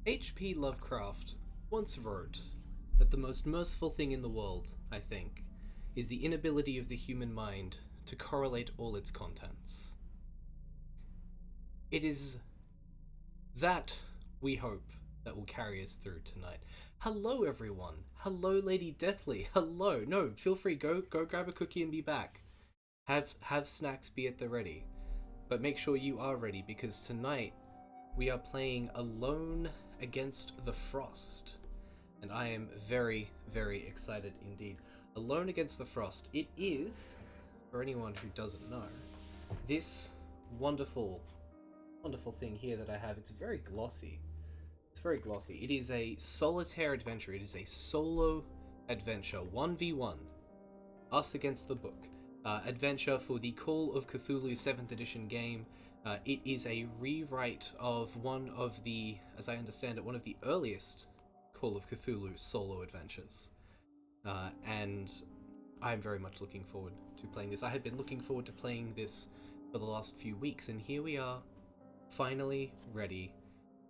H.P. Lovecraft once wrote that the most merciful thing in the world, I think, is the inability of the human mind to correlate all its contents. It is that, we hope, that will carry us through tonight. Hello, everyone. Hello, Lady Deathly. Hello. No, feel free. Go grab a cookie and be back. Have snacks be at the ready. But make sure you are ready, because tonight we are playing Alone Against the Frost. And I am very, very excited indeed. Alone Against the Frost. It is, for anyone who doesn't know, this wonderful, wonderful thing here that I have. It's very glossy. It's very glossy. It is a solitaire adventure. It is a solo adventure. 1v1. Us against the book. Adventure for the Call of Cthulhu 7th edition game. It is a rewrite of one of the, as I understand it, one of the earliest Call of Cthulhu solo adventures. And I'm very much looking forward to playing this. I had been looking forward to playing this for the last few weeks, and here we are, finally ready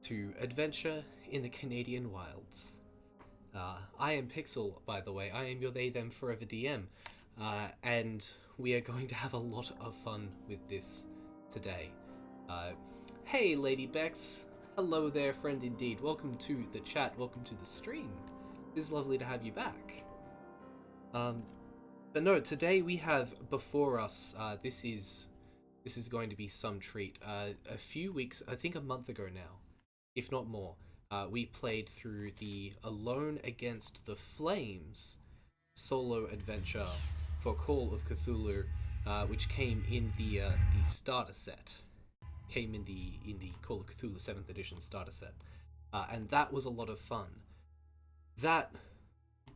to adventure in the Canadian wilds. I am Pixel, by the way. I am your they, them, forever DM. And we are going to have a lot of fun with this today. Hey, Lady Bex. Hello there, friend indeed. Welcome to the chat. Welcome to the stream. It is lovely to have you back. But no, today we have before us, this is going to be some treat. A few weeks, I think a month ago now, if not more, we played through the Alone Against the Flames solo adventure for Call of Cthulhu, which came in the starter set. Came in the Call of Cthulhu 7th edition starter set. And that was a lot of fun. That,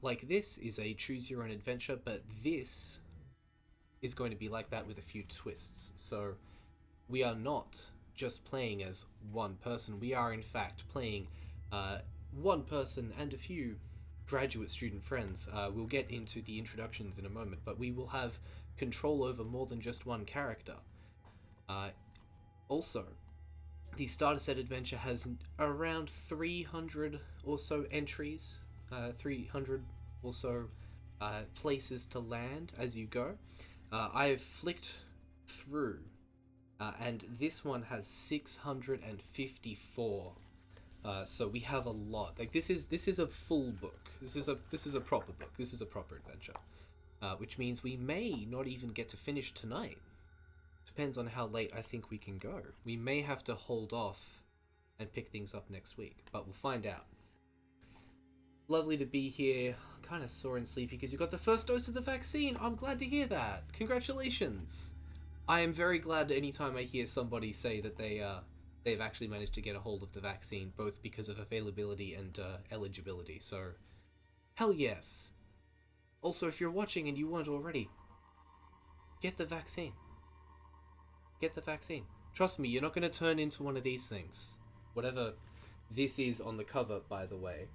like this, is a choose your own adventure, but this is going to be like that with a few twists. So we are not just playing as one person. We are in fact playing one person and a few graduate student friends. We'll get into the introductions in a moment, but we will have control over more than just one character. Also, the starter set adventure has around 300 or so entries, 300 or so places to land as you go. I've flicked through, and this one has 654. So we have a lot. Like this is a full book. This is a proper book. This is a proper adventure, which means we may not even get to finish tonight. Depends on how late I think we can go. We may have to hold off and pick things up next week, but we'll find out. Lovely to be here. Kind of sore and sleepy because you got the first dose of the vaccine. I'm glad to hear that. Congratulations. I am very glad anytime I hear somebody say that they've actually managed to get a hold of the vaccine, both because of availability and eligibility, so hell yes. Also, if you're watching and you weren't already, get the vaccine. Get the vaccine. Trust me, you're not going to turn into one of these things. Whatever this is on the cover, by the way,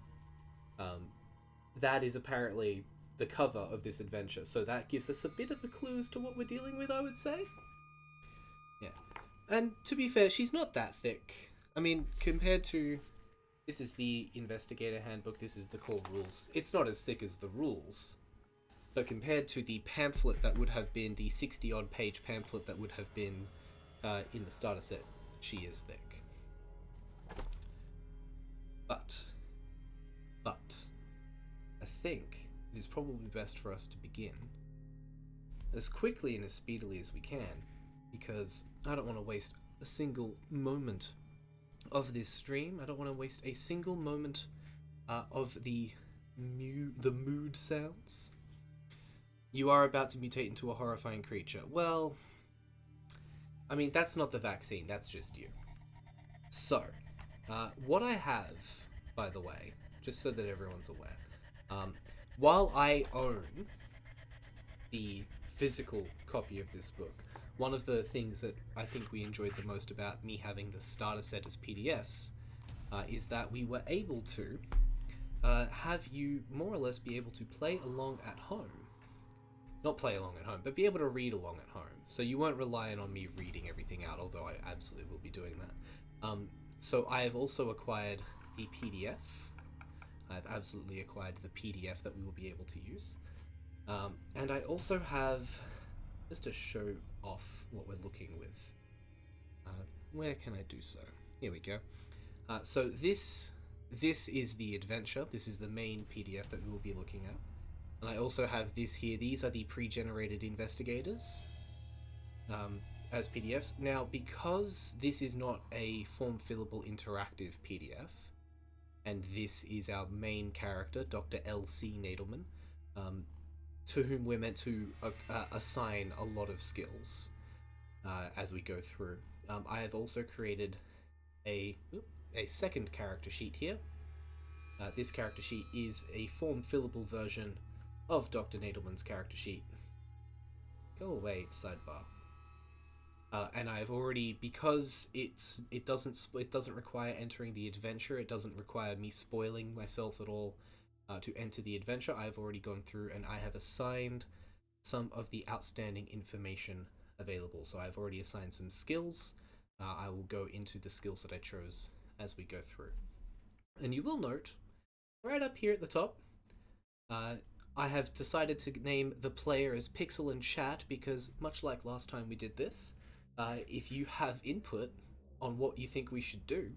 that is apparently the cover of this adventure, so that gives us a bit of a clue as to what we're dealing with, I would say. Yeah. And to be fair, she's not that thick. I mean, compared to... This is the Investigator Handbook, this is the core rules. It's not as thick as the rules. But compared to the pamphlet that would have been, the 60-odd page pamphlet that would have been in the starter set, she is thick. But, I think it is probably best for us to begin as quickly and as speedily as we can, because I don't want to waste a single moment of this stream. I don't want to waste a single moment of the mood sounds. You are about to mutate into a horrifying creature. Well, I mean, that's not the vaccine, that's just you. So, what I have, by the way, just so that everyone's aware, while I own the physical copy of this book, one of the things that I think we enjoyed the most about me having the starter set as PDFs is that we were able to have you more or less be able to play along at home. Not play along at home, but be able to read along at home. So you weren't relying on me reading everything out, although I absolutely will be doing that. So I have also acquired the PDF. I've absolutely acquired the PDF that we will be able to use. And I also have, just to show off what we're looking with, where can I do so? Here we go. So this is the adventure. This is the main PDF that we will be looking at. And I also have this here. These are the pre-generated investigators as PDFs. Now, because this is not a form fillable interactive PDF, and this is our main character, Dr. L.C. Nadelman, to whom we're meant to assign a lot of skills as we go through. I have also created a second character sheet here. This character sheet is a form fillable version of Dr. Nadelman's character sheet. Go away, sidebar. And I've already, because it doesn't require entering the adventure. It doesn't require me spoiling myself at all to enter the adventure. I've already gone through and I have assigned some of the outstanding information available. So I've already assigned some skills. I will go into the skills that I chose as we go through. And you will note, right up here at the top, I have decided to name the player as Pixel and Chat because, much like last time we did this, if you have input on what you think we should do,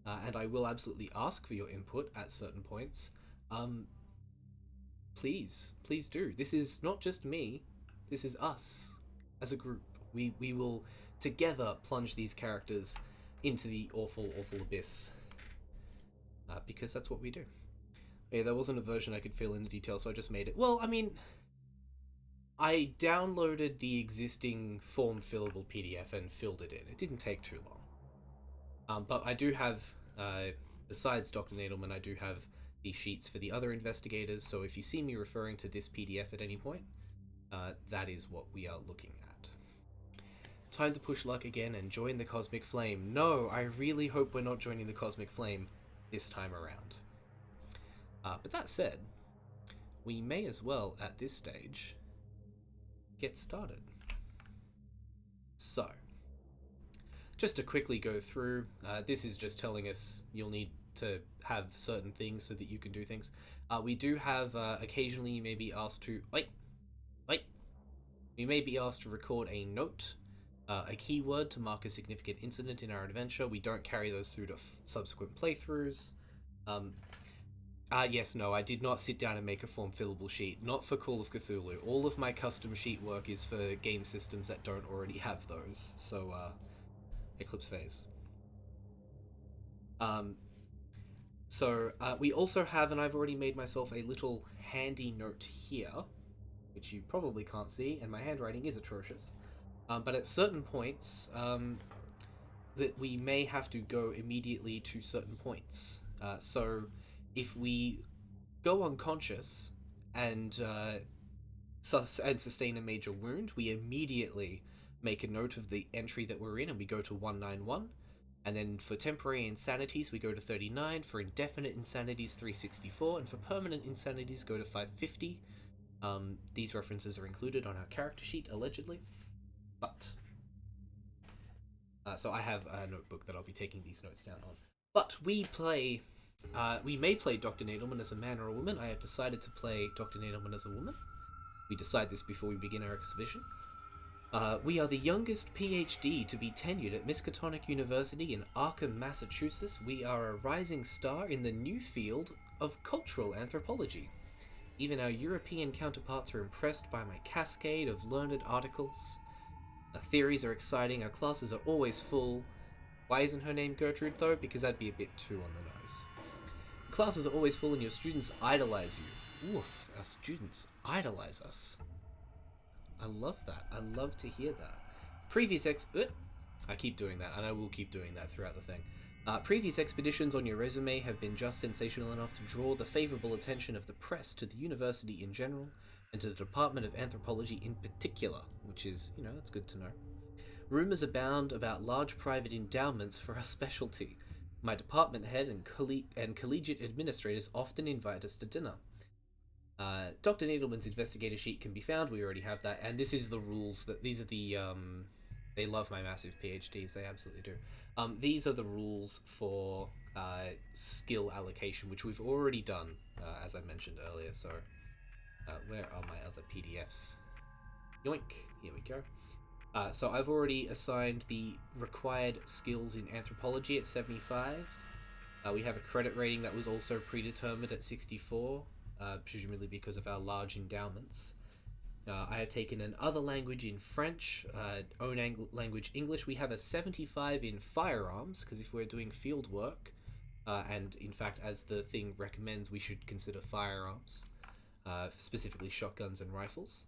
and I will absolutely ask for your input at certain points, please do. This is not just me, this is us as a group. We will together plunge these characters into the awful abyss, because that's what we do. Yeah, there wasn't a version I could fill in the details, so I just made it. Well, I mean, I downloaded the existing form fillable PDF and filled it in. It didn't take too long. But I do have, besides Dr. Nadelman, I do have the sheets for the other investigators, so if you see me referring to this PDF at any point, that is what we are looking at. Time to push luck again and join the Cosmic Flame. No, I really hope we're not joining the Cosmic Flame this time around. But that said, we may as well, at this stage, get started. So, just to quickly go through, this is just telling us you'll need to have certain things so that you can do things. We do have, occasionally you may be asked to, wait, we may be asked to record a note, a keyword to mark a significant incident in our adventure. We don't carry those through to subsequent playthroughs. Yes, no, I did not sit down and make a form fillable sheet. Not for Call of Cthulhu. All of my custom sheet work is for game systems that don't already have those. So, Eclipse Phase. We also have, and I've already made myself a little handy note here, which you probably can't see, and my handwriting is atrocious. But at certain points, that we may have to go immediately to certain points. So if we go unconscious and sustain a major wound, we immediately make a note of the entry that we're in and we go to 191. And then for temporary insanities, we go to 39. For indefinite insanities, 364. And for permanent insanities, go to 550. These references are included on our character sheet, allegedly. But so I have a notebook that I'll be taking these notes down on. But we may play Dr. Nadelman as a man or a woman. I have decided to play Dr. Nadelman as a woman. We decide this before we begin our exhibition. We are the youngest PhD to be tenured at Miskatonic University in Arkham, Massachusetts. We are a rising star in the new field of cultural anthropology. Even our European counterparts are impressed by my cascade of learned articles. Our theories are exciting, our classes are always full. Why isn't her name Gertrude, though? Because that'd be a bit too on the nose. Classes are always full and your students idolize you. Oof, our students idolize us. I love that. I love to hear that. I keep doing that, and I will keep doing that throughout the thing. Previous expeditions on your resume have been just sensational enough to draw the favorable attention of the press to the university in general, and to the Department of Anthropology in particular, which is, that's good to know. Rumors abound about large private endowments for our specialty. My department head and collegiate administrators often invite us to dinner. Dr. Needleman's investigator sheet can be found. We already have that, and this is the rules these are the they love my massive PhDs. They absolutely do. These are the rules for skill allocation, which we've already done, as I mentioned earlier. So, where are my other PDFs? Yoink! Here we go. So I've already assigned the required skills in anthropology at 75. We have a credit rating that was also predetermined at 64, presumably because of our large endowments. I have taken an other language in French, language English. We have a 75 in firearms, because if we're doing field work, and in fact, as the thing recommends, we should consider firearms, specifically shotguns and rifles.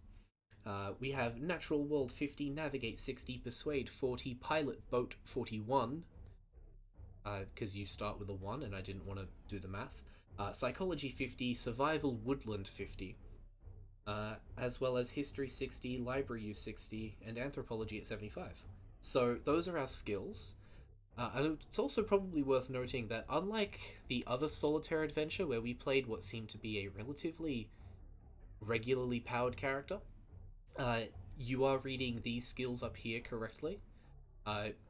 We have Natural World 50, Navigate 60, Persuade 40, Pilot Boat 41, because you start with a 1 and I didn't want to do the math. Psychology 50, Survival Woodland 50, as well as History 60, Library Use 60, and Anthropology at 75. So those are our skills. And it's also probably worth noting that unlike the other solitaire adventure where we played what seemed to be a relatively regularly powered character, uh, you are reading these skills up here correctly.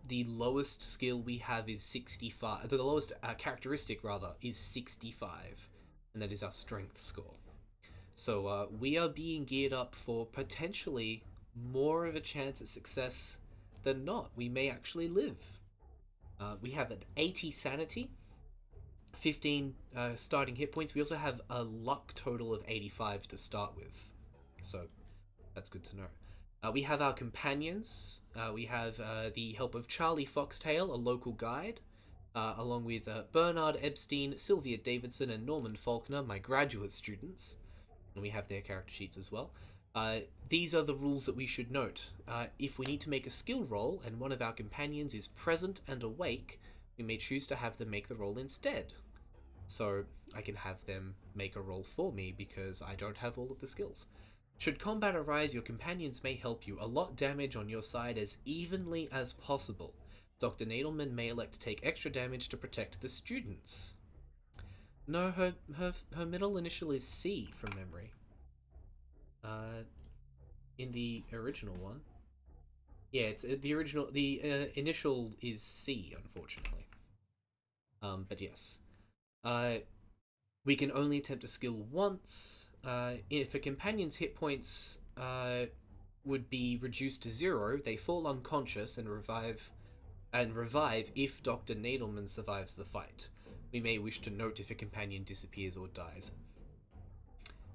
The lowest skill we have is 65. The lowest characteristic, rather, is 65, and that is our strength score. So we are being geared up for potentially more of a chance at success than not. We may actually live. We have an 80 sanity, 15 starting hit points. We also have a luck total of 85 to start with. So that's good to know. We have our companions. We have the help of Charlie Foxtail, a local guide, along with Bernard Epstein, Sylvia Davidson, and Norman Faulkner, my graduate students. And we have their character sheets as well. These are the rules that we should note. If we need to make a skill roll and one of our companions is present and awake, we may choose to have them make the roll instead. So I can have them make a roll for me because I don't have all of the skills. Should combat arise, your companions may help you allot damage on your side as evenly as possible. Dr. Nadelman may elect to take extra damage to protect the students. No, her middle initial is C from memory. In the original one. Yeah, it's the original. The initial is C, unfortunately. But yes. We can only attempt a skill once. If a companion's hit points would be reduced to 0, they fall unconscious and revive if Dr. Nadelman survives the fight. We may wish to note if a companion disappears or dies.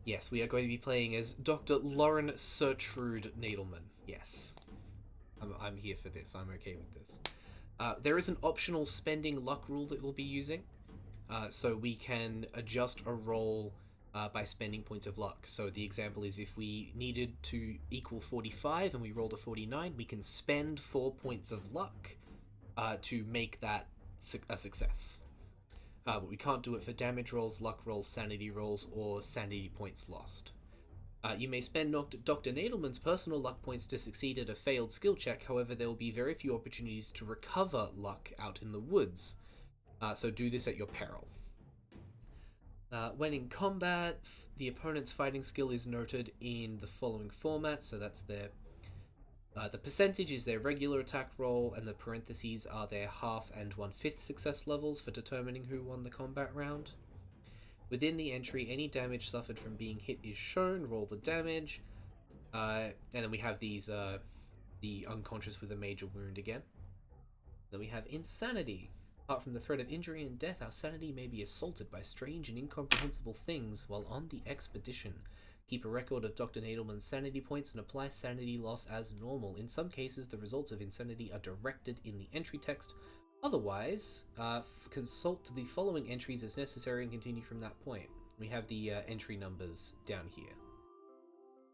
Yes, we are going to be playing as Dr. Lauren Sertrude Nadelman. Yes. I'm here for this. I'm okay with this. There is an optional spending luck rule that we'll be using. So we can adjust a roll by spending points of luck. So the example is if we needed to equal 45 and we rolled a 49, we can spend 4 points of luck to make that a success. But we can't do it for damage rolls, luck rolls, sanity rolls, or sanity points lost. You may spend Dr. Nadelman's personal luck points to succeed at a failed skill check, however there will be very few opportunities to recover luck out in the woods. So do this at your peril. When in combat, the opponent's fighting skill is noted in the following format, so that's their... the percentage is their regular attack roll, and the parentheses are their half and 1/5 success levels for determining who won the combat round. Within the entry, any damage suffered from being hit is shown, roll the damage, and then we have these, the unconscious with a major wound again. Then we have insanity. Apart from the threat of injury and death, our sanity may be assaulted by strange and incomprehensible things while on the expedition. Keep a record of Dr. Nadelman's sanity points and apply sanity loss as normal. In some cases, the results of insanity are directed in the entry text. Otherwise, consult the following entries as necessary and continue from that point. We have the entry numbers down here.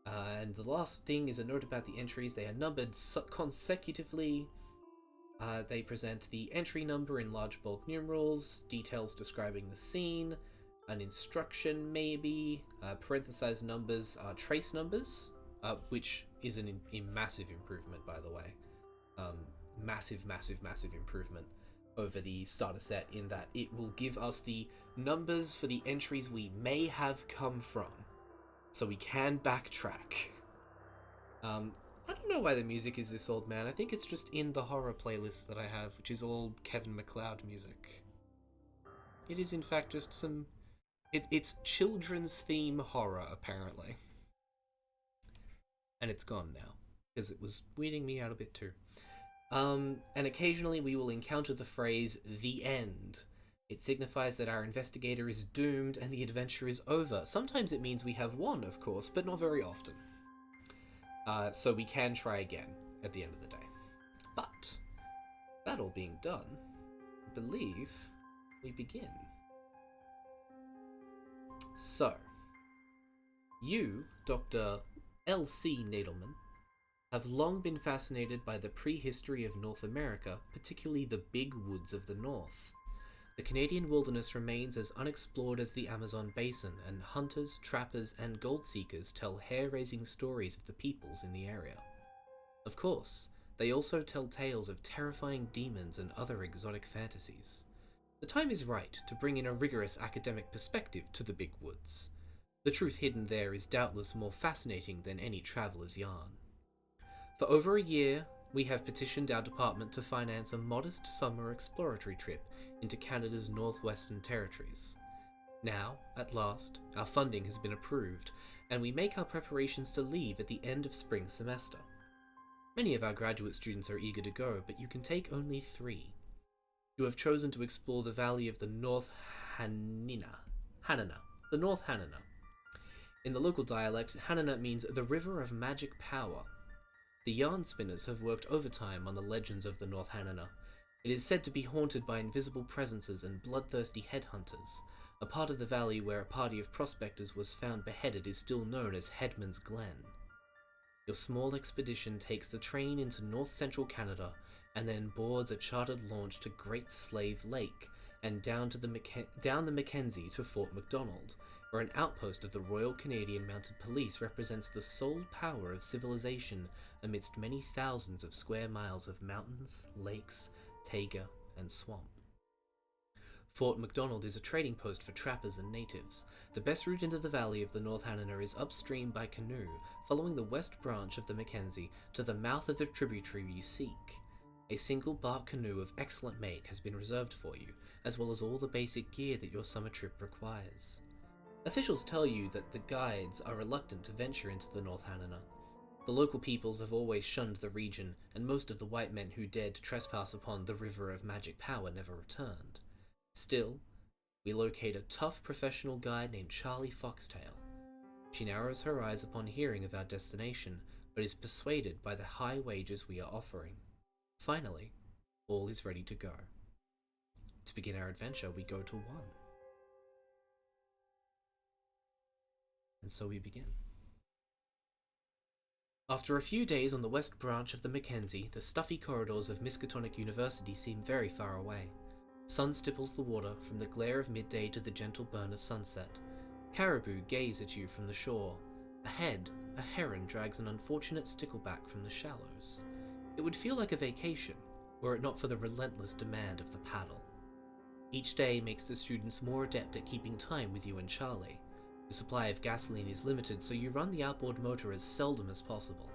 And the last thing is a note about the entries. They are numbered consecutively. They present the entry number in large bold numerals, details describing the scene, an instruction maybe, parenthesized numbers are trace numbers, which is a massive improvement, by the way. Massive improvement over the starter set in that it will give us the numbers for the entries we may have come from, so we can backtrack. I don't know why the music is this old, man. I think it's just in the horror playlist that I have, which is all Kevin MacLeod music. It is in fact just some. It's children's theme horror apparently, and it's gone now because it was weirding me out a bit too. And occasionally we will encounter the phrase "the end." It signifies that our investigator is doomed and the adventure is over. Sometimes it means we have won, of course, but not very often. So we can try again at the end of the day. But that all being done, I believe we begin. So, you, Dr. L.C. Nadelman, have long been fascinated by the prehistory of North America, particularly the big woods of the north. The Canadian wilderness remains as unexplored as the Amazon basin, and hunters, trappers, and gold seekers tell hair-raising stories of the peoples in the area. Of course, they also tell tales of terrifying demons and other exotic fantasies. The time is right to bring in a rigorous academic perspective to the big woods. The truth hidden there is doubtless more fascinating than any traveller's yarn. For over a year, we have petitioned our department to finance a modest summer exploratory trip into Canada's northwestern territories. Now, at last, our funding has been approved, and we make our preparations to leave at the end of spring semester. Many of our graduate students are eager to go, but you can take only 3. You have chosen to explore the valley of the North Hanana. The North Hanana. In the local dialect, Hanana means the river of magic power. The yarn spinners have worked overtime on the legends of the North Hanana. It is said to be haunted by invisible presences and bloodthirsty headhunters. A part of the valley where a party of prospectors was found beheaded is still known as Headman's Glen. Your small expedition takes the train into north-central Canada and then boards a chartered launch to Great Slave Lake and down the Mackenzie to Fort Macdonald, where an outpost of the Royal Canadian Mounted Police represents the sole power of civilization amidst many thousands of square miles of mountains, lakes, taiga, and swamp. Fort Macdonald is a trading post for trappers and natives. The best route into the valley of the North Hanana is upstream by canoe, following the west branch of the Mackenzie to the mouth of the tributary you seek. A single bark canoe of excellent make has been reserved for you, as well as all the basic gear that your summer trip requires. Officials tell you that the guides are reluctant to venture into the North Hanana. The local peoples have always shunned the region, and most of the white men who dared to trespass upon the river of magic power never returned. Still, we locate a tough professional guide named Charlie Foxtail. She narrows her eyes upon hearing of our destination, but is persuaded by the high wages we are offering. Finally, all is ready to go. To begin our adventure, we go to 1. And so we begin. After a few days on the west branch of the Mackenzie, the stuffy corridors of Miskatonic University seem very far away. Sun stipples the water from the glare of midday to the gentle burn of sunset. Caribou gaze at you from the shore. Ahead, a heron drags an unfortunate stickleback from the shallows. It would feel like a vacation, were it not for the relentless demand of the paddle. Each day makes the students more adept at keeping time with you and Charlie. The supply of gasoline is limited, so you run the outboard motor as seldom as possible.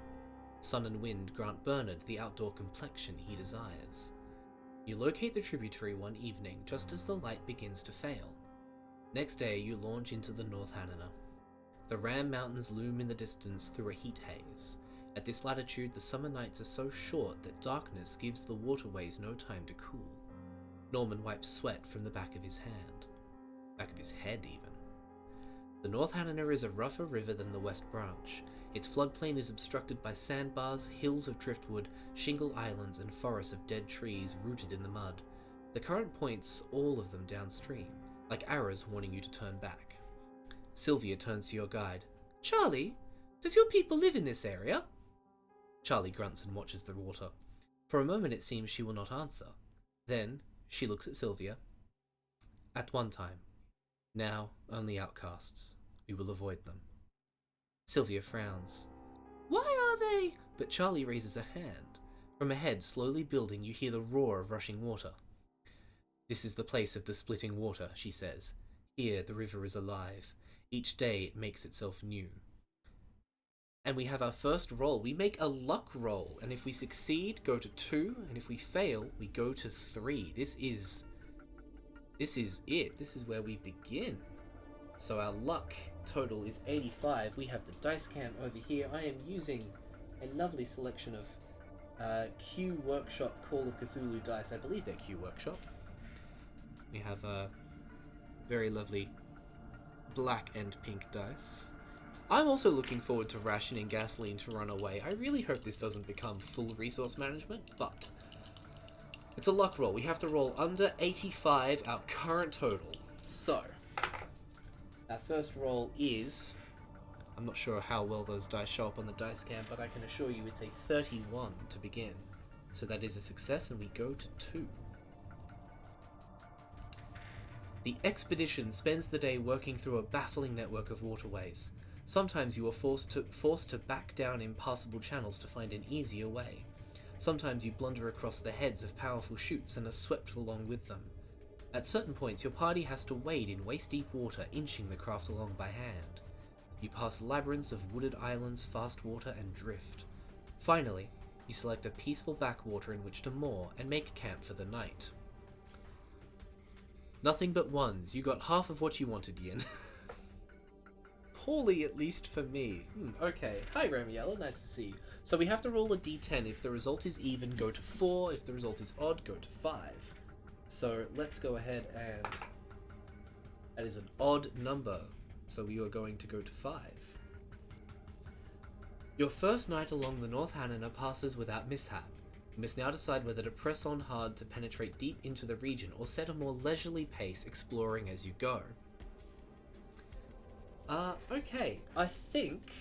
Sun and wind grant Bernard the outdoor complexion he desires. You locate the tributary one evening just as the light begins to fail. Next day you launch into the North Hanana. The Ram Mountains loom in the distance through a heat haze. At this latitude, the summer nights are so short that darkness gives the waterways no time to cool. Norman wipes sweat from the back of his hand. Back of his head, even. The North Hanana is a rougher river than the West Branch. Its floodplain is obstructed by sandbars, hills of driftwood, shingle islands, and forests of dead trees rooted in the mud. The current points all of them downstream, like arrows warning you to turn back. Sylvia turns to your guide. "Charlie, does your people live in this area?" Charlie grunts and watches the water. For a moment it seems she will not answer. Then she looks at Sylvia. "At one time. Now only outcasts. We will avoid them." Sylvia frowns. "Why are they?" But Charlie raises a hand. From ahead, slowly building, you hear the roar of rushing water. "This is the place of the splitting water," she says. "Here the river is alive. Each day it makes itself new." And we have our first roll. We make a luck roll, and if we succeed, go to 2, and if we fail, we go to 3. This is this is it. This is where we begin. So our luck total is 85. We have the dice cam over here. I am using a lovely selection of Q Workshop Call of Cthulhu dice. I believe they're Q Workshop. We have a very lovely black and pink dice. I'm also looking forward to rationing gasoline to run away. I really hope this doesn't become full resource management, but it's a luck roll. We have to roll under 85, our current total. So, our first roll is... I'm not sure how well those dice show up on the dice cam, but I can assure you it's a 31 to begin. So that is a success, and we go to 2. The expedition spends the day working through a baffling network of waterways. Sometimes you are forced to back down impassable channels to find an easier way. Sometimes you blunder across the heads of powerful chutes and are swept along with them. At certain points, your party has to wade in waist-deep water, inching the craft along by hand. You pass labyrinths of wooded islands, fast water, and drift. Finally, you select a peaceful backwater in which to moor and make camp for the night. Nothing but ones. You got half of what you wanted, Ian. Poorly, at least for me. Okay. Hi, Ramiella. Nice to see you. So we have to roll a d10. If the result is even, go to 4. If the result is odd, go to 5. So let's go ahead and... That is an odd number. So we are going to go to 5. Your first night along the North Hanana passes without mishap. You must now decide whether to press on hard to penetrate deep into the region or set a more leisurely pace exploring as you go. Okay. I think...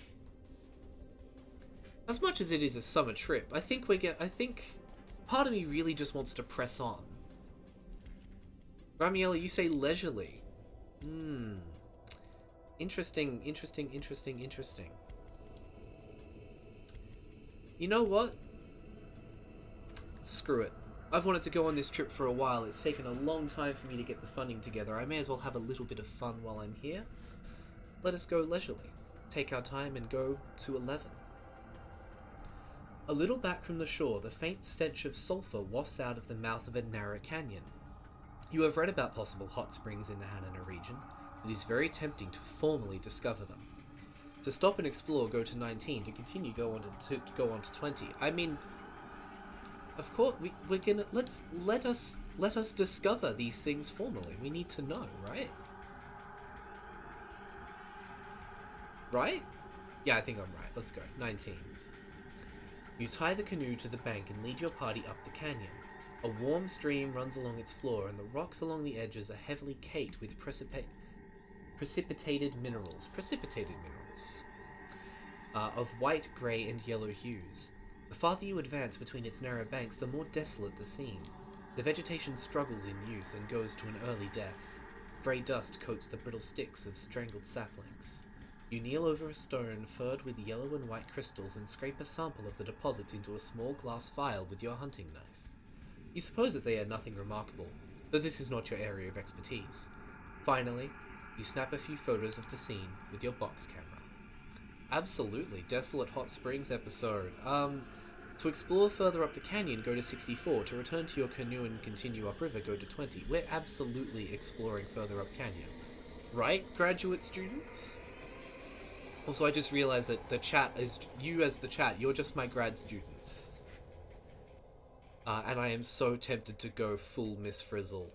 As much as it is a summer trip, I think part of me really just wants to press on. Ramiella, you say leisurely. Interesting. You know what? Screw it. I've wanted to go on this trip for a while. It's taken a long time for me to get the funding together. I may as well have a little bit of fun while I'm here. Let us go leisurely. Take our time and go to 11. A little back from the shore, the faint stench of sulphur wafts out of the mouth of a narrow canyon. You have read about possible hot springs in the Hanana region. It is very tempting to formally discover them. To stop and explore, go to 19. To continue, go on to 20. I mean, of course, we're gonna let us discover these things formally. We need to know, right? Right? Yeah, I think I'm right. Let's go. 19. You tie the canoe to the bank and lead your party up the canyon. A warm stream runs along its floor, and the rocks along the edges are heavily caked with precipitated minerals of white, grey, and yellow hues. The farther you advance between its narrow banks, the more desolate the scene. The vegetation struggles in youth and goes to an early death. Grey dust coats the brittle sticks of strangled saplings. You kneel over a stone furred with yellow and white crystals and scrape a sample of the deposit into a small glass vial with your hunting knife. You suppose that they are nothing remarkable, though this is not your area of expertise. Finally, you snap a few photos of the scene with your box camera. Absolutely, Desolate Hot Springs episode. To explore further up the canyon, go to 64. To return to your canoe and continue upriver, go to 20. We're absolutely exploring further up canyon. Right, graduate students? Also, I just realized that the chat is... You as the chat, you're just my grad students. And I am so tempted to go full Miss Frizzle.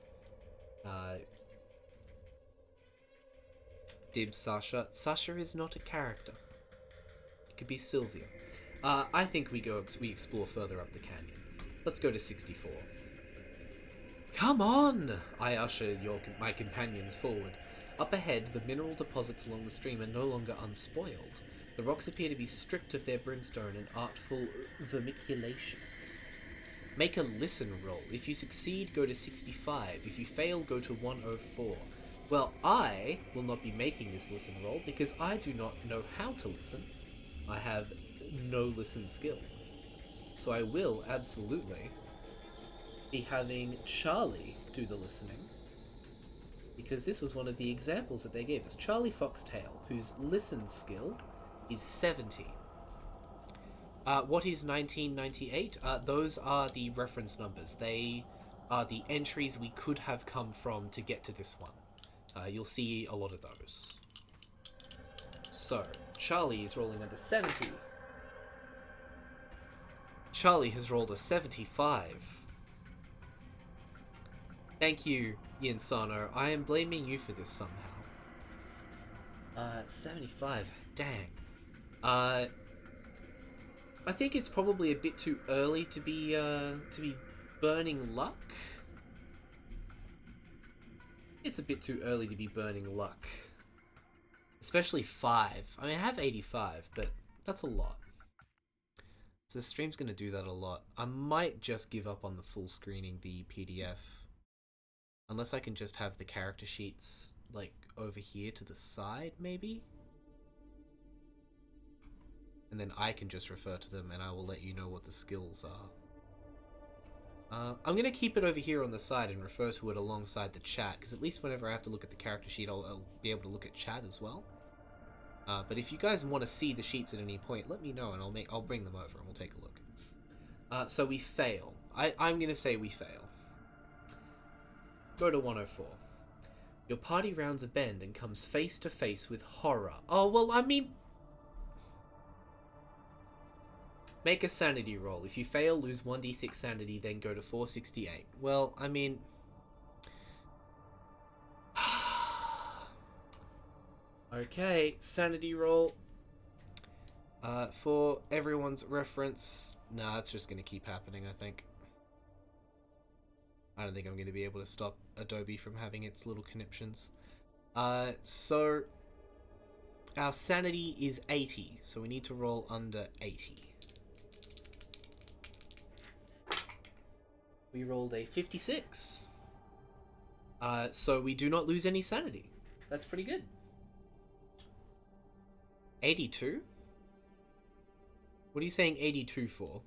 Dibs Sasha. Sasha is not a character. It could be Sylvia. I think we explore further up the canyon. Let's go to 64. Come on! I usher my companions forward. Up ahead, the mineral deposits along the stream are no longer unspoiled. The rocks appear to be stripped of their brimstone and artful vermiculations. Make a listen roll. If you succeed, go to 65. If you fail, go to 104. Well, I will not be making this listen roll because I do not know how to listen. I have no listen skill. So I will absolutely be having Charlie do the listening, because this was one of the examples that they gave us. Charlie Foxtail, whose listen skill is 70. What is 1998? Those are the reference numbers. They are the entries we could have come from to get to this one. You'll see a lot of those. So, Charlie is rolling under 70. Charlie has rolled a 75. Thank you, Yinsano. I am blaming you for this somehow. 75. Dang. I think it's probably a bit too early to be burning luck. It's a bit too early to be burning luck. Especially 5. I mean, I have 85, but that's a lot. So the stream's going to do that a lot. I might just give up on the full screening the PDF. Unless I can just have the character sheets, like, over here to the side, maybe? And then I can just refer to them and I will let you know what the skills are. I'm going to keep it over here on the side and refer to it alongside the chat, because at least whenever I have to look at the character sheet, I'll be able to look at chat as well. But if you guys want to see the sheets at any point, let me know and I'll bring them over and we'll take a look. So we fail. I'm going to say we fail. Go to 104. Your party rounds a bend and comes face to face with horror. Oh, well, I mean... Make a sanity roll. If you fail, lose 1d6 sanity, then go to 468. Well, I mean... Okay, sanity roll. For everyone's reference... Nah, it's just going to keep happening, I think. I don't think I'm going to be able to stop Adobe from having its little conniptions. So... Our sanity is 80, so we need to roll under 80. We rolled a 56. So we do not lose any sanity. That's pretty good. 82? What are you saying 82 for?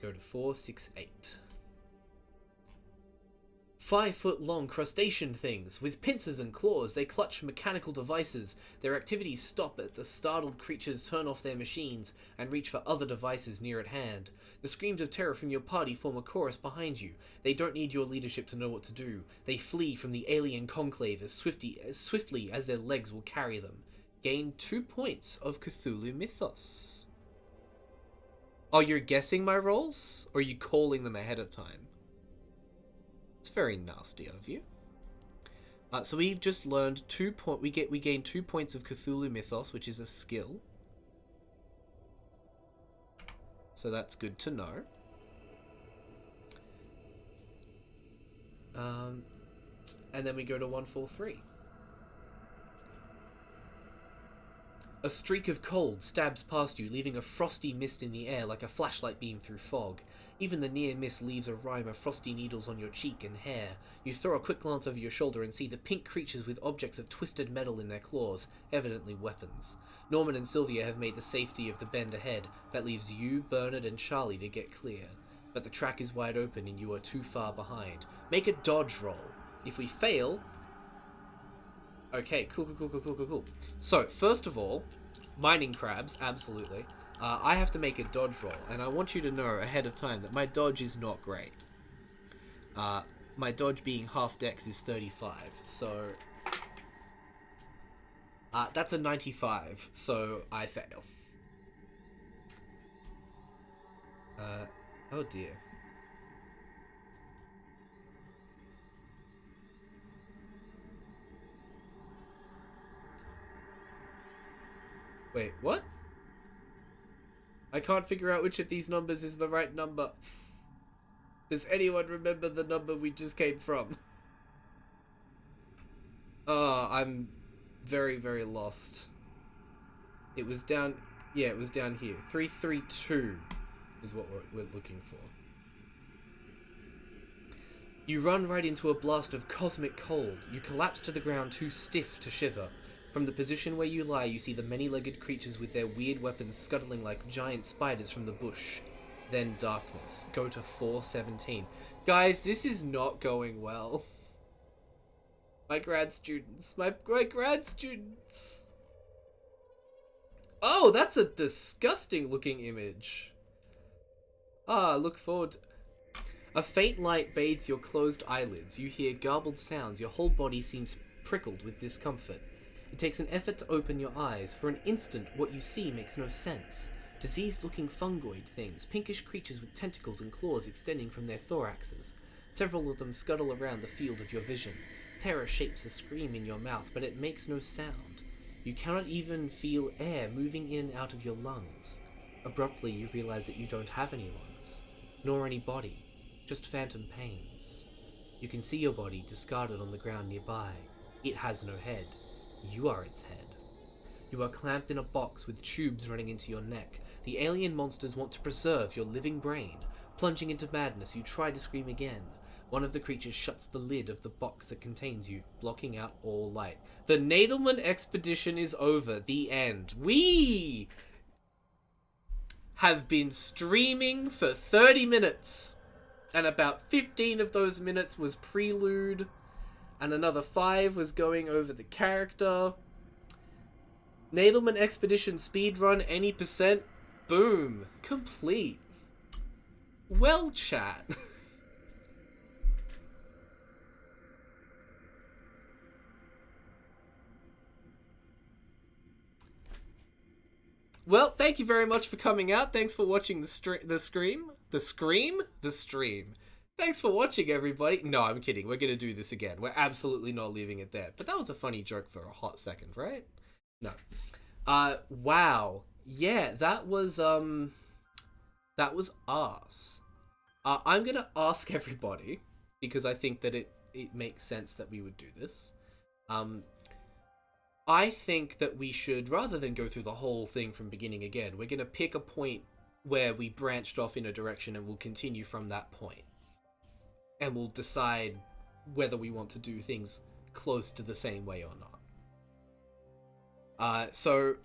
Go to 468. 5-foot-long crustacean things. With pincers and claws, they clutch mechanical devices. Their activities stop at the startled creatures turn off their machines and reach for other devices near at hand. The screams of terror from your party form a chorus behind you. They don't need your leadership to know what to do. They flee from the alien conclave as swiftly as their legs will carry them. Gain 2 points of Cthulhu Mythos. Oh, you're guessing my rolls? Or are you calling them ahead of time? It's very nasty of you. So we've just learned we gain 2 points of Cthulhu Mythos, which is a skill. So that's good to know. And then we go to 143. A streak of cold stabs past you, leaving a frosty mist in the air like a flashlight beam through fog. Even the near miss leaves a rime of frosty needles on your cheek and hair. You throw a quick glance over your shoulder and see the pink creatures with objects of twisted metal in their claws, evidently weapons. Norman and Sylvia have made the safety of the bend ahead. That leaves you, Bernard, and Charlie to get clear. But the track is wide open and you are too far behind. Make a dodge roll. If we fail... Okay, cool. So, first of all, mining crabs, absolutely. I have to make a dodge roll, and I want you to know ahead of time that my dodge is not great. My dodge being half dex is 35, so... that's a 95, so I fail. Oh dear. Wait, what? I can't figure out which of these numbers is the right number. Does anyone remember the number we just came from? I'm very, very lost. It was down... Yeah, it was down here. 332 is what we're looking for. You run right into a blast of cosmic cold. You collapse to the ground too stiff to shiver. From the position where you lie, you see the many-legged creatures with their weird weapons scuttling like giant spiders from the bush. Then darkness. Go to 417. Guys, this is not going well. My grad students. My grad students. Oh, that's a disgusting looking image. Ah, look forward. A faint light bathes your closed eyelids. You hear garbled sounds. Your whole body seems prickled with discomfort. It takes an effort to open your eyes. For an instant, what you see makes no sense. Diseased-looking fungoid things, pinkish creatures with tentacles and claws extending from their thoraxes. Several of them scuttle around the field of your vision. Terror shapes a scream in your mouth, but it makes no sound. You cannot even feel air moving in and out of your lungs. Abruptly, you realize that you don't have any lungs, nor any body, just phantom pains. You can see your body discarded on the ground nearby. It has no head. You are its head. You are clamped in a box with tubes running into your neck. The alien monsters want to preserve your living brain. Plunging into madness, you try to scream again. One of the creatures shuts the lid of the box that contains you, blocking out all light. The Nadelman expedition is over. The end. We have been streaming for 30 minutes. And about 15 of those minutes was prelude. And another 5 was going over the character. Nadelman expedition speedrun any percent. Boom. Complete. Well, chat. Well, thank you very much for coming out. Thanks for watching the stream. Thanks for watching, everybody. No, I'm kidding. We're going to do this again. We're absolutely not leaving it there. But that was a funny joke for a hot second, right? No. Wow. Yeah, that was arse. I'm going to ask everybody, because I think that it makes sense that we would do this. I think that we should, rather than go through the whole thing from beginning again, we're going to pick a point where we branched off in a direction and we'll continue from that point. And we'll decide whether we want to do things close to the same way or not. So,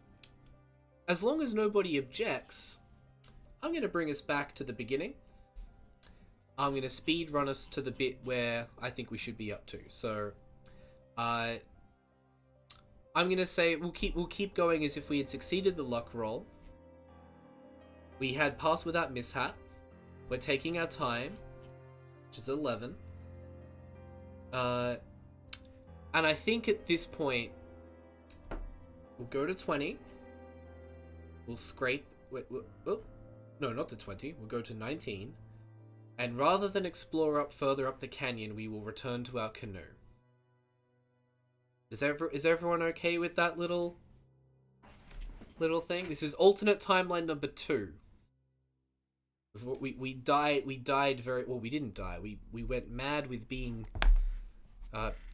as long as nobody objects, I'm going to bring us back to the beginning. I'm going to speed run us to the bit where I think we should be up to. So, I'm going to say we'll keep going as if we had succeeded the luck roll. We had passed without mishap. We're taking our time, which is 11. And I think at this point, we'll go to 20. We'll scrape... no, not to 20. We'll go to 19. And rather than explore further up the canyon, we will return to our canoe. Is everyone okay with that little thing? This is alternate timeline number 2. We died very... Well, we didn't die. We went mad with being...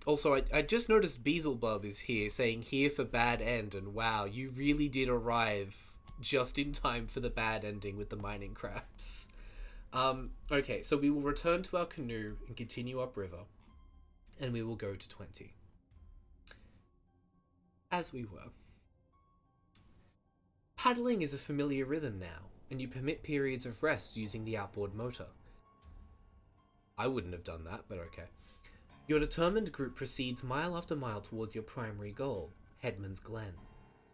Also, I just noticed Beelzebub is here, saying here for bad end, and wow, you really did arrive just in time for the bad ending with the mining crabs. Okay, so we will return to our canoe and continue upriver, and we will go to 20. As we were. Paddling is a familiar rhythm now, and you permit periods of rest using the outboard motor. I wouldn't have done that, but okay. Your determined group proceeds mile after mile towards your primary goal, Headman's Glen.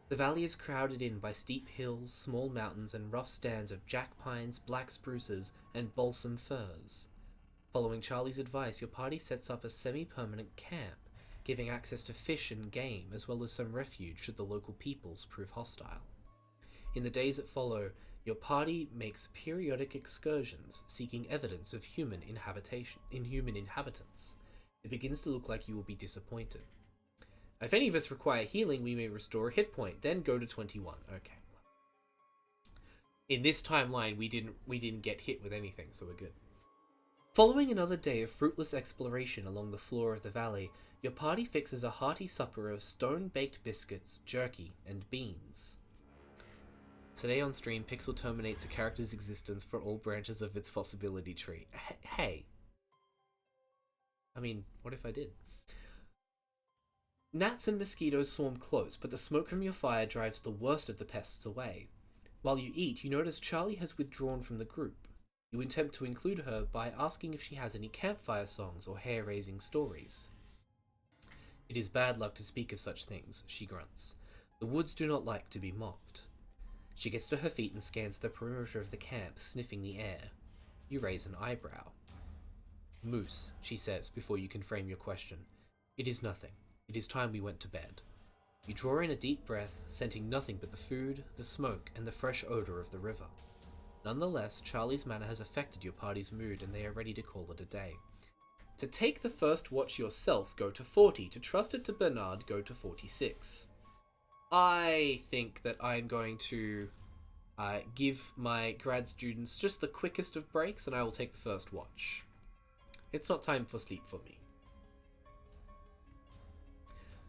The valley is crowded in by steep hills, small mountains, and rough stands of jack pines, black spruces, and balsam firs. Following Charlie's advice, your party sets up a semi-permanent camp, giving access to fish and game, as well as some refuge should the local peoples prove hostile. In the days that follow, your party makes periodic excursions, seeking evidence of human inhabitants. It begins to look like you will be disappointed. If any of us require healing, we may restore a hit point, then go to 21. Okay. In this timeline, we didn't get hit with anything, so we're good. Following another day of fruitless exploration along the floor of the valley, your party fixes a hearty supper of stone-baked biscuits, jerky, and beans. Today on stream, Pixel terminates a character's existence for all branches of its possibility tree. Hey. I mean, what if I did? Gnats and mosquitoes swarm close, but the smoke from your fire drives the worst of the pests away. While you eat, you notice Charlie has withdrawn from the group. You attempt to include her by asking if she has any campfire songs or hair-raising stories. It is bad luck to speak of such things, she grunts. The woods do not like to be mocked. She gets to her feet and scans the perimeter of the camp, sniffing the air. You raise an eyebrow. Moose, she says before you can frame your question. It is nothing. It is time we went to bed. You draw in a deep breath, scenting nothing but the food, the smoke, and the fresh odor of the river. Nonetheless, Charlie's manner has affected your party's mood and they are ready to call it a day. To take the first watch yourself, go to 40. To trust it to Bernard, go to 46. I think that I'm going to give my grad students just the quickest of breaks and I will take the first watch. It's not time for sleep for me.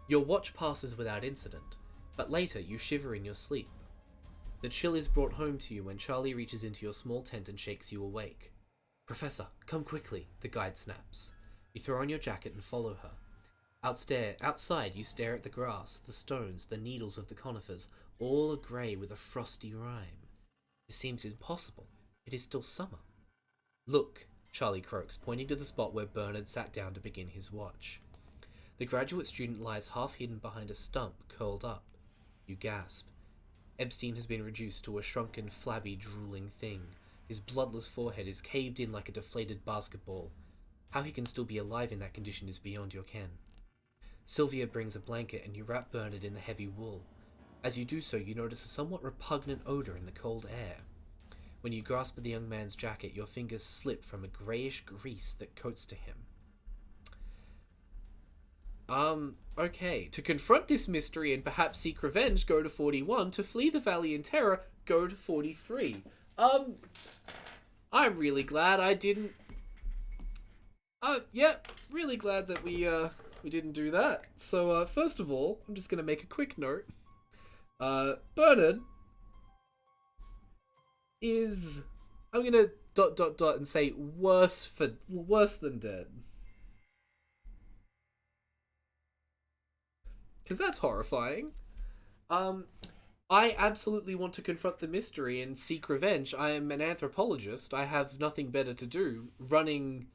Your watch passes without incident, but later you shiver in your sleep. The chill is brought home to you when Charlie reaches into your small tent and shakes you awake. Professor, come quickly, the guide snaps. You throw on your jacket and follow her. Outside you stare at the grass, the stones, the needles of the conifers, all are grey with a frosty rime. It seems impossible. It is still summer. Look, Charlie croaks, pointing to the spot where Bernard sat down to begin his watch. The graduate student lies half hidden behind a stump, curled up. You gasp. Epstein has been reduced to a shrunken, flabby, drooling thing. His bloodless forehead is caved in like a deflated basketball. How he can still be alive in that condition is beyond your ken. Sylvia brings a blanket and you wrap Bernard in the heavy wool. As you do so, you notice a somewhat repugnant odour in the cold air. When you grasp at the young man's jacket, your fingers slip from a greyish grease that coats to him. Okay. To confront this mystery and perhaps seek revenge, go to 41. To flee the valley in terror, go to 43. I'm really glad I didn't... really glad that we didn't do that. So, first of all, I'm just gonna make a quick note. Bernard is... I'm gonna ... and say worse than dead. Because that's horrifying. I absolutely want to confront the mystery and seek revenge. I am an anthropologist. I have nothing better to do. Running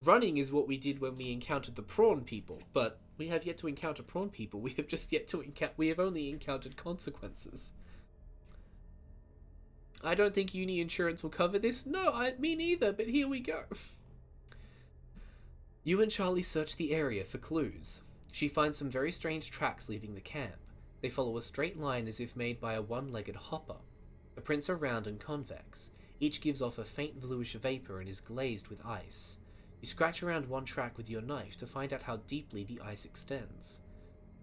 is what we did when we encountered the prawn people, but we have yet to encounter prawn people. We have just yet to we have only encountered consequences. I don't think uni insurance will cover this. No, me neither, but here we go. You and Charlie search the area for clues. She finds some very strange tracks leaving the camp. They follow a straight line as if made by a one-legged hopper. The prints are round and convex. Each gives off a faint bluish vapour and is glazed with ice. You scratch around one track with your knife to find out how deeply the ice extends.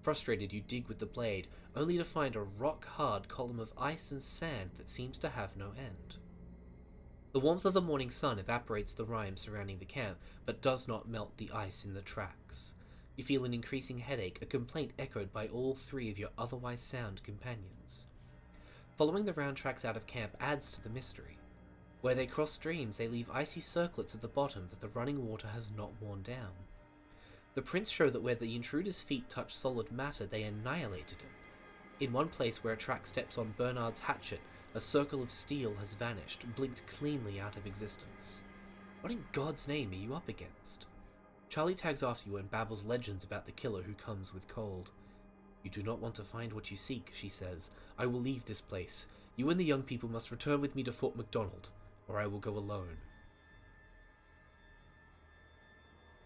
Frustrated, you dig with the blade, only to find a rock-hard column of ice and sand that seems to have no end. The warmth of the morning sun evaporates the rime surrounding the camp, but does not melt the ice in the tracks. You feel an increasing headache, a complaint echoed by all three of your otherwise sound companions. Following the round tracks out of camp adds to the mystery. Where they cross streams, they leave icy circlets at the bottom that the running water has not worn down. The prints show that where the intruder's feet touch solid matter, they annihilated it. In one place where a track steps on Bernard's hatchet, a circle of steel has vanished, blinked cleanly out of existence. What in God's name are you up against? Charlie tags after you and babbles legends about the killer who comes with cold. You do not want to find what you seek, she says. I will leave this place. You and the young people must return with me to Fort MacDonald, or I will go alone.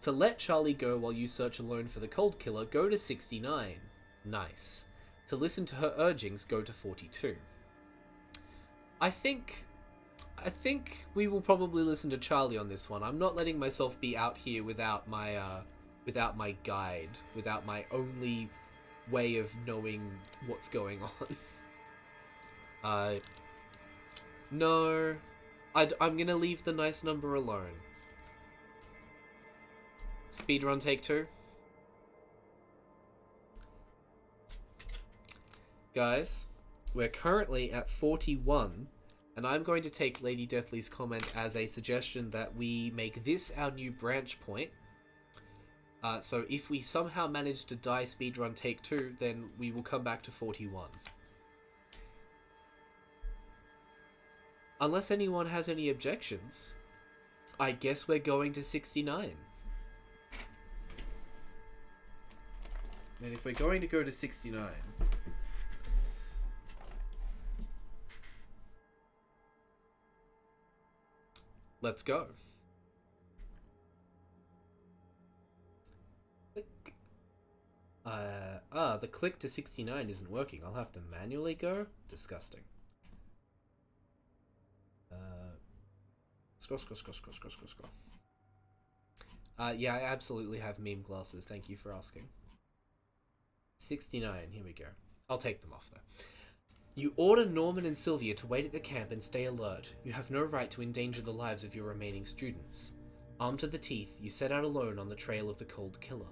To let Charlie go while you search alone for the cold killer, go to 69. Nice. To listen to her urgings, go to 42. I think we will probably listen to Charlie on this one. I'm not letting myself be out here without my guide, without my only way of knowing what's going on. No, I'm gonna leave the nice number alone. Speedrun take 2. Guys, we're currently at 41. And I'm going to take Lady Deathly's comment as a suggestion that we make this our new branch point. So if we somehow manage to die speedrun take 2, then we will come back to 41. Unless anyone has any objections, I guess we're going to 69. And if we're going to go to 69... Let's go. Click. The click to 69 isn't working. I'll have to manually go. Disgusting. Scroll, scroll, scroll, scroll, scroll, scroll, scroll. Yeah, I absolutely have meme glasses. Thank you for asking. 69, here we go. I'll take them off, though. You order Norman and Sylvia to wait at the camp and stay alert. You have no right to endanger the lives of your remaining students. Armed to the teeth, you set out alone on the trail of the cold killer.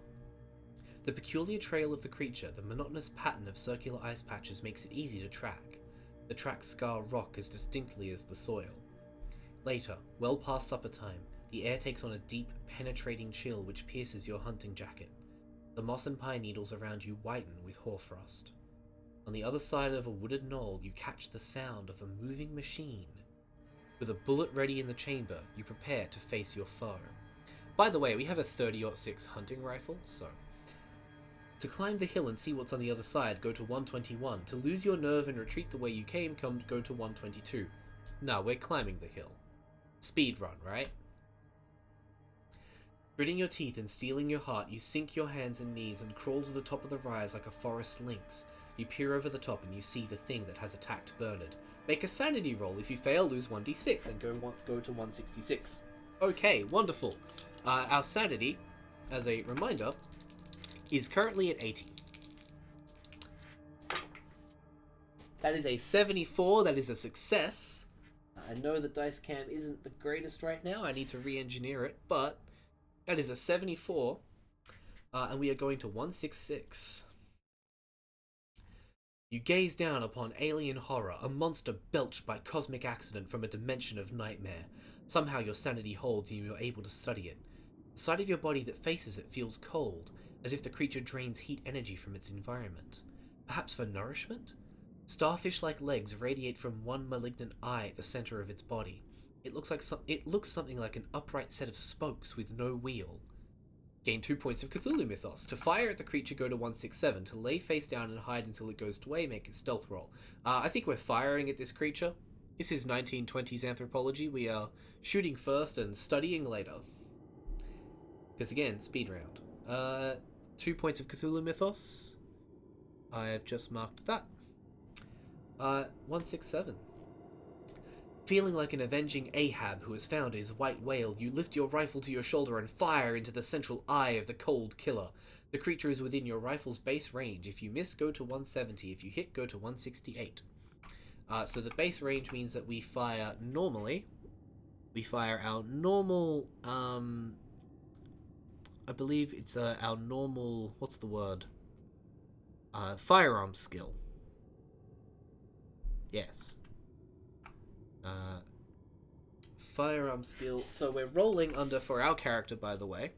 The peculiar trail of the creature, the monotonous pattern of circular ice patches makes it easy to track. The tracks scar rock as distinctly as the soil. Later, well past supper time, the air takes on a deep, penetrating chill which pierces your hunting jacket. The moss and pine needles around you whiten with hoarfrost. On the other side of a wooded knoll, you catch the sound of a moving machine. With a bullet ready in the chamber, you prepare to face your foe. By the way, we have a 30-06 hunting rifle, so... To climb the hill and see what's on the other side, go to 121. To lose your nerve and retreat the way you came, go to 122. No, we're climbing the hill. Speed run, right? Gritting your teeth and steeling your heart, you sink your hands and knees and crawl to the top of the rise like a forest lynx. You peer over the top and you see the thing that has attacked Bernard. Make a sanity roll. If you fail, lose 1d6, then go to 166. Okay, wonderful. Our sanity, as a reminder, is currently at 80. That is a 74. That is a success. I know the dice cam isn't the greatest right now. I need to re-engineer it, but that is a 74. And we are going to 166. You gaze down upon alien horror, a monster belched by cosmic accident from a dimension of nightmare. Somehow your sanity holds and you are able to study it. The side of your body that faces it feels cold, as if the creature drains heat energy from its environment. Perhaps for nourishment? Starfish-like legs radiate from one malignant eye at the center of its body. It looks something like an upright set of spokes with no wheel. Gain 2 points of Cthulhu Mythos. To fire at the creature, go to 167. To lay face down and hide until it goes away, make a stealth roll. I think we're firing at this creature. This is 1920s anthropology. We are shooting first and studying later. Because again, speed round. 2 points of Cthulhu Mythos. I have just marked that. 167. Feeling like an avenging Ahab who has found his white whale, you lift your rifle to your shoulder and fire into the central eye of the cold killer. The creature is within your rifle's base range. If you miss, go to 170. If you hit, go to 168. So the base range means that we fire normally. We fire our normal, I believe it's our normal, what's the word? Firearm skill. Yes. Firearm skill. So we're rolling under, for our character, by the way,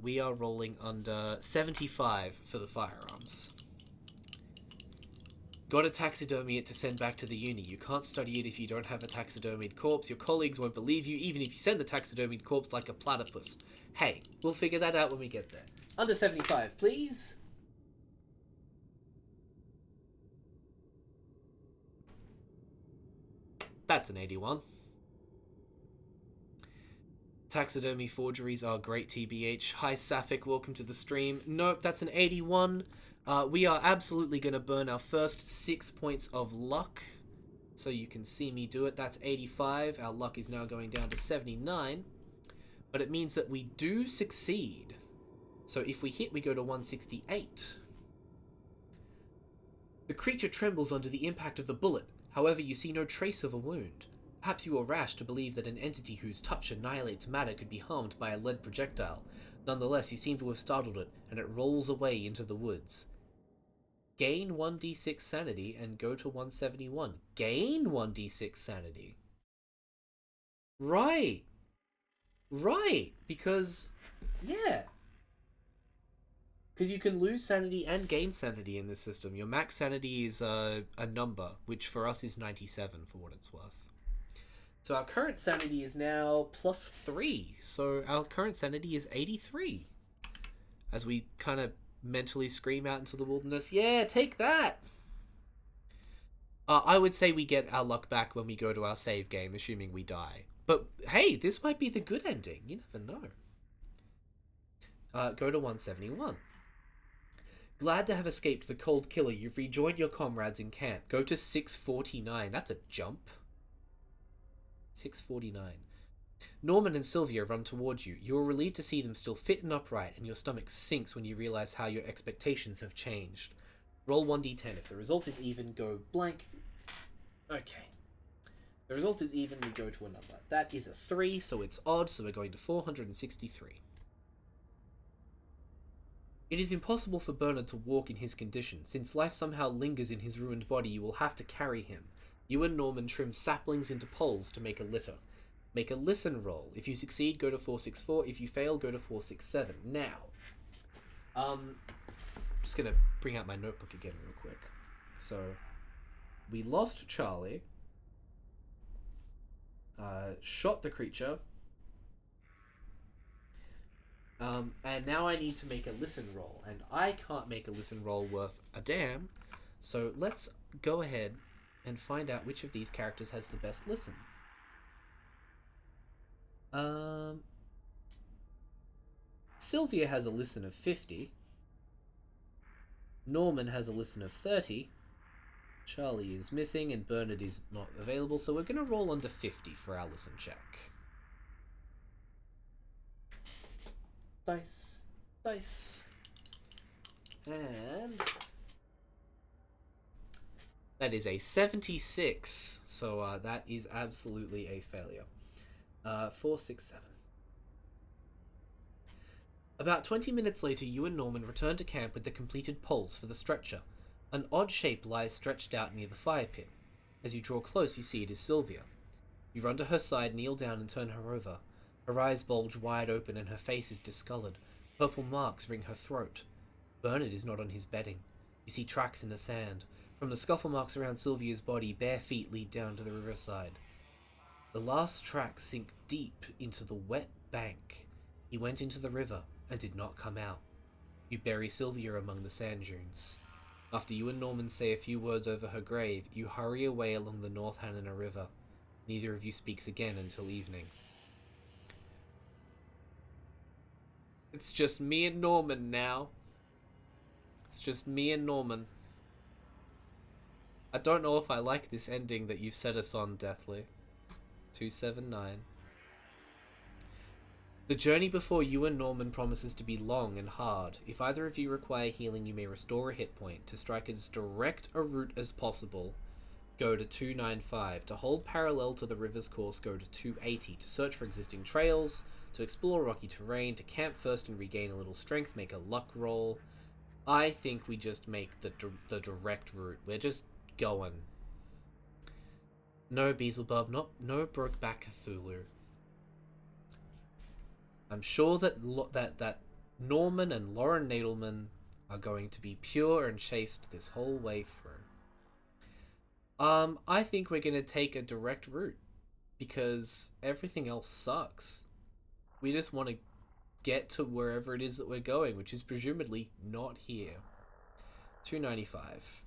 we are rolling under 75 for the firearms. Gotta taxidermy it to send back to the uni. You can't study it if you don't have a taxidermied corpse. Your colleagues won't believe you, even if you send the taxidermied corpse like a platypus. Hey, we'll figure that out when we get there. Under 75, please. That's an 81. Taxidermy forgeries are great, TBH. Hi, Sapphic, welcome to the stream. Nope, that's an 81. We are absolutely going to burn our first 6 points of luck. So you can see me do it. That's 85. Our luck is now going down to 79. But it means that we do succeed. So if we hit, we go to 168. The creature trembles under the impact of the bullet. However, you see no trace of a wound. Perhaps you were rash to believe that an entity whose touch annihilates matter could be harmed by a lead projectile. Nonetheless, you seem to have startled it, and it rolls away into the woods. Gain 1d6 sanity and go to 171. Gain 1d6 sanity. Right. Right. Because, yeah. Because you can lose sanity and gain sanity in this system. Your max sanity is a number, which for us is 97 for what it's worth. So our current sanity is now +3. So our current sanity is 83. As we kind of mentally scream out into the wilderness, yeah, take that! I would say we get our luck back when we go to our save game, assuming we die. But hey, this might be the good ending. You never know. Go to 171. Glad to have escaped the cold killer, you've rejoined your comrades in camp. Go to 649. That's a jump. 649. Norman and Sylvia run towards you. You are relieved to see them still fit and upright, and your stomach sinks when you realize how your expectations have changed. Roll 1d10. If the result is even, go blank. Okay. The result is even, we go to a number. That is a 3, so it's odd, so we're going to 463. It is impossible for Bernard to walk in his condition. Since life somehow lingers in his ruined body, you will have to carry him. You and Norman trim saplings into poles to make a litter. Make a listen roll. If you succeed, go to 464. If you fail, go to 467. Now, I'm just going to bring out my notebook again real quick. So, we lost Charlie. Shot the creature. And now I need to make a listen roll. And I can't make a listen roll worth a damn. So let's go ahead and find out which of these characters has the best listen. Sylvia has a listen of 50. Norman has a listen of 30. Charlie is missing and Bernard is not available, so we're going to roll under 50 for our listen check. Dice. Dice. And that is a 76, so that is absolutely a failure. 467. About 20 minutes later, you and Norman return to camp with the completed poles for the stretcher. An odd shape lies stretched out near the fire pit. As you draw close, you see it is Sylvia. You run to her side, kneel down and turn her over. Her eyes bulge wide open and her face is discolored. Purple marks ring her throat. Bernard is not on his bedding. You see tracks in the sand. From the scuffle marks around Sylvia's body, bare feet lead down to the riverside. The last tracks sink deep into the wet bank. He went into the river and did not come out. You bury Sylvia among the sand dunes. After you and Norman say a few words over her grave, you hurry away along the North Hanna River. Neither of you speaks again until evening. It's just me and Norman now. It's just me and Norman. I don't know if I like this ending that you've set us on, Deathly. 279. The journey before you and Norman promises to be long and hard. If either of you require healing, you may restore a hit point. To strike as direct a route as possible, go to 295. To hold parallel to the river's course, go to 280. To search for existing trails, to explore rocky terrain, to camp first and regain a little strength, make a luck roll. I think we just make the direct route. We're just going. No Beelzebub, no Brokeback Cthulhu. I'm sure that that Norman and Lauren Nadelman are going to be pure and chaste this whole way through. I think we're going to take a direct route because everything else sucks. We just want to get to wherever it is that we're going, which is presumably not here. 295.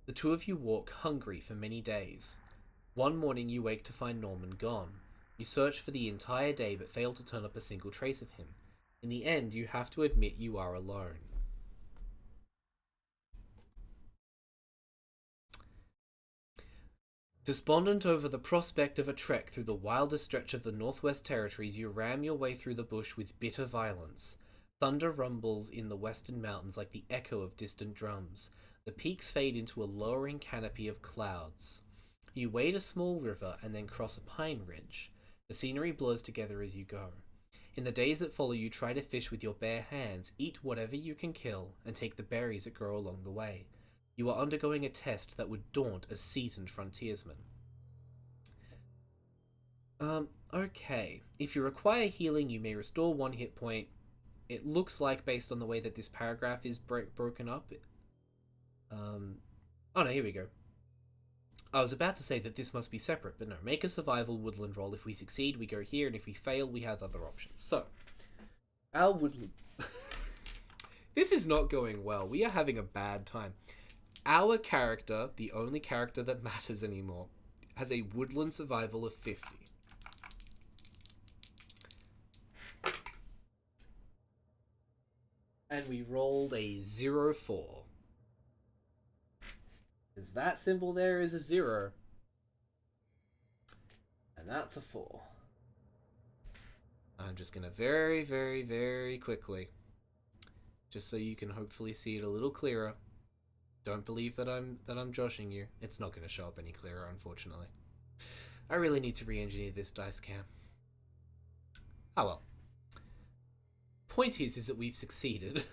The two of you walk hungry for many days. One morning you wake to find Norman gone. You search for the entire day but fail to turn up a single trace of him. In the end, you have to admit you are alone. Despondent over the prospect of a trek through the wildest stretch of the Northwest Territories, you ram your way through the bush with bitter violence. Thunder rumbles in the western mountains like the echo of distant drums. The peaks fade into a lowering canopy of clouds. You wade a small river and then cross a pine ridge. The scenery blurs together as you go. In the days that follow, you try to fish with your bare hands, eat whatever you can kill, and take the berries that grow along the way. You are undergoing a test that would daunt a seasoned frontiersman. Okay. If you require healing, you may restore 1 hit point. It looks like, based on the way that this paragraph is broken up... Oh no, here we go. I was about to say that this must be separate, but no. Make a survival woodland roll. If we succeed, we go here, and if we fail, we have other options. So, our woodland... This is not going well. We are having a bad time. Our character, the only character that matters anymore, has a woodland survival of 50. And we rolled a 0-4. Because that symbol there is a 0. And that's a 4. I'm just going to very, very, very quickly, just so you can hopefully see it a little clearer. Don't believe that I'm joshing you. It's not going to show up any clearer, unfortunately. I really need to re-engineer this dice cam. Oh well. Point is that we've succeeded.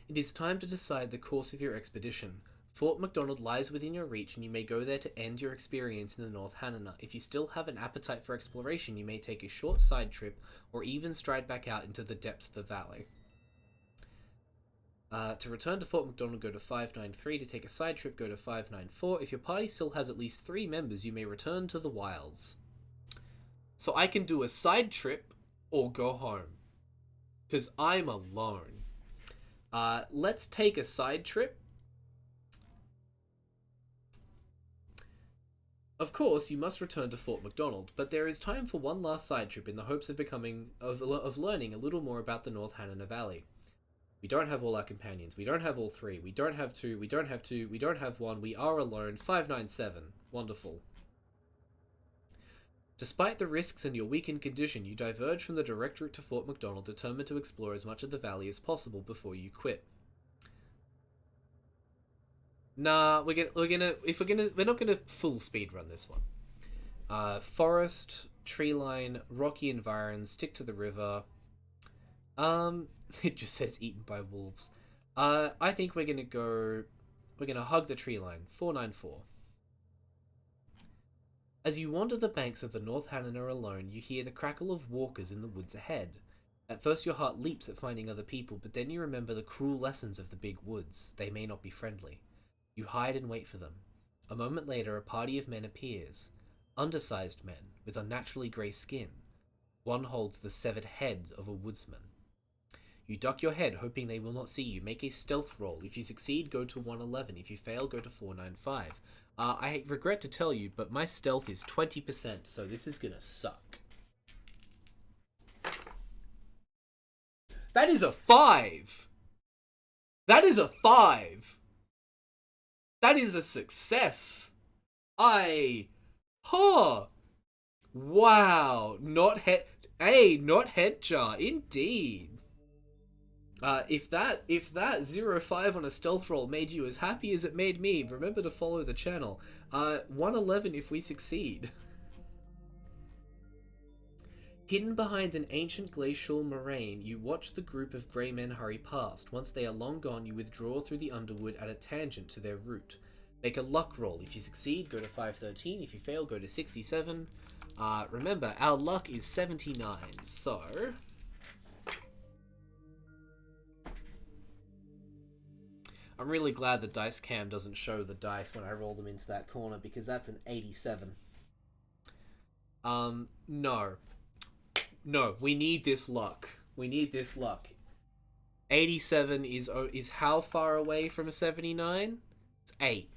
It is time to decide the course of your expedition. Fort MacDonald lies within your reach, and you may go there to end your experience in the North Hanana. If you still have an appetite for exploration, you may take a short side trip, or even stride back out into the depths of the valley. To return to Fort MacDonald, go to 593. To take a side trip, go to 594. If your party still has at least 3 members, you may return to the wilds. So I can do a side trip, or go home. Because I'm alone. Let's take a side trip. Of course, you must return to Fort MacDonald, but there is time for one last side trip in the hopes of learning a little more about the North Hanana Valley. We don't have all our companions. We don't have all 3. We don't have 2. We don't have 2. We don't have 1. We are alone. 597. Wonderful. Despite the risks and your weakened condition, you diverge from the direct route to Fort MacDonald, determined to explore as much of the valley as possible before you quit. Nah, we're not gonna full speed run this one. Forest, tree line, rocky environs, stick to the river. It just says eaten by wolves. I think we're gonna hug the tree line. 494. As you wander the banks of the North Hanana alone, you hear the crackle of walkers in the woods ahead. At first your heart leaps at finding other people, but then you remember the cruel lessons of the big woods. They may not be friendly. You hide and wait for them. A moment later, a party of men appears. Undersized men, with unnaturally grey skin. One holds the severed head of a woodsman. You duck your head, hoping they will not see you. Make a stealth roll. If you succeed, go to 111. If you fail, go to 495. I regret to tell you, but my stealth is 20%, so this is gonna suck. That is a 5! That is a 5! That is a success! Wow! Not head jar, indeed. If that 0-5 on a stealth roll made you as happy as it made me, remember to follow the channel. 111 if we succeed. Hidden behind an ancient glacial moraine, you watch the group of grey men hurry past. Once they are long gone, you withdraw through the underwood at a tangent to their route. Make a luck roll. If you succeed, go to 513. If you fail, go to 67. Remember, our luck is 79, so... I'm really glad the dice cam doesn't show the dice when I roll them into that corner, because that's an 87. No. No, we need this luck. We need this luck. 87 is how far away from a 79? It's 8.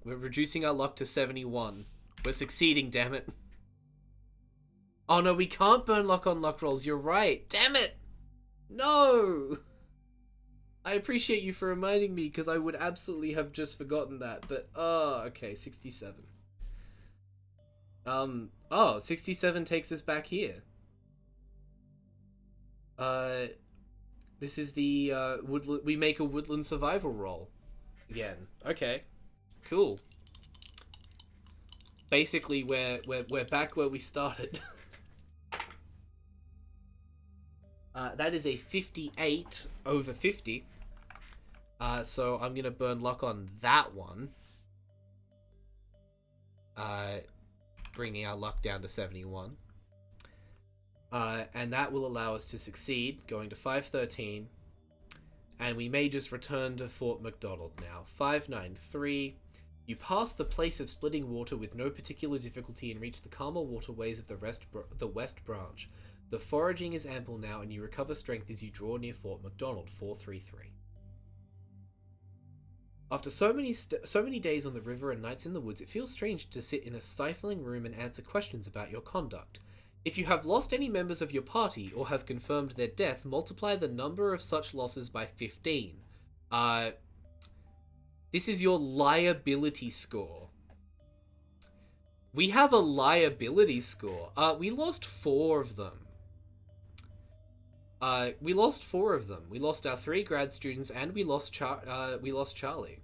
We're reducing our luck to 71. We're succeeding, damn it. Oh no, we can't burn luck on luck rolls. You're right. Damn it. No. I appreciate you for reminding me, because I would absolutely have just forgotten that. But, okay, 67. 67 takes us back here. This is the, we make a woodland survival roll. Again. Okay. Cool. Basically, we're back where we started. That is a 58 over 50. So I'm gonna burn luck on that one. Bringing our luck down to 71. And that will allow us to succeed, going to 513. And we may just return to Fort MacDonald now. 593. You pass the place of splitting water with no particular difficulty and reach the calmer waterways of the West Branch. The foraging is ample now, and you recover strength as you draw near Fort MacDonald. 433. After so many days on the river and nights in the woods, it feels strange to sit in a stifling room and answer questions about your conduct. If you have lost any members of your party or have confirmed their death, multiply the number of such losses by 15. Uh, this is your liability score. We have a liability score. We lost 4 of them. We lost 4 of them. We lost our 3 grad students, and we lost Charlie.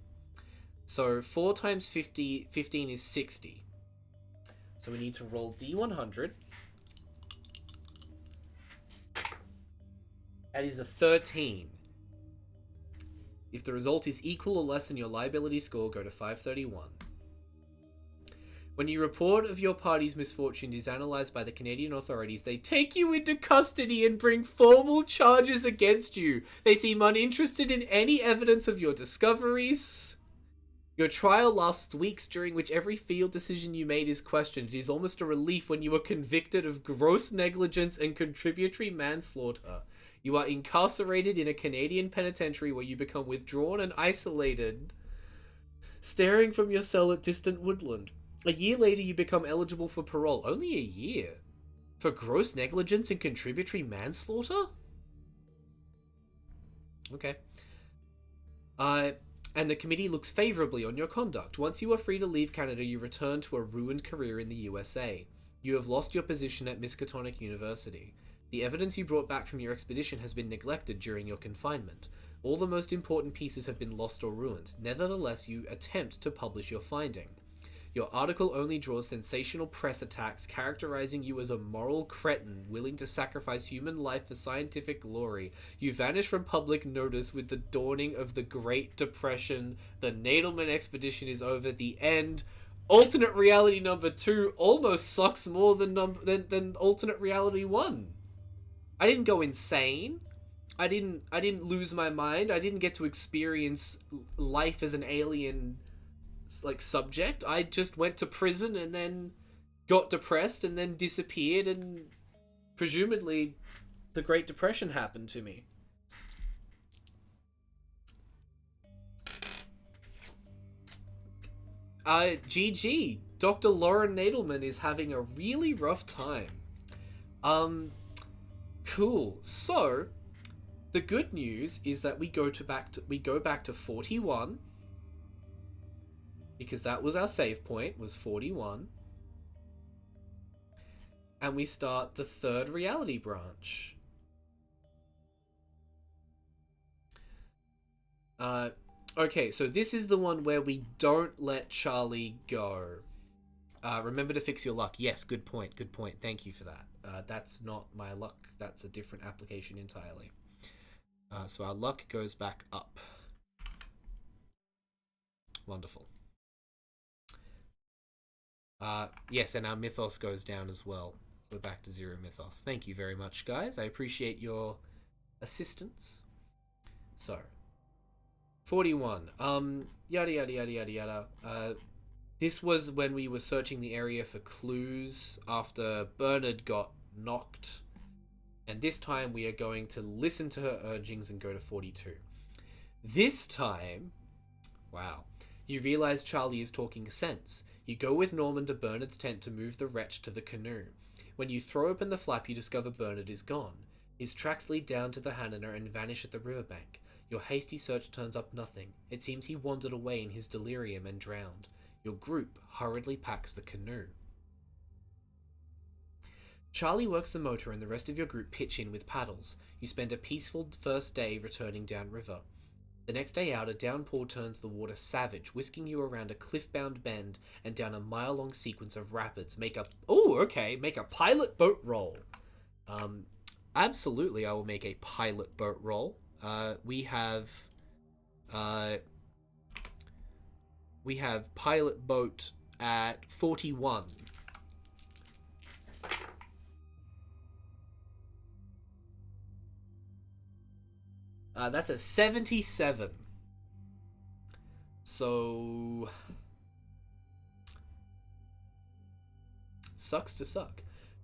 So 4 times 50, 15 is 60. So we need to roll D100. That is a 13. If the result is equal or less than your liability score, go to 531. When your report of your party's misfortune is analysed by the Canadian authorities, they take you into custody and bring formal charges against you. They seem uninterested in any evidence of your discoveries. Your trial lasts weeks, during which every field decision you made is questioned. It is almost a relief when you are convicted of gross negligence and contributory manslaughter. You are incarcerated in a Canadian penitentiary where you become withdrawn and isolated, staring from your cell at distant woodland. A year later, you become eligible for parole. Only a year? For gross negligence and contributory manslaughter? Okay. And the committee looks favourably on your conduct. Once you are free to leave Canada, you return to a ruined career in the USA. You have lost your position at Miskatonic University. The evidence you brought back from your expedition has been neglected during your confinement. All the most important pieces have been lost or ruined. Nevertheless, you attempt to publish your finding. Your article only draws sensational press attacks, characterizing you as a moral cretin willing to sacrifice human life for scientific glory. You vanish from public notice with the dawning of the Great Depression. The Nadelman expedition is over. The end. Alternate reality number 2 almost sucks more than alternate reality 1. I didn't go insane. I didn't lose my mind. I didn't get to experience life as an alien subject. I just went to prison and then got depressed and then disappeared, and presumably the Great Depression happened to me. GG. Dr. Lauren Nadelman is having a really rough time. Cool. So, the good news is that we go back to 41. Because that was our save point, was 41. And we start the 3rd reality branch. Okay, so this is the one where we don't let Charlie go. Remember to fix your luck. Yes, good point. Thank you for that. That's not my luck. That's a different application entirely. So our luck goes back up. Wonderful. Yes, and our mythos goes down as well. So we're back to 0 mythos. Thank you very much, guys. I appreciate your assistance. So, 41. Yada yada yada yada yada. This was when we were searching the area for clues after Bernard got knocked. And this time we are going to listen to her urgings and go to 42. This time, wow, you realize Charlie is talking sense. You go with Norman to Bernard's tent to move the wretch to the canoe. When you throw open the flap, you discover Bernard is gone. His tracks lead down to the Hanana and vanish at the riverbank. Your hasty search turns up nothing. It seems he wandered away in his delirium and drowned. Your group hurriedly packs the canoe. Charlie works the motor and the rest of your group pitch in with paddles. You spend a peaceful first day returning downriver. The next day out, a downpour turns the water savage, whisking you around a cliff-bound bend and down a mile-long sequence of rapids. Make a pilot boat roll. Absolutely, I will make a pilot boat roll. We have pilot boat at 41. That's a 77. So, sucks to suck.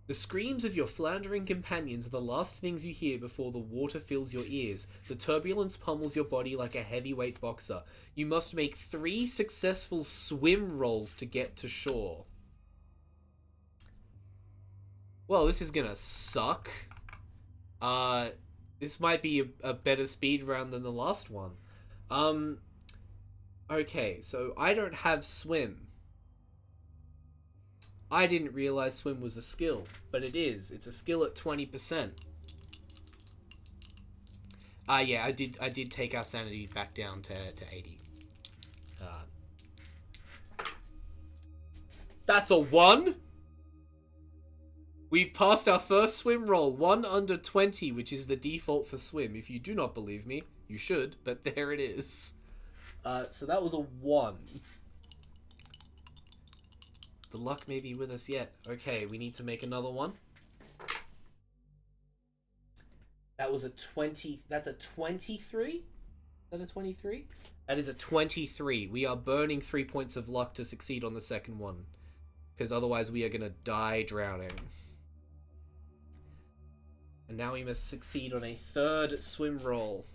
The screams of your floundering companions are the last things you hear before the water fills your ears. The turbulence pummels your body like a heavyweight boxer. You must make 3 successful swim rolls to get to shore. Well, this is gonna suck. This might be a better speed round than the last one. Okay, so I don't have swim. I didn't realize swim was a skill, but it is. It's a skill at 20%. Yeah, I did take our sanity back down to 80. That's a 1? We've passed our first swim roll. 1 under 20, which is the default for swim. If you do not believe me, you should, but there it is. So that was a 1. The luck may be with us yet. Okay, we need to make another one. That was a 20. That's a 23? Is that a 23? That is a 23. We are burning 3 points of luck to succeed on the second one. Because otherwise we are going to die drowning. And now we must succeed on a third swim roll.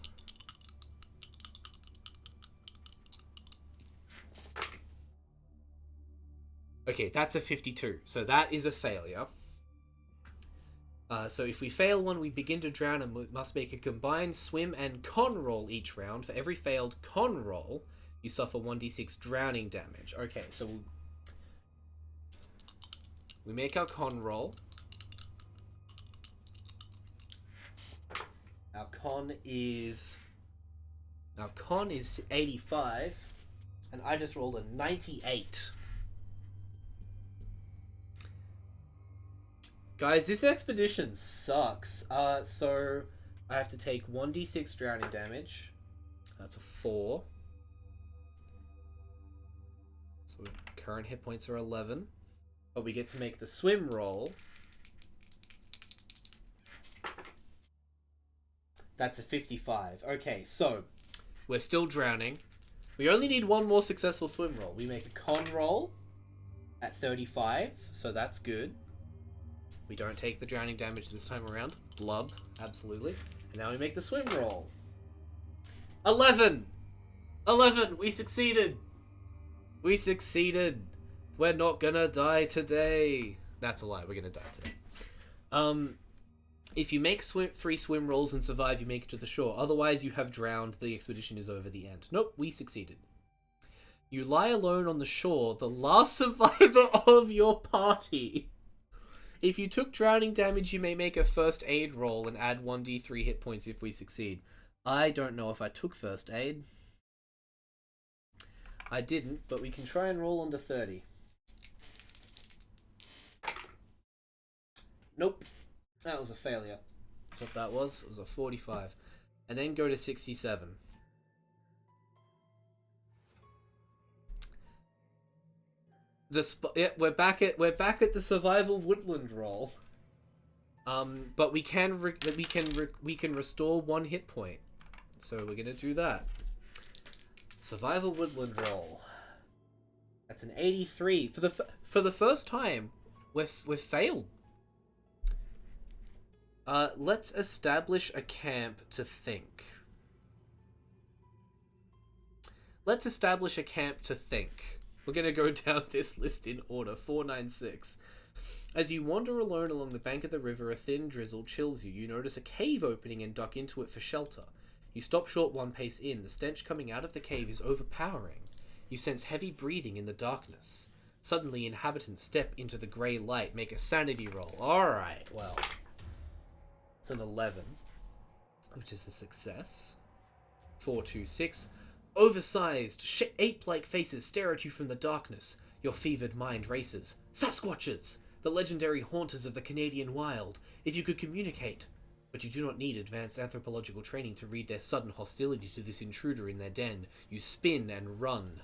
Okay, that's a 52. So that is a failure. So if we fail one, we begin to drown and must make a combined swim and con roll each round. For every failed con roll, you suffer 1d6 drowning damage. Okay, so we make our con roll. Our con is 85, and I just rolled a 98. Guys, this expedition sucks. So I have to take 1d6 drowning damage. That's a 4. So current hit points are 11. But we get to make the swim roll. That's a 55. Okay, so we're still drowning. We only need one more successful swim roll. We make a con roll at 35, so that's good. We don't take the drowning damage this time around. Blub, absolutely. And now we make the swim roll. 11! 11! We succeeded! We succeeded! We're not gonna die today. That's a lie, we're gonna die today. If you make 3 swim rolls and survive, you make it to the shore. Otherwise, you have drowned. The expedition is over. The end. Nope, we succeeded. You lie alone on the shore, the last survivor of your party. If you took drowning damage, you may make a first aid roll and add 1d3 hit points if we succeed. I don't know if I took first aid. I didn't, but we can try and roll under 30. Nope. That was a failure. That's what that was. It was a 45. And then go to 67. We're back at the survival woodland roll. But we can restore 1 hit point. So we're gonna do that. Survival woodland roll. That's an 83 for the first time. We've failed. Let's establish a camp to think. Let's establish a camp to think. We're going to go down this list in order. 496. As you wander alone along the bank of the river, a thin drizzle chills you. You notice a cave opening and duck into it for shelter. You stop short 1 pace in. The stench coming out of the cave is overpowering. You sense heavy breathing in the darkness. Suddenly, inhabitants step into the grey light. Make a sanity roll. Alright, well. It's an 11, which is a success. 426. Oversized, ape-like faces stare at you from the darkness. Your fevered mind races. Sasquatches! The legendary haunters of the Canadian wild. If you could communicate. But you do not need advanced anthropological training to read their sudden hostility to this intruder in their den. You spin and run.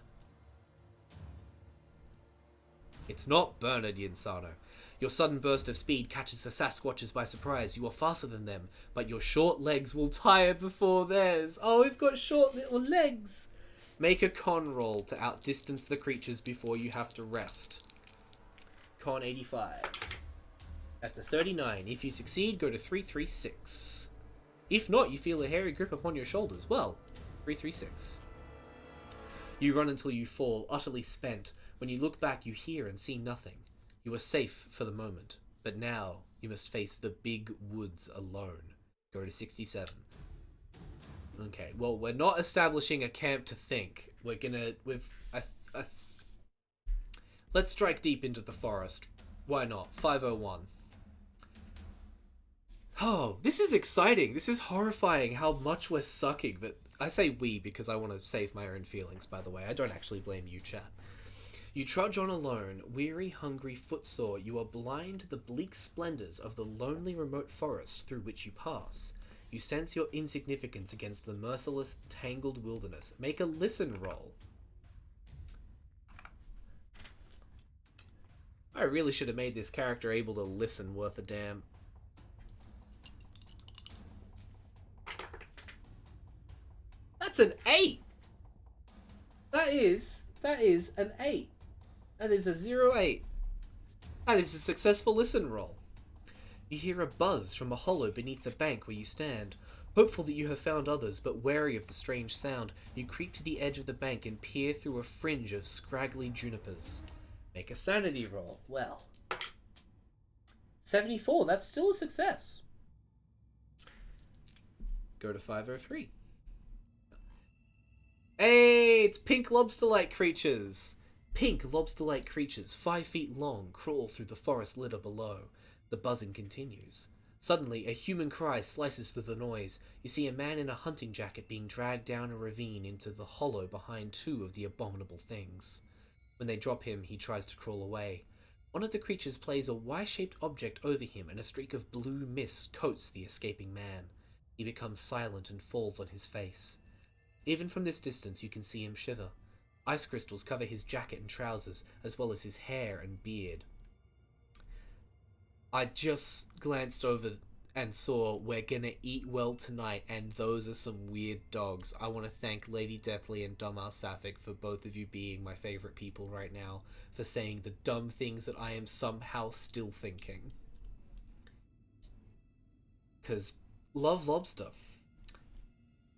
It's not Bernard Insano. Your sudden burst of speed catches the Sasquatches by surprise. You are faster than them, but your short legs will tire before theirs. Oh, we've got short little legs. Make a con roll to outdistance the creatures before you have to rest. Con 85. That's a 39. If you succeed, go to 336. If not, you feel a hairy grip upon your shoulders. Well, 336. You run until you fall, utterly spent. When you look back, you hear and see nothing. You are safe for the moment, but now you must face the big woods alone. Go to 67. Okay, well, we're not establishing a camp to think. We're gonna... Let's strike deep into the forest. Why not? 501. Oh, this is exciting. This is horrifying how much we're sucking, but I say we because I want to save my own feelings, by the way. I don't actually blame you, chat. You trudge on alone, weary, hungry, footsore. You are blind to the bleak splendors of the lonely, remote forest through which you pass. You sense your insignificance against the merciless, tangled wilderness. Make a listen roll. I really should have made this character able to listen worth a damn. That's an 8! That is an 8. That is a 0-8. That is a successful listen roll. You hear a buzz from a hollow beneath the bank where you stand. Hopeful that you have found others, but wary of the strange sound, you creep to the edge of the bank and peer through a fringe of scraggly junipers. Make a sanity roll. Well, 74. That's still a success. Go to 503. Hey, it's pink lobster-like creatures. Pink lobster-like creatures, 5 feet long, crawl through the forest litter below. The buzzing continues. Suddenly, a human cry slices through the noise. You see a man in a hunting jacket being dragged down a ravine into the hollow behind 2 of the abominable things. When they drop him, he tries to crawl away. One of the creatures plays a Y-shaped object over him, and a streak of blue mist coats the escaping man. He becomes silent and falls on his face. Even from this distance, you can see him shiver. Ice crystals cover his jacket and trousers, as well as his hair and beard. I just glanced over and saw We're Gonna Eat Well Tonight, and those are some weird dogs. I want to thank Lady Deathly and Dumbass Sapphic for both of you being my favourite people right now, for saying the dumb things that I am somehow still thinking. Because love lobster.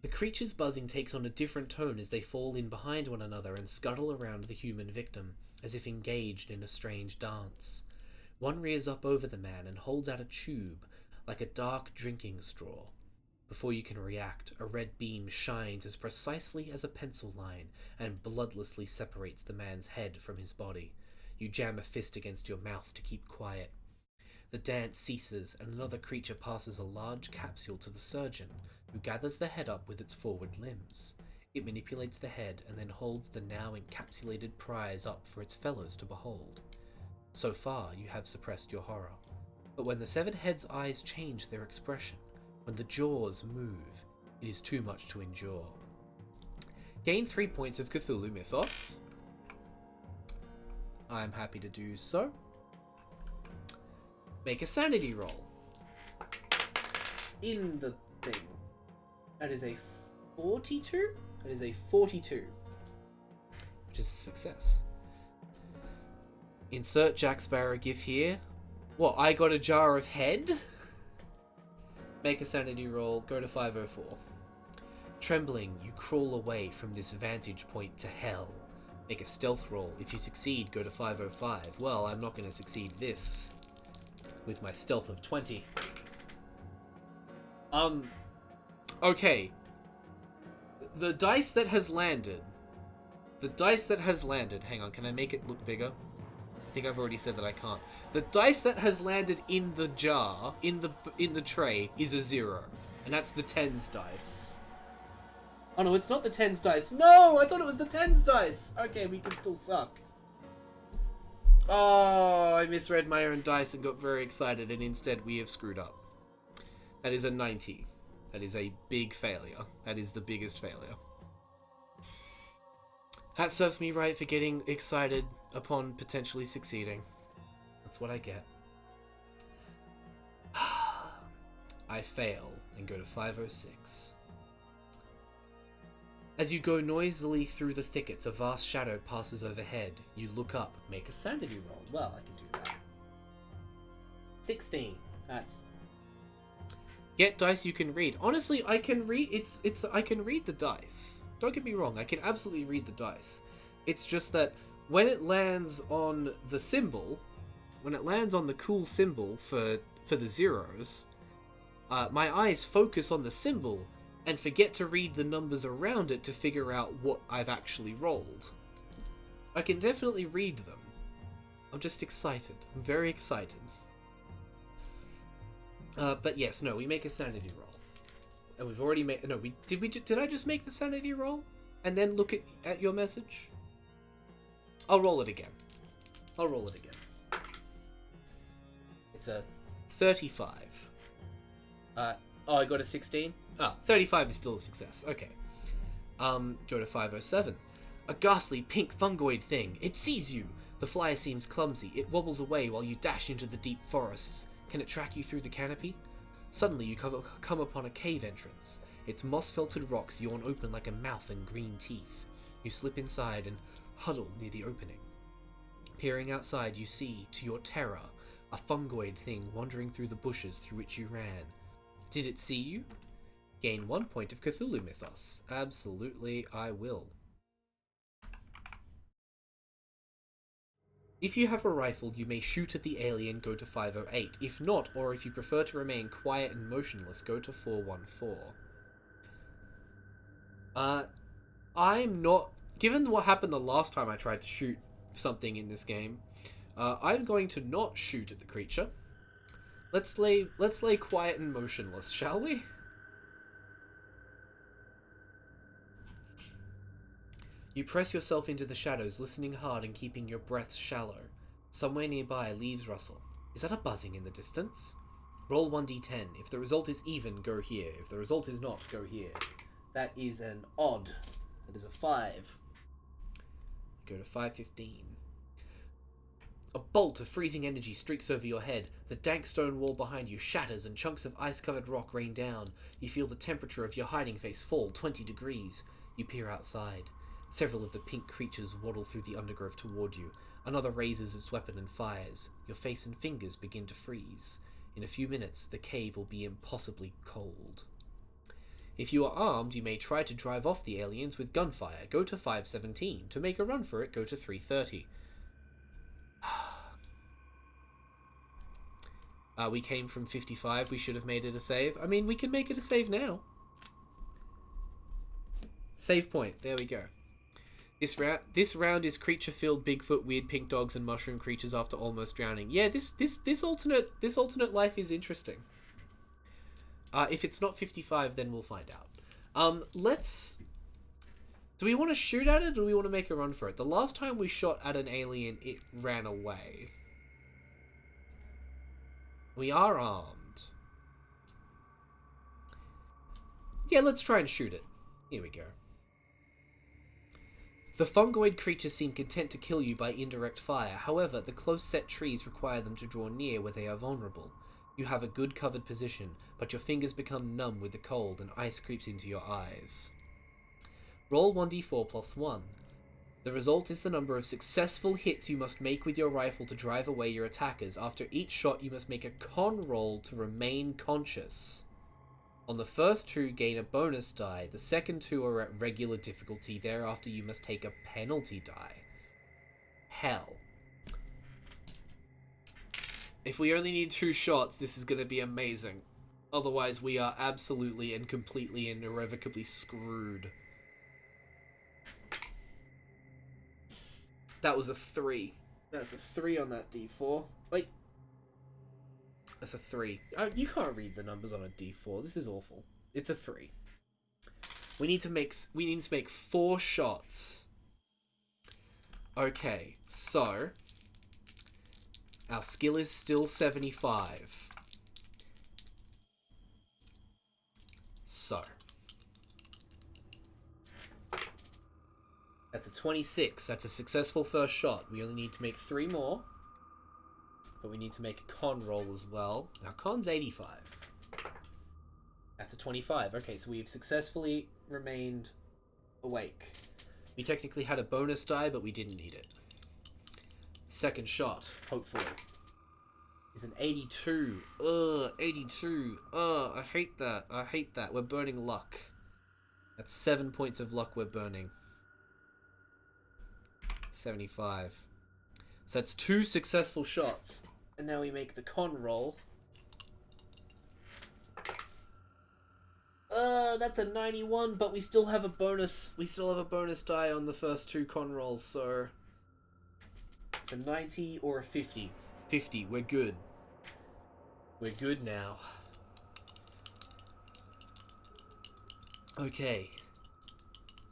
The creature's buzzing takes on a different tone as they fall in behind one another and scuttle around the human victim, as if engaged in a strange dance. One rears up over the man and holds out a tube, like a dark drinking straw. Before you can react, a red beam shines as precisely as a pencil line and bloodlessly separates the man's head from his body. You jam a fist against your mouth to keep quiet. The dance ceases, and another creature passes a large capsule to the surgeon, who gathers the head up with its forward limbs. It manipulates the head and then holds the now encapsulated prize up for its fellows to behold. So far, you have suppressed your horror. But when the severed head's eyes change their expression, when the jaws move, it is too much to endure. Gain 3 points of Cthulhu Mythos. I'm happy to do so. Make a sanity roll. In the thing. That is a 42? That is a 42. Which is a success. Insert Jack Sparrow gif here. What, I got a jar of head? Make a sanity roll, go to 504. Trembling, you crawl away from this vantage point to hell. Make a stealth roll. If you succeed, go to 505. Well, I'm not going to succeed this with my stealth of 20. Okay. The dice that has landed. Hang on, can I make it look bigger? I think I've already said that I can't. The dice that has landed in the jar, in the tray, is a 0. And that's the 10s dice. Oh no, it's not the 10s dice. No, I thought it was the 10s dice. Okay, we can still suck. Oh, I misread my own dice and got very excited, and instead we have screwed up. That is a 90. That is a big failure. That is the biggest failure. That serves me right for getting excited upon potentially succeeding. That's what I get. I fail and go to 506. As you go noisily through the thickets, a vast shadow passes overhead. You look up, make a sanity roll. Well, I can do that. 16. That's... Get dice you can read. Honestly, I can read... I can read the dice. Don't get me wrong, I can absolutely read the dice. It's just that when it lands on the symbol, when it lands on the cool symbol for the zeros, my eyes focus on the symbol and forget to read the numbers around it to figure out what I've actually rolled. I can definitely read them. I'm just excited. I'm very excited. But yes, no, we make a sanity roll. And we've already made... No, did I just make the sanity roll? And then look at your message? I'll roll it again. I'll roll it again. It's a 35. Oh, I got a 16? Ah, 35 is still a success. Okay. Go to 507. A ghastly pink fungoid thing. It sees you. The flyer seems clumsy. It wobbles away while you dash into the deep forests. Can it track you through the canopy? Suddenly you come upon a cave entrance. Its moss-felted rocks yawn open like a mouth and green teeth. You slip inside and huddle near the opening. Peering outside, you see, to your terror, a fungoid thing wandering through the bushes through which you ran. Did it see you? Gain 1 point of Cthulhu Mythos. Absolutely, I will. If you have a rifle, you may shoot at the alien, go to 508. If not, or if you prefer to remain quiet and motionless, go to 414. I'm not... Given what happened the last time I tried to shoot something in this game, I'm going to not shoot at the creature. Let's lay quiet and motionless, shall we? You press yourself into the shadows, listening hard and keeping your breath shallow. Somewhere nearby, leaves rustle. Is that a buzzing in the distance? Roll 1d10. If the result is even, go here. If the result is not, go here. That is an odd. That is a 5. Go to 515. A bolt of freezing energy streaks over your head. The dank stone wall behind you shatters and chunks of ice-covered rock rain down. You feel the temperature of your hiding place fall 20 degrees. You peer outside. Several of the pink creatures waddle through the undergrowth toward you. Another raises its weapon and fires. Your face and fingers begin to freeze. In a few minutes, the cave will be impossibly cold. If you are armed, you may try to drive off the aliens with gunfire. Go to 517. To make a run for it, go to 330. We came from 55. We should have made it a save. I mean, we can make it a save now. Save point. There we go. This round is creature-filled Bigfoot, weird pink dogs, and mushroom creatures after almost drowning. Yeah, this alternate life is interesting. If it's not 55, then we'll find out. Do we want to shoot at it, or do we want to make a run for it? The last time we shot at an alien, it ran away. We are armed. Yeah, let's try and shoot it. Here we go. The fungoid creatures seem content to kill you by indirect fire. However, the close-set trees require them to draw near where they are vulnerable. You have a good covered position, but your fingers become numb with the cold and ice creeps into your eyes. Roll 1d4 plus 1. The result is the number of successful hits you must make with your rifle to drive away your attackers. After each shot, you must make a con roll to remain conscious. On the first 2, gain a bonus die. The second 2 are at regular difficulty. Thereafter, you must take a penalty die. Hell. If we only need 2 shots, this is going to be amazing. Otherwise, we are absolutely and completely and irrevocably screwed. That was a 3. That's a 3 on that d4. Wait. That's a 3. You can't read the numbers on a d4. This is awful. It's a 3. We need to make 4 shots. Okay, so our skill is still 75. So that's a 26. That's a successful first shot. We only need to make 3 more. But we need to make a con roll as well. Now, con's 85. That's a 25. Okay, so we've successfully remained awake. We technically had a bonus die, but we didn't need it. Second shot, hopefully. is an 82. Ugh, 82. Ugh, I hate that. I hate that. We're burning luck. That's 7 points of luck we're burning. 75. So that's 2 successful shots. And now we make the con roll. That's a 91, but we still have a bonus. We still have a bonus die on the first 2 con rolls, so it's a 90 or a 50. 50, we're good. We're good now. Okay.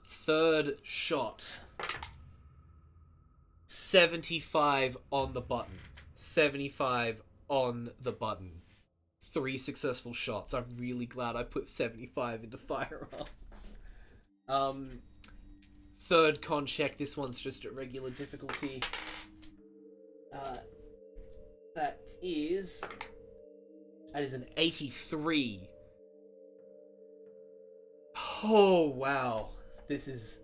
Third shot. 75 on the button. 75 on the button. 3 successful shots. I'm really glad I put 75 into firearms. Third con check. This one's just at regular difficulty. That is an 83. Oh wow. This is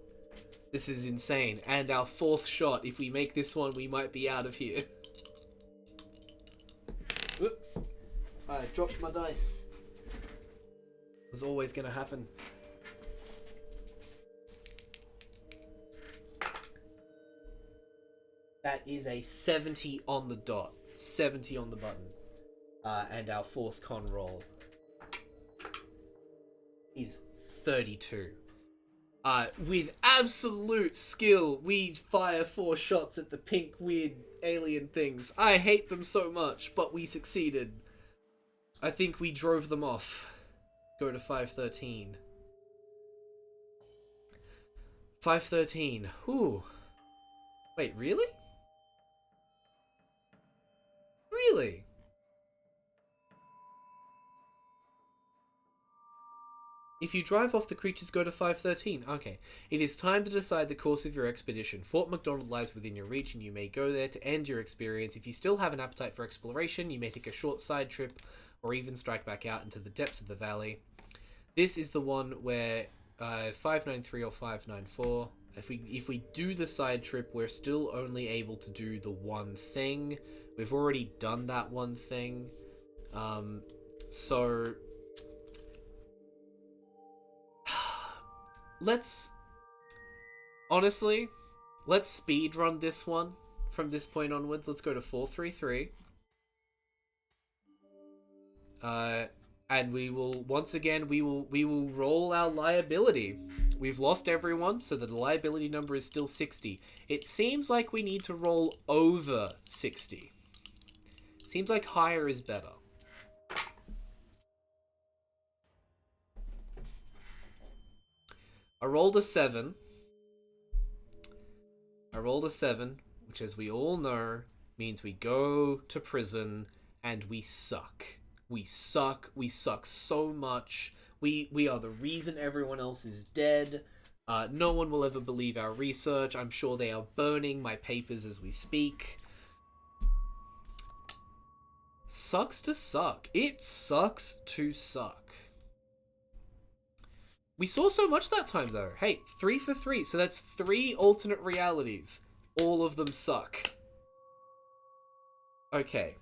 insane. And our 4th shot, if we make this one, we might be out of here. Whoop. I dropped my dice. It was always gonna happen. That is a 70 on the dot. 70 on the button. And our 4th con roll is 32. With absolute skill, we fire 4 shots at the pink weird alien things. I hate them so much, but we succeeded. I think we drove them off. Go to 513. 513. Whew. Wait, really? Really? If you drive off, the creatures go to 513. Okay. It is time to decide the course of your expedition. Fort McDonald lies within your reach, and you may go there to end your experience. If you still have an appetite for exploration, you may take a short side trip, or even strike back out into the depths of the valley. This is the one where 593 or 594. If we do the side trip, we're still only able to do the one thing. We've already done that one thing. So let's speed run this one from this point onwards. Let's go to 433. And we will once again we will roll our liability. We've lost everyone, so the liability number is still 60. It seems like we need to roll over 60. Seems like higher is better. I rolled a 7. Which, as we all know, means we go to prison and we suck. We suck so much. We are the reason everyone else is dead. No one will ever believe our research. I'm sure they are burning my papers as we speak. Sucks to suck. It sucks to suck. We saw so much that time, though. Hey, 3 for 3. So that's 3 alternate realities. All of them suck. Okay.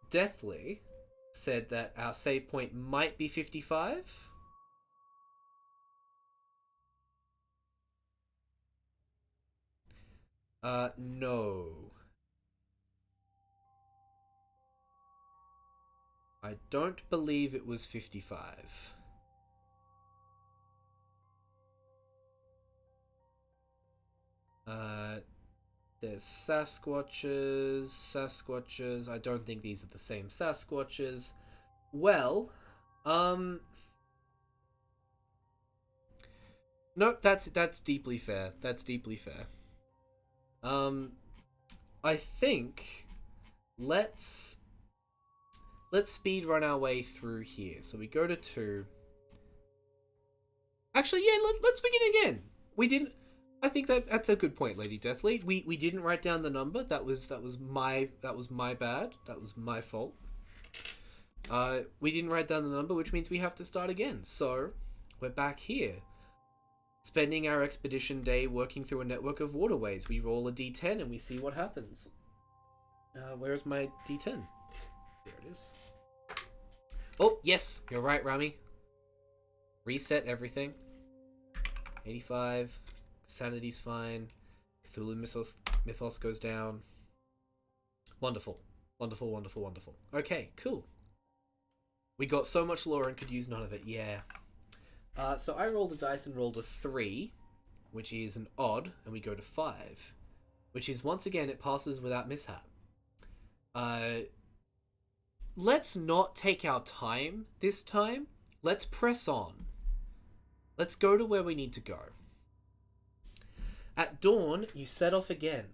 Deathly said that our save point might be 55. No. I don't believe it was 55. There's Sasquatches. I don't think these are the same Sasquatches. Well, nope, that's deeply fair. That's deeply fair. I think let's speed run our way through here. So we go to 2. Actually, yeah, let's begin again. We didn't. I think that's a good point, Lady Deathly. We didn't write down the number. That was my bad. That was my fault. We didn't write down the number, which means we have to start again. So we're back here, spending our expedition day working through a network of waterways. We roll a d10 and we see what happens. Where's my D10? There it is. Oh, yes, you're right, Rami. Reset everything. 85. Sanity's fine. Cthulhu mythos goes down. Wonderful. Wonderful, wonderful, wonderful. Okay, cool. We got so much lore and could use none of it, yeah. So I rolled a dice and rolled a 3, which is an odd, and we go to 5. Which is, once again, it passes without mishap. Let's not take our time this time. Let's press on. Let's go to where we need to go. At dawn, you set off again.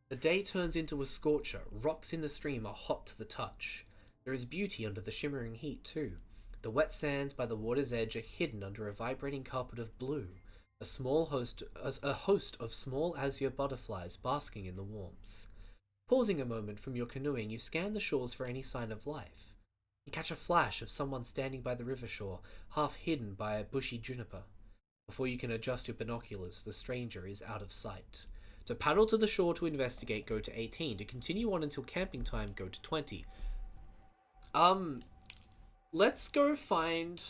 The day turns into a scorcher. Rocks in the stream are hot to the touch. There is beauty under the shimmering heat, too. The wet sands by the water's edge are hidden under a vibrating carpet of blue. A host of small azure butterflies basking in the warmth. Pausing a moment from your canoeing, you scan the shores for any sign of life. You catch a flash of someone standing by the river shore, half hidden by a bushy juniper. Before you can adjust your binoculars, the stranger is out of sight. To paddle to the shore to investigate, go to 18. To continue on until camping time, go to 20. Let's go find...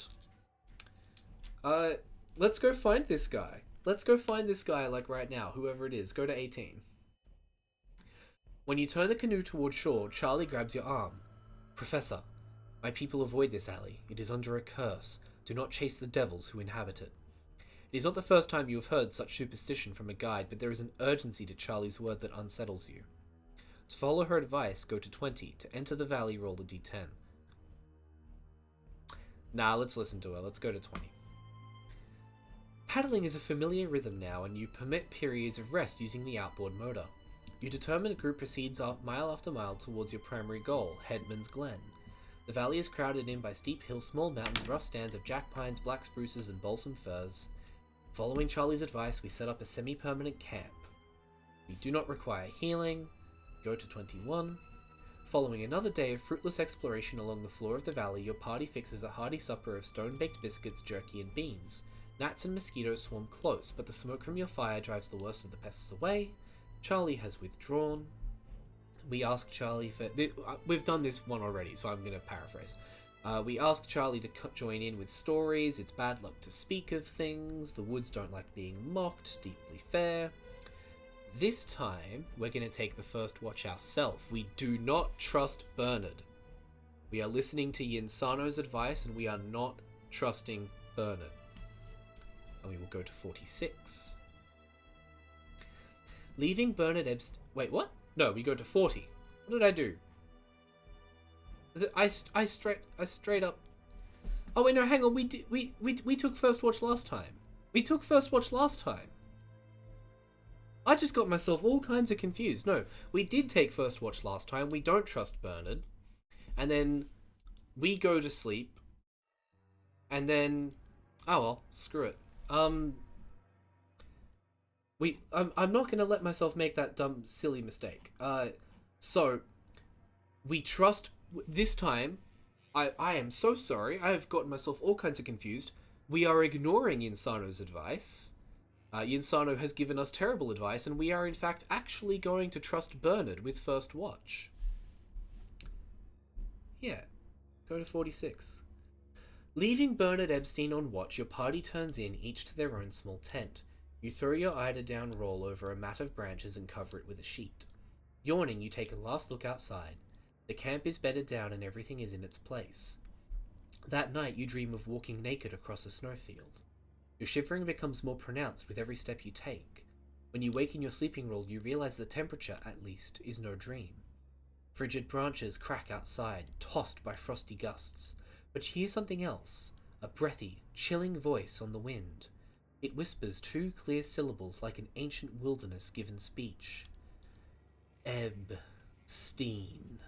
let's go find this guy. Let's go find this guy, like, right now. Whoever it is. Go to 18. When you turn the canoe toward shore, Charlie grabs your arm. Professor, my people avoid this alley. It is under a curse. Do not chase the devils who inhabit it. It is not the first time you have heard such superstition from a guide, but there is an urgency to Charlie's word that unsettles you. To follow her advice, go to 20. To enter the valley, roll a d10. Nah, let's listen to her. Let's go to 20. Paddling is a familiar rhythm now, and you permit periods of rest using the outboard motor. You determine the group proceeds mile after mile towards your primary goal, Headman's Glen. The valley is crowded in by steep hills, small mountains, rough stands of jack pines, black spruces, and balsam firs. Following Charlie's advice, we set up a semi-permanent camp. We do not require healing. Go to 21. Following another day of fruitless exploration along the floor of the valley, your party fixes a hearty supper of stone-baked biscuits, jerky, and beans. Gnats and mosquitoes swarm close, but the smoke from your fire drives the worst of the pests away. Charlie has withdrawn. We ask Charlie for... We've done this one already, so I'm going to paraphrase. We ask Charlie to join in with stories. It's bad luck to speak of things. The woods don't like being mocked. Deeply fair. This time, we're going to take the first watch ourselves. We do not trust Bernard. We are listening to Yinsano's advice, and we are not trusting Bernard. And we will go to 46. Leaving Bernard Epstein... Wait, what? No, we go to 40. What did I do? I straight up... Oh wait, no, hang on. We took first watch last time. We took first watch last time. I just got myself all kinds of confused. No, we did take first watch last time. We don't trust Bernard. And then we go to sleep. And then... Oh well, screw it. I'm not going to let myself make that dumb, silly mistake. So, we trust... This time, I am so sorry. I have gotten myself all kinds of confused. We are ignoring Yinsano's advice. Yinsano has given us terrible advice, and we are in fact actually going to trust Bernard with first watch. Yeah. Go to 46. Leaving Bernard Epstein on watch, your party turns in, each to their own small tent. You throw your eider-down roll over a mat of branches and cover it with a sheet. Yawning, you take a last look outside. The camp is bedded down and everything is in its place. That night, you dream of walking naked across a snowfield. Your shivering becomes more pronounced with every step you take. When you wake in your sleeping roll, you realize the temperature, at least, is no dream. Frigid branches crack outside, tossed by frosty gusts. But you hear something else, a breathy, chilling voice on the wind. It whispers two clear syllables like an ancient wilderness given speech. Ebb-steen.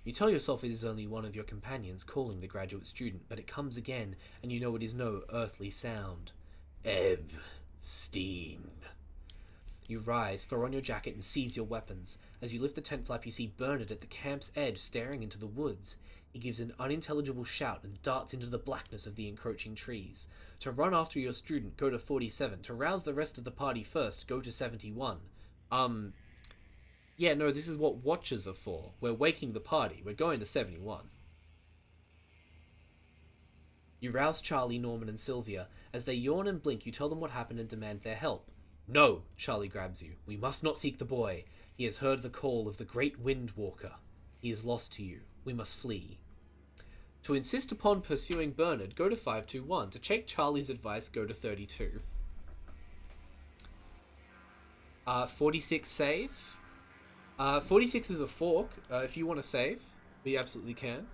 You tell yourself it is only one of your companions calling the graduate student, but it comes again, and you know it is no earthly sound. Ebb-steen. You rise, throw on your jacket, and seize your weapons. As you lift the tent flap, you see Bernard at the camp's edge, staring into the woods. He gives an unintelligible shout and darts into the blackness of the encroaching trees. To run after your student, go to 47. To rouse the rest of the party first, go to 71. Yeah, no, this is what watches are for. We're waking the party. We're going to 71. You rouse Charlie, Norman, and Sylvia. As they yawn and blink, you tell them what happened and demand their help. No, Charlie grabs you. We must not seek the boy. He has heard the call of the great Wind Walker. He is lost to you. We must flee. To insist upon pursuing Bernard, go to 521. To check Charlie's advice, go to 32. 46 save. 46 is a fork. If you want to save, we absolutely can.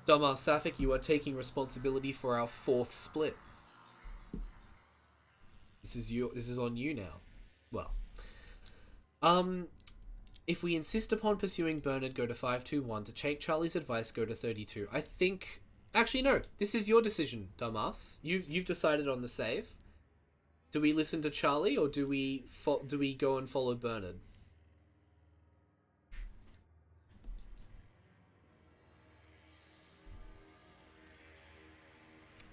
Dumbass Sapphic, you are taking responsibility for our fourth split. This is on you now. Well, if we insist upon pursuing Bernard, go to 521. To take Charlie's advice, go to 32. I think actually no. This is your decision, dumbass. You've decided on the save. Do we listen to Charlie or do we go and follow Bernard?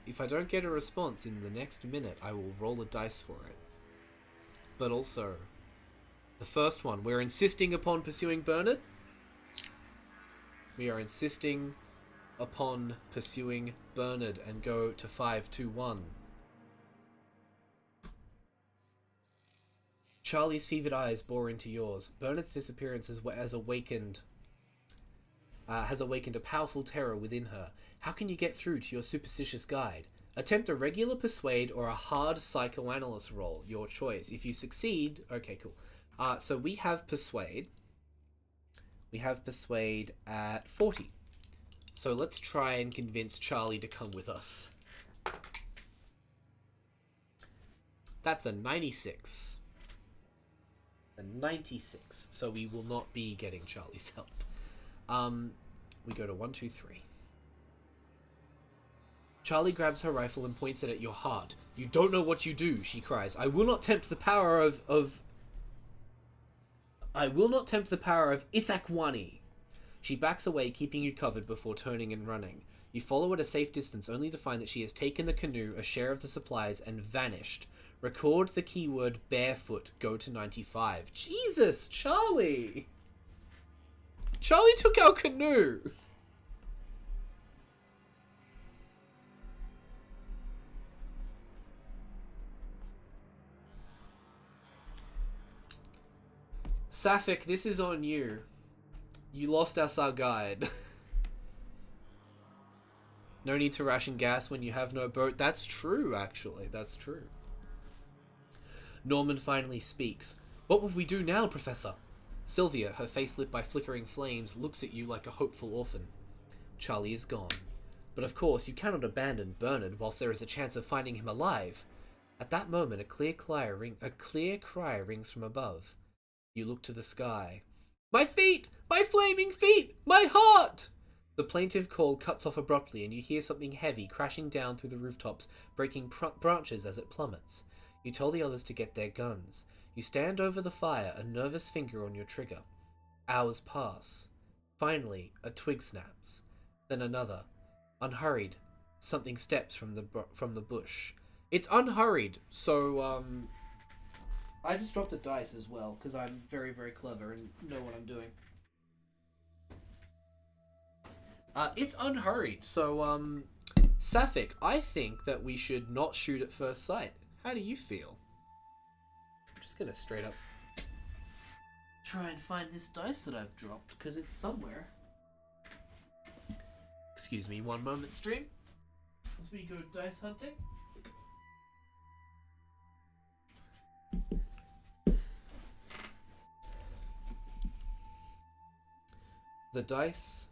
If I don't get a response in the next minute, I will roll a dice for it. But also, the first one, we're insisting upon pursuing Bernard. We are insisting upon pursuing Bernard and go to 521. Charlie's fevered eyes bore into yours. Bernard's disappearance has awakened a powerful terror within her. How can you get through to your superstitious guide? Attempt a regular persuade or a hard psychoanalyst roll. Your choice. If you succeed, okay, cool. So we have persuade. We have persuade at 40. So let's try and convince Charlie to come with us. That's a 96. A 96. So we will not be getting Charlie's help. We go to 1, 2, 3. Charlie grabs her rifle and points it at your heart. You don't know what you do, she cries. I will not tempt the power of Ithakwani. She backs away, keeping you covered before turning and running. You follow at a safe distance, only to find that she has taken the canoe, a share of the supplies, and vanished. Record the keyword barefoot. Go to 95. Jesus, Charlie! Charlie took our canoe! Sapphic, this is on you. You lost us our guide. No need to ration gas when you have no boat. That's true, actually. That's true. Norman finally speaks. What would we do now, Professor? Sylvia, her face lit by flickering flames, looks at you like a hopeful orphan. Charlie is gone. But of course, you cannot abandon Bernard whilst there is a chance of finding him alive. At that moment, a clear cry rings from above. You look to the sky. My feet! My flaming feet! My heart! The plaintive call cuts off abruptly and you hear something heavy crashing down through the rooftops, breaking branches as it plummets. You tell the others to get their guns. You stand over the fire, a nervous finger on your trigger. Hours pass. Finally, a twig snaps. Then another. Unhurried, something steps from the bush. It's unhurried, so I just dropped a dice as well, because I'm very, very clever and know what I'm doing. It's unhurried, so, Sapphic, I think that we should not shoot at first sight. How do you feel? I'm just gonna straight up try and find this dice that I've dropped, because it's somewhere. Excuse me, one moment, stream. As we go dice hunting. The dice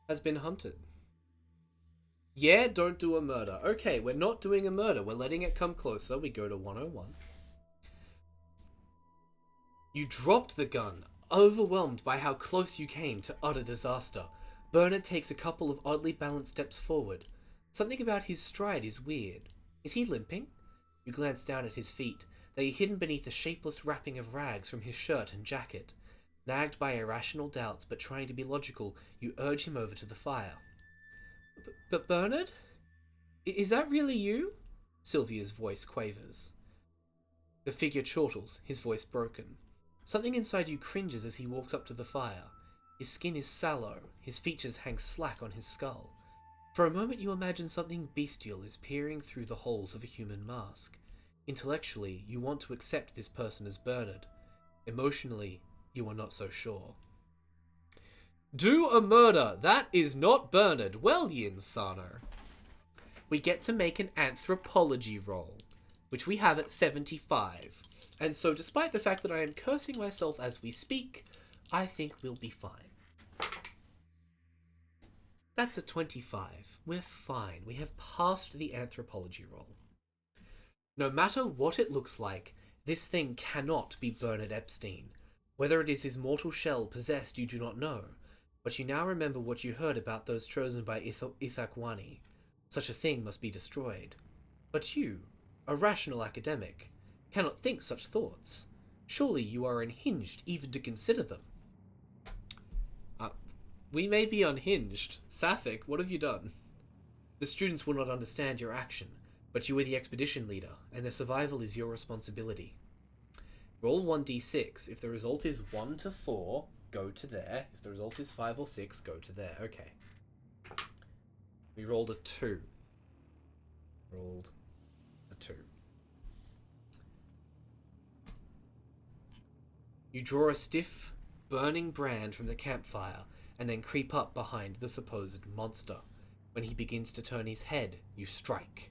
has been hunted. Yeah, don't do a murder. Okay, we're not doing a murder. We're letting it come closer. We go to 101. You dropped the gun, overwhelmed by how close you came to utter disaster. Bernard takes a couple of oddly balanced steps forward. Something about his stride is weird. Is he limping? You glance down at his feet. They are hidden beneath a shapeless wrapping of rags from his shirt and jacket. Nagged by irrational doubts, but trying to be logical, you urge him over to the fire. But Bernard? Is that really you? Sylvia's voice quavers. The figure chortles, his voice broken. Something inside you cringes as he walks up to the fire. His skin is sallow, his features hang slack on his skull. For a moment you imagine something bestial is peering through the holes of a human mask. Intellectually, you want to accept this person as Bernard. Emotionally, you are not so sure. Do a murder! That is not Bernard. Well, Yin Sano. We get to make an anthropology roll, which we have at 75. And so, despite the fact that I am cursing myself as we speak, I think we'll be fine. That's a 25. We're fine. We have passed the anthropology roll. No matter what it looks like, this thing cannot be Bernard Epstein. Whether it is his mortal shell possessed, you do not know. But you now remember what you heard about those chosen by Ithakwani. Such a thing must be destroyed. But you, a rational academic, cannot think such thoughts. Surely you are unhinged even to consider them. We may be unhinged. Sapphic, what have you done? The students will not understand your action, but you are the expedition leader, and their survival is your responsibility. Roll 1d6. If the result is 1 to 4, go to there. If the result is 5 or 6, go to there. Okay. We rolled a 2. Rolled a 2. You draw a stiff, burning brand from the campfire and then creep up behind the supposed monster. When he begins to turn his head, you strike.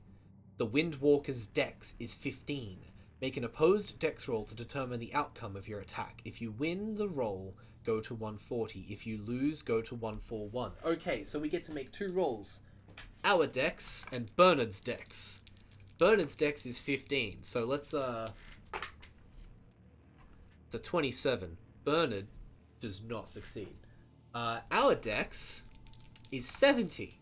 The Windwalker's dex is 15. Make an opposed dex roll to determine the outcome of your attack. If you win the roll, go to 140. If you lose, go to 141. Okay, so we get to make 2 rolls. Our dex and Bernard's dex. Bernard's dex is 15, so let's it's a 27. Bernard does not succeed. Our dex is 70.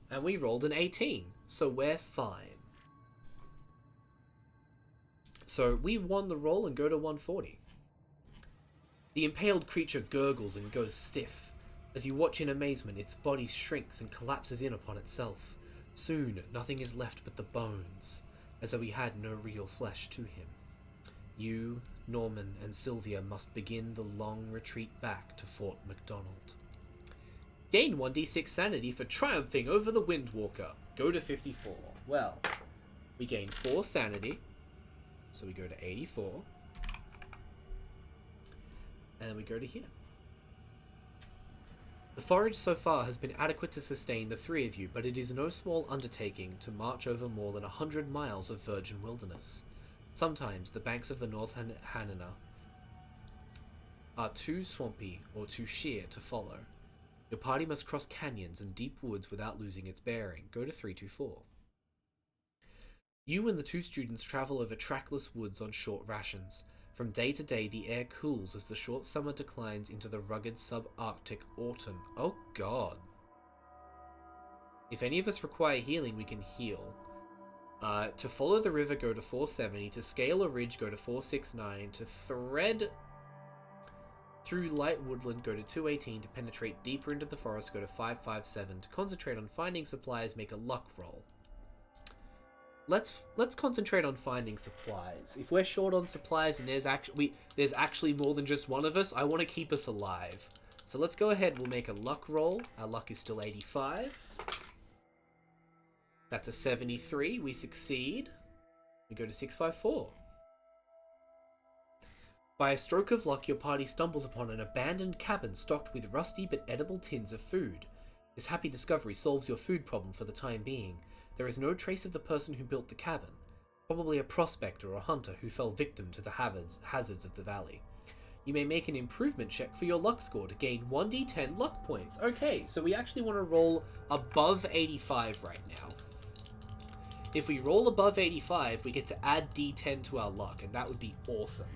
And we rolled an 18, so we're fine. So we won the roll and go to 140. The impaled creature gurgles and goes stiff. As you watch in amazement, its body shrinks and collapses in upon itself. Soon, nothing is left but the bones, as though he had no real flesh to him. You, Norman, and Sylvia must begin the long retreat back to Fort MacDonald. Gain 1d6 sanity for triumphing over the Windwalker. Go to 54. Well, we gain 4 sanity, so we go to 84. And then we go to here. The forage so far has been adequate to sustain the 3 of you, but it is no small undertaking to march over more than 100 miles of virgin wilderness. Sometimes the banks of the North Hanana are too swampy or too sheer to follow. Your party must cross canyons and deep woods without losing its bearing. Go to 324. You and the 2 students travel over trackless woods on short rations. From day to day, the air cools as the short summer declines into the rugged subarctic autumn. Oh god. If any of us require healing, we can heal. To follow the river, go to 470. To scale a ridge, go to 469. To thread through light woodland, go to 218. To penetrate deeper into the forest, go to 557. To concentrate on finding supplies, make a luck roll. Let's concentrate on finding supplies. If we're short on supplies and there's actually more than just one of us, I want to keep us alive. So let's go ahead. We'll make a luck roll. Our luck is still 85. That's a 73. We succeed. We go to 654. By a stroke of luck, your party stumbles upon an abandoned cabin stocked with rusty but edible tins of food. This happy discovery solves your food problem for the time being. There is no trace of the person who built the cabin. Probably a prospector or hunter who fell victim to the hazards of the valley. You may make an improvement check for your luck score to gain 1d10 luck points. Okay, so we actually want to roll above 85 right now. If we roll above 85, we get to add d10 to our luck, and that would be awesome.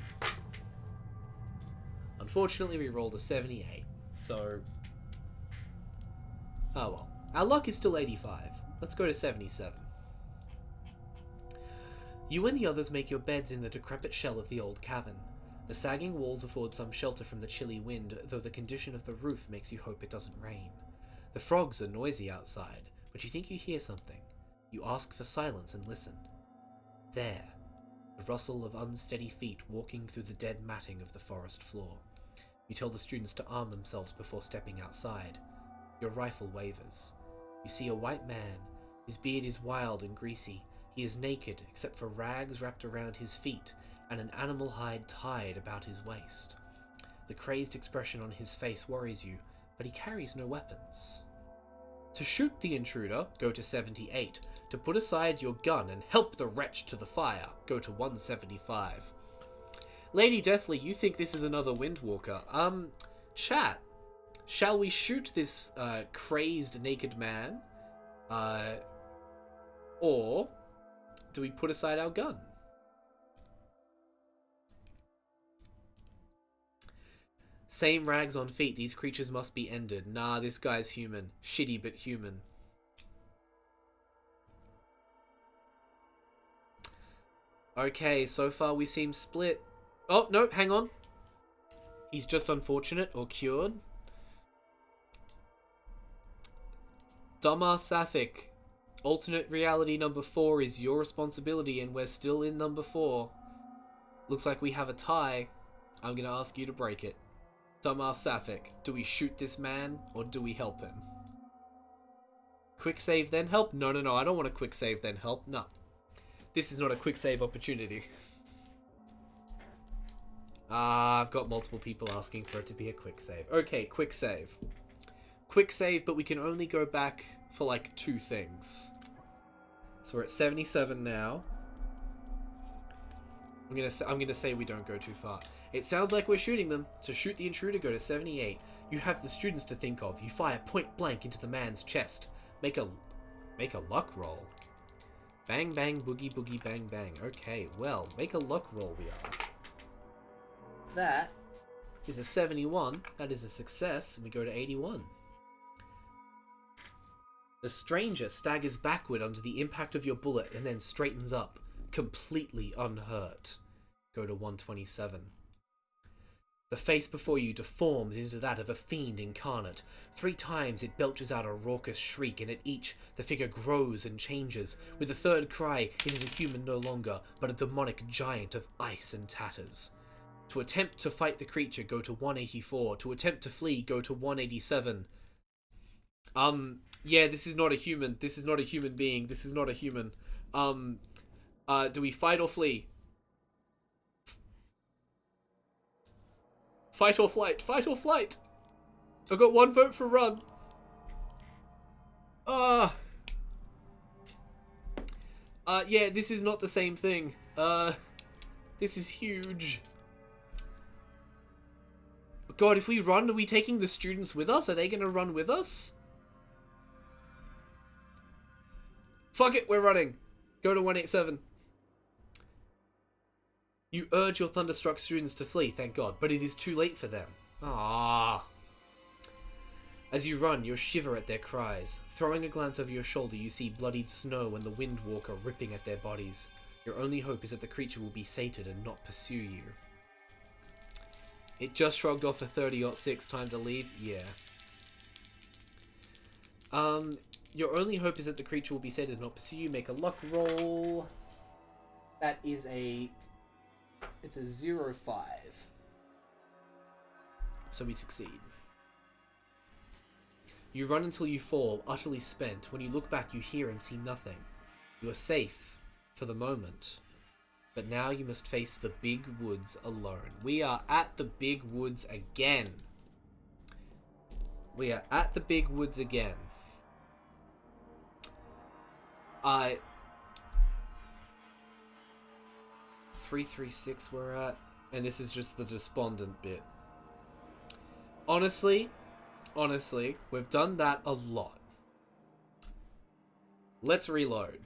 Unfortunately, we rolled a 78, so... oh well. Our luck is still 85. Let's go to 77. You and the others make your beds in the decrepit shell of the old cabin. The sagging walls afford some shelter from the chilly wind, though the condition of the roof makes you hope it doesn't rain. The frogs are noisy outside, but you think you hear something. You ask for silence and listen. There, the rustle of unsteady feet walking through the dead matting of the forest floor. You tell the students to arm themselves before stepping outside. Your rifle wavers. You see a white man. His beard is wild and greasy. He is naked, except for rags wrapped around his feet and an animal hide tied about his waist. The crazed expression on his face worries you, but he carries no weapons. To shoot the intruder, go to 78. To put aside your gun and help the wretch to the fire, go to 175. Lady Deathly, you think this is another Windwalker. Chat. Shall we shoot this, crazed naked man? Or do we put aside our gun? Same rags on feet, these creatures must be ended. Nah, this guy's human. Shitty but human. Okay, so far we seem split. Oh, no, hang on. He's just unfortunate or cured. Dumbass Sapphic. Alternate reality number 4 is your responsibility and we're still in number 4. Looks like we have a tie. I'm gonna ask you to break it. Dumbass Sapphic, do we shoot this man or do we help him? Quick save then help? No, I don't want a quick save then help. No. This is not a quick save opportunity. I've got multiple people asking for it to be a quick save. Okay, quick save. Quick save, but we can only go back for like 2 things. So we're at 77 now. I'm gonna say we don't go too far. It sounds like we're shooting them. To shoot the intruder, go to 78. You have the students to think of. You fire point blank into the man's chest. Make a luck roll. Bang bang boogie boogie bang bang. Okay, well, make a luck roll we are. That is a 71. That is a success, and we go to 81. The stranger staggers backward under the impact of your bullet and then straightens up, completely unhurt. Go to 127. The face before you deforms into that of a fiend incarnate. 3 times it belches out a raucous shriek, and at each the figure grows and changes. With the 3rd cry, it is a human no longer, but a demonic giant of ice and tatters. To attempt to fight the creature, go to 184. To attempt to flee, go to 187. Yeah, this is not a human. This is not a human being. This is not a human. Do we fight or flee? Fight or flight. Fight or flight. I've got 1 vote for run. Yeah, this is not the same thing. This is huge. God, if we run, are we taking the students with us? Are they going to run with us? Fuck it, we're running. Go to 187. You urge your thunderstruck students to flee, thank God, but it is too late for them. Ah. As you run, you shiver at their cries. Throwing a glance over your shoulder, you see bloodied snow and the Windwalker ripping at their bodies. Your only hope is that the creature will be sated and not pursue you. It just shrugged off a 30-06, time to leave? Yeah. Your only hope is that the creature will be sated and not pursue you. Make a luck roll. That is it's a 0-5. So we succeed. You run until you fall, utterly spent. When you look back, you hear and see nothing. You are safe for the moment. But now you must face the big woods alone. We are at the big woods again. We are at the big woods again. 336 we're at. And this is just the despondent bit. Honestly, we've done that a lot. Let's reload.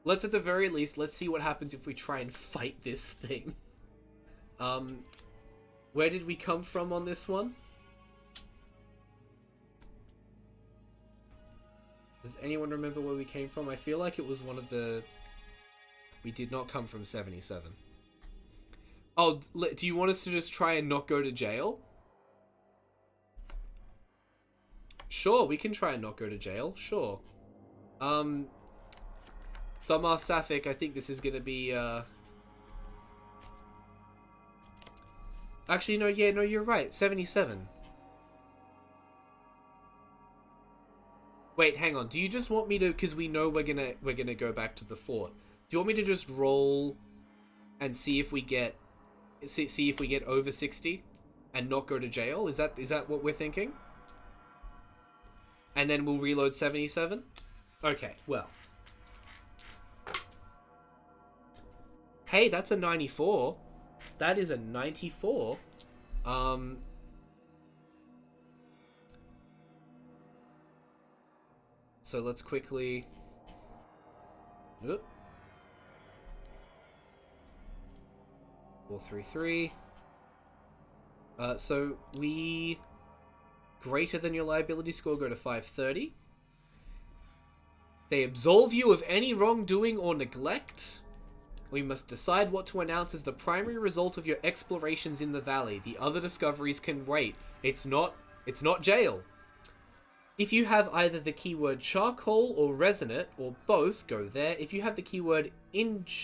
Let's at the very least, let's see what happens if we try and fight this thing. Where did we come from on this one? Does anyone remember where we came from? I feel like it was one of the... We did not come from 77. Oh, do you want us to just try and not go to jail? Sure, we can try and not go to jail. Sure. Dumbass Sapphic, I think this is gonna be, Actually, no, yeah, no, you're right. 77. Wait, hang on. Do you just want me to... Because we know we're gonna go back to the fort. Do you want me to just roll and see if we get... See if we get over 60 and not go to jail? Is that what we're thinking? And then we'll reload 77? Okay, well. Hey, that's a 94. That is a 94. So let's quickly... Oop. 433. So we... Greater than your liability score, go to 530. They absolve you of any wrongdoing or neglect. We must decide what to announce as the primary result of your explorations in the valley. The other discoveries can wait. It's not jail. If you have either the keyword charcoal or resonate, or both, go there. If you have the keyword inchcape,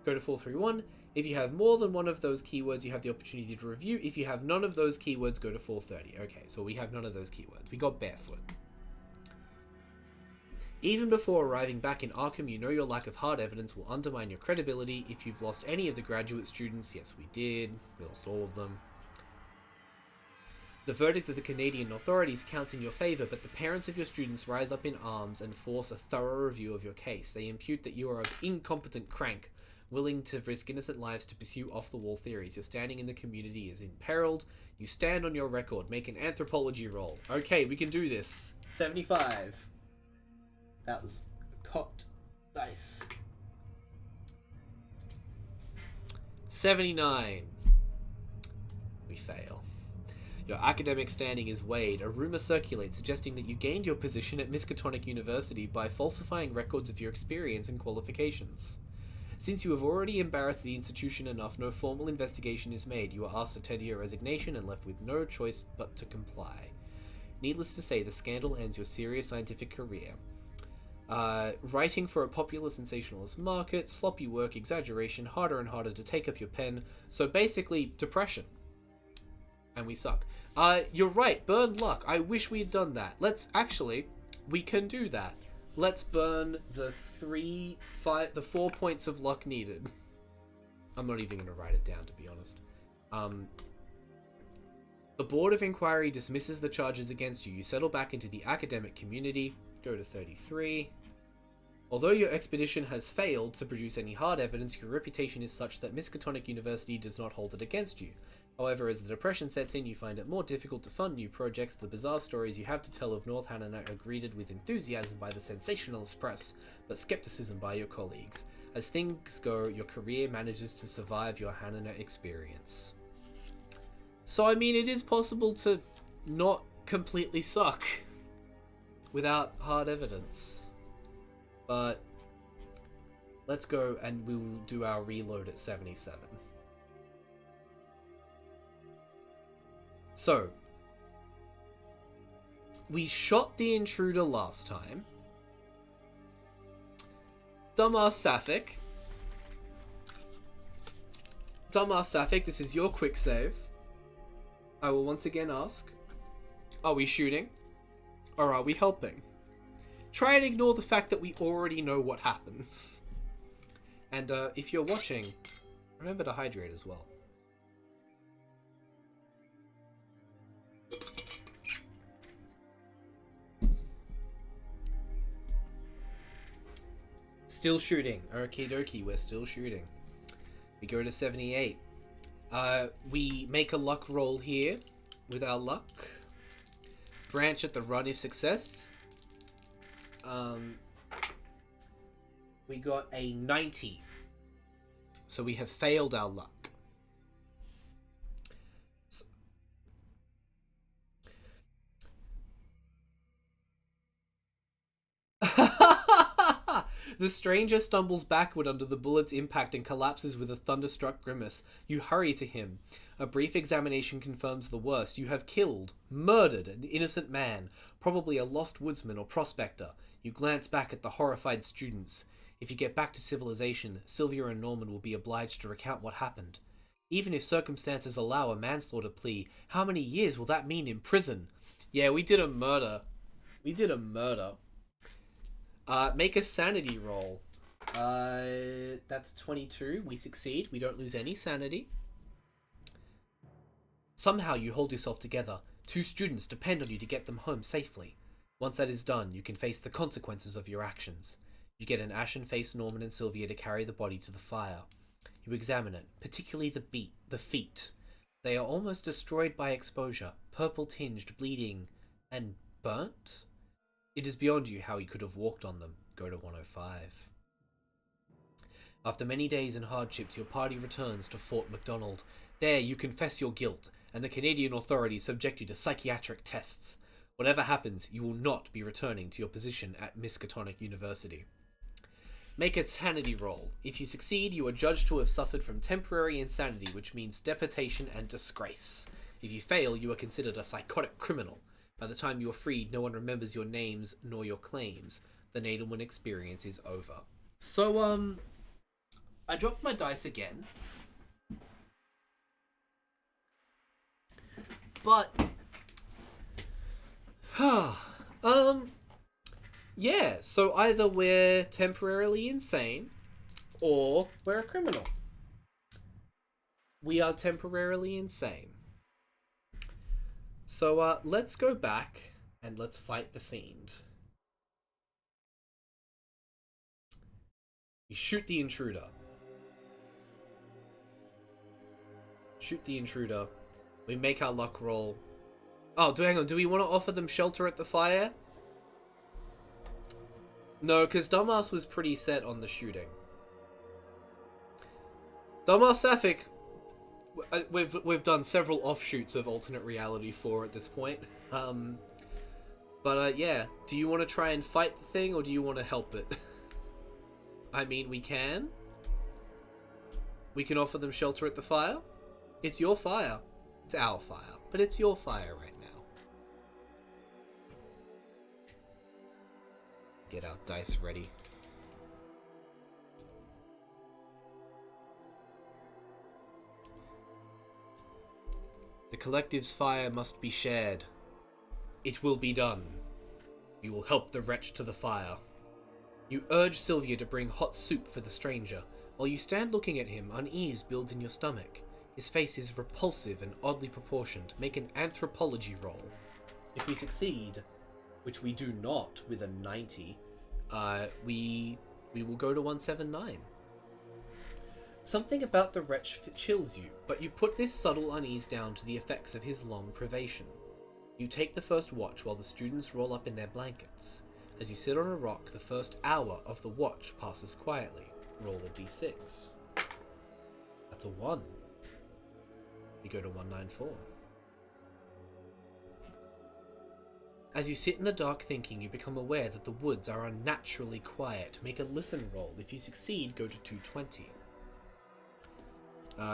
go to 431. If you have more than one of those keywords, you have the opportunity to review. If you have none of those keywords, go to 430. Okay, so we have none of those keywords. We got barefoot. Even before arriving back in Arkham, you know your lack of hard evidence will undermine your credibility. If you've lost any of the graduate students, yes we did, we lost all of them. The verdict of the Canadian authorities counts in your favour, but the parents of your students rise up in arms and force a thorough review of your case. They impute that you are an incompetent crank, willing to risk innocent lives to pursue off-the-wall theories. Your standing in the community is imperiled. You stand on your record. Make an anthropology roll. Okay, we can do this. 75. That was cocked dice. 79. We fail. Your academic standing is weighed. A rumor circulates suggesting that you gained your position at Miskatonic University by falsifying records of your experience and qualifications. Since you have already embarrassed the institution enough, no formal investigation is made. You are asked to tender your resignation and left with no choice but to comply. Needless to say, the scandal ends your serious scientific career. Writing for a popular sensationalist market, sloppy work, exaggeration, harder and harder to take up your pen. So basically, depression. And we suck. You're right, burn luck. I wish we'd done that. We can do that. Let's burn the 4 points of luck needed. I'm not even going to write it down, to be honest. The Board of Inquiry dismisses the charges against you. You settle back into the academic community. Go to 33. Although your expedition has failed to produce any hard evidence, your reputation is such that Miskatonic University does not hold it against you. However, as the depression sets in, you find it more difficult to fund new projects. The bizarre stories you have to tell of North Hanana are greeted with enthusiasm by the sensationalist press, but skepticism by your colleagues. As things go, your career manages to survive your Hanana experience. So, I mean, it is possible to not completely suck without hard evidence. But let's go and we'll do our reload at 77. So, we shot the intruder last time. Dumbass Sapphic. Dumbass Sapphic, this is your quick save. I will once again ask, are we shooting? Or are we helping? Try and ignore the fact that we already know what happens. And if you're watching, remember to hydrate as well. Still shooting. Okie dokie, we're still shooting. We go to 78. We make a luck roll here with our luck. Branch at the run if success. We got a 90. So we have failed our luck. So the stranger stumbles backward under the bullet's impact and collapses with a thunderstruck grimace. You hurry to him. A brief examination confirms the worst. You have killed, murdered an innocent man. probably a lost woodsman or prospector. You glance back at the horrified students. If you get back to civilization, Sylvia and Norman will be obliged to recount what happened. Even if circumstances allow a manslaughter plea, how many years will that mean in prison? Yeah, we did a murder. We did a murder. Make a sanity roll. That's 22. We succeed. We don't lose any sanity. Somehow you hold yourself together. 2 students depend on you to get them home safely. Once that is done, you can face the consequences of your actions. You get an ashen-faced Norman and Sylvia to carry the body to the fire. You examine it, particularly the feet. They are almost destroyed by exposure, purple-tinged, bleeding, and burnt? It is beyond you how he could have walked on them. Go to 105. After many days and hardships, your party returns to Fort MacDonald. There, you confess your guilt, and the Canadian authorities subject you to psychiatric tests. Whatever happens, you will not be returning to your position at Miskatonic University. Make a sanity roll. If you succeed, you are judged to have suffered from temporary insanity, which means deportation and disgrace. If you fail, you are considered a psychotic criminal. By the time you are freed, no one remembers your names nor your claims. The Nadelman experience is over. So, I dropped my dice again. But, yeah, so either we're temporarily insane, or we're a criminal. We are temporarily insane. So, let's go back, and let's fight the fiend. We shoot the intruder. Shoot the intruder. We make our luck roll. Oh, hang on. Do we want to offer them shelter at the fire? No, because Dumbass was pretty set on the shooting. Dumbass Sapphic, we've done several offshoots of alternate reality 4 at this point. Yeah. Do you want to try and fight the thing, or do you want to help it? I mean, we can. We can offer them shelter at the fire. It's your fire. It's our fire, but it's your fire right now. Get our dice ready. The collective's fire must be shared. It will be done. We will help the wretch to the fire. You urge Sylvia to bring hot soup for the stranger. While you stand looking at him, unease builds in your stomach. His face is repulsive and oddly proportioned. Make an anthropology roll. If we succeed, which we do not with a 90, we will go to 179. Something about the wretch chills you, but you put this subtle unease down to the effects of his long privation. You take the first watch while the students roll up in their blankets. As you sit on a rock, the first hour of the watch passes quietly. Roll a d6. That's a 1. We go to 194. As you sit in the dark thinking, you become aware that the woods are unnaturally quiet. Make a listen roll. If you succeed, go to 220.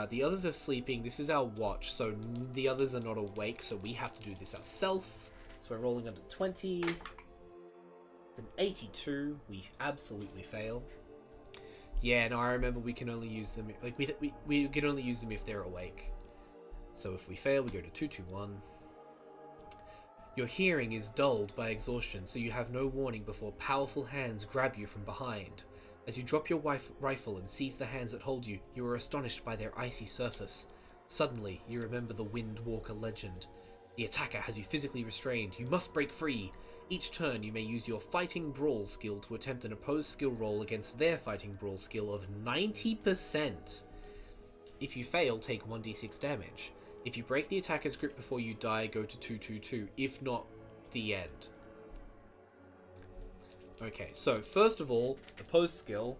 The others are sleeping. This is our watch, so the others are not awake, so we have to do this ourselves. So we're rolling under 20. It's an 82. We absolutely fail. Yeah, no, I remember we can only use them... Like, we can only use them if they're awake. So if we fail, we go to 221. Your hearing is dulled by exhaustion, so you have no warning before powerful hands grab you from behind. As you drop your rifle and seize the hands that hold you, you are astonished by their icy surface. Suddenly, you remember the Windwalker legend. The attacker has you physically restrained. You must break free. Each turn, you may use your Fighting Brawl skill to attempt an opposed skill roll against their Fighting Brawl skill of 90%. If you fail, take 1d6 damage. If you break the attacker's grip before you die, go to 222. If not, the end. Okay, so first of all, opposed skill.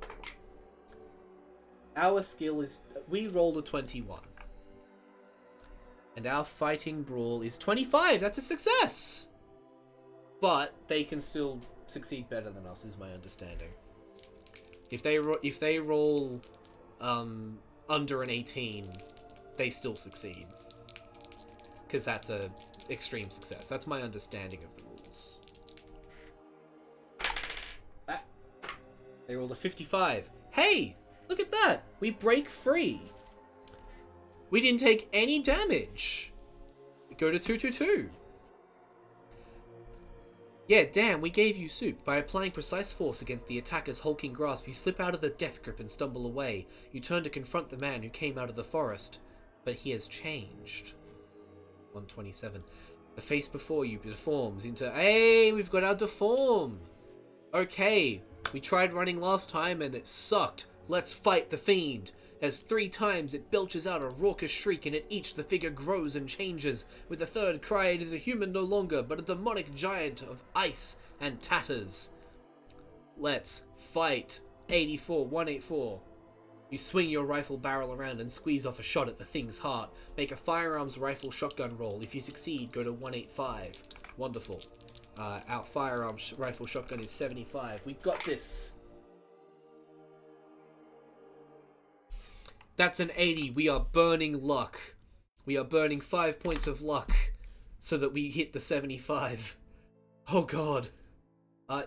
Our skill is... We rolled a 21. And our Fighting Brawl is 25! That's a success! But they can still succeed better than us, is my understanding. If they roll under an 18, they still succeed. Because that's a extreme success. That's my understanding of the rules. They rolled a 55. Hey! Look at that! We break free! We didn't take any damage! We go to 222. Yeah, damn, we gave you soup. By applying precise force against the attacker's hulking grasp, you slip out of the death grip and stumble away. You turn to confront the man who came out of the forest. But he has changed. 127. The face before you deforms into... Hey, we've got our deform! Okay, we tried running last time and it sucked. Let's fight the fiend. As 3 times it belches out a raucous shriek, and at each the figure grows and changes. With the third cry, it is a human no longer, but a demonic giant of ice and tatters. Let's fight. 84, 184. You swing your rifle barrel around and squeeze off a shot at the thing's heart. Make a firearms rifle shotgun roll. If you succeed, go to 185. Wonderful. Our firearms rifle shotgun is 75. We got this. That's an 80. We are burning luck. We are burning 5 points of luck so that we hit the 75. Oh god.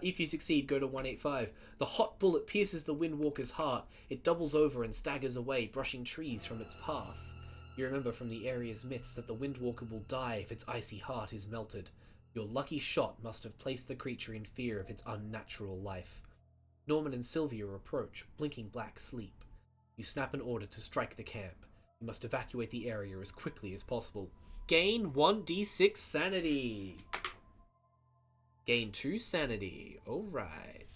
If you succeed, go to 185. The hot bullet pierces the Windwalker's heart. It doubles over and staggers away, brushing trees from its path. You remember from the area's myths that the Windwalker will die if its icy heart is melted. Your lucky shot must have placed the creature in fear of its unnatural life. Norman and Sylvia approach, blinking black sleep. You snap an order to strike the camp. You must evacuate the area as quickly as possible. Gain 1d6 sanity. Gain 2 sanity. Alright.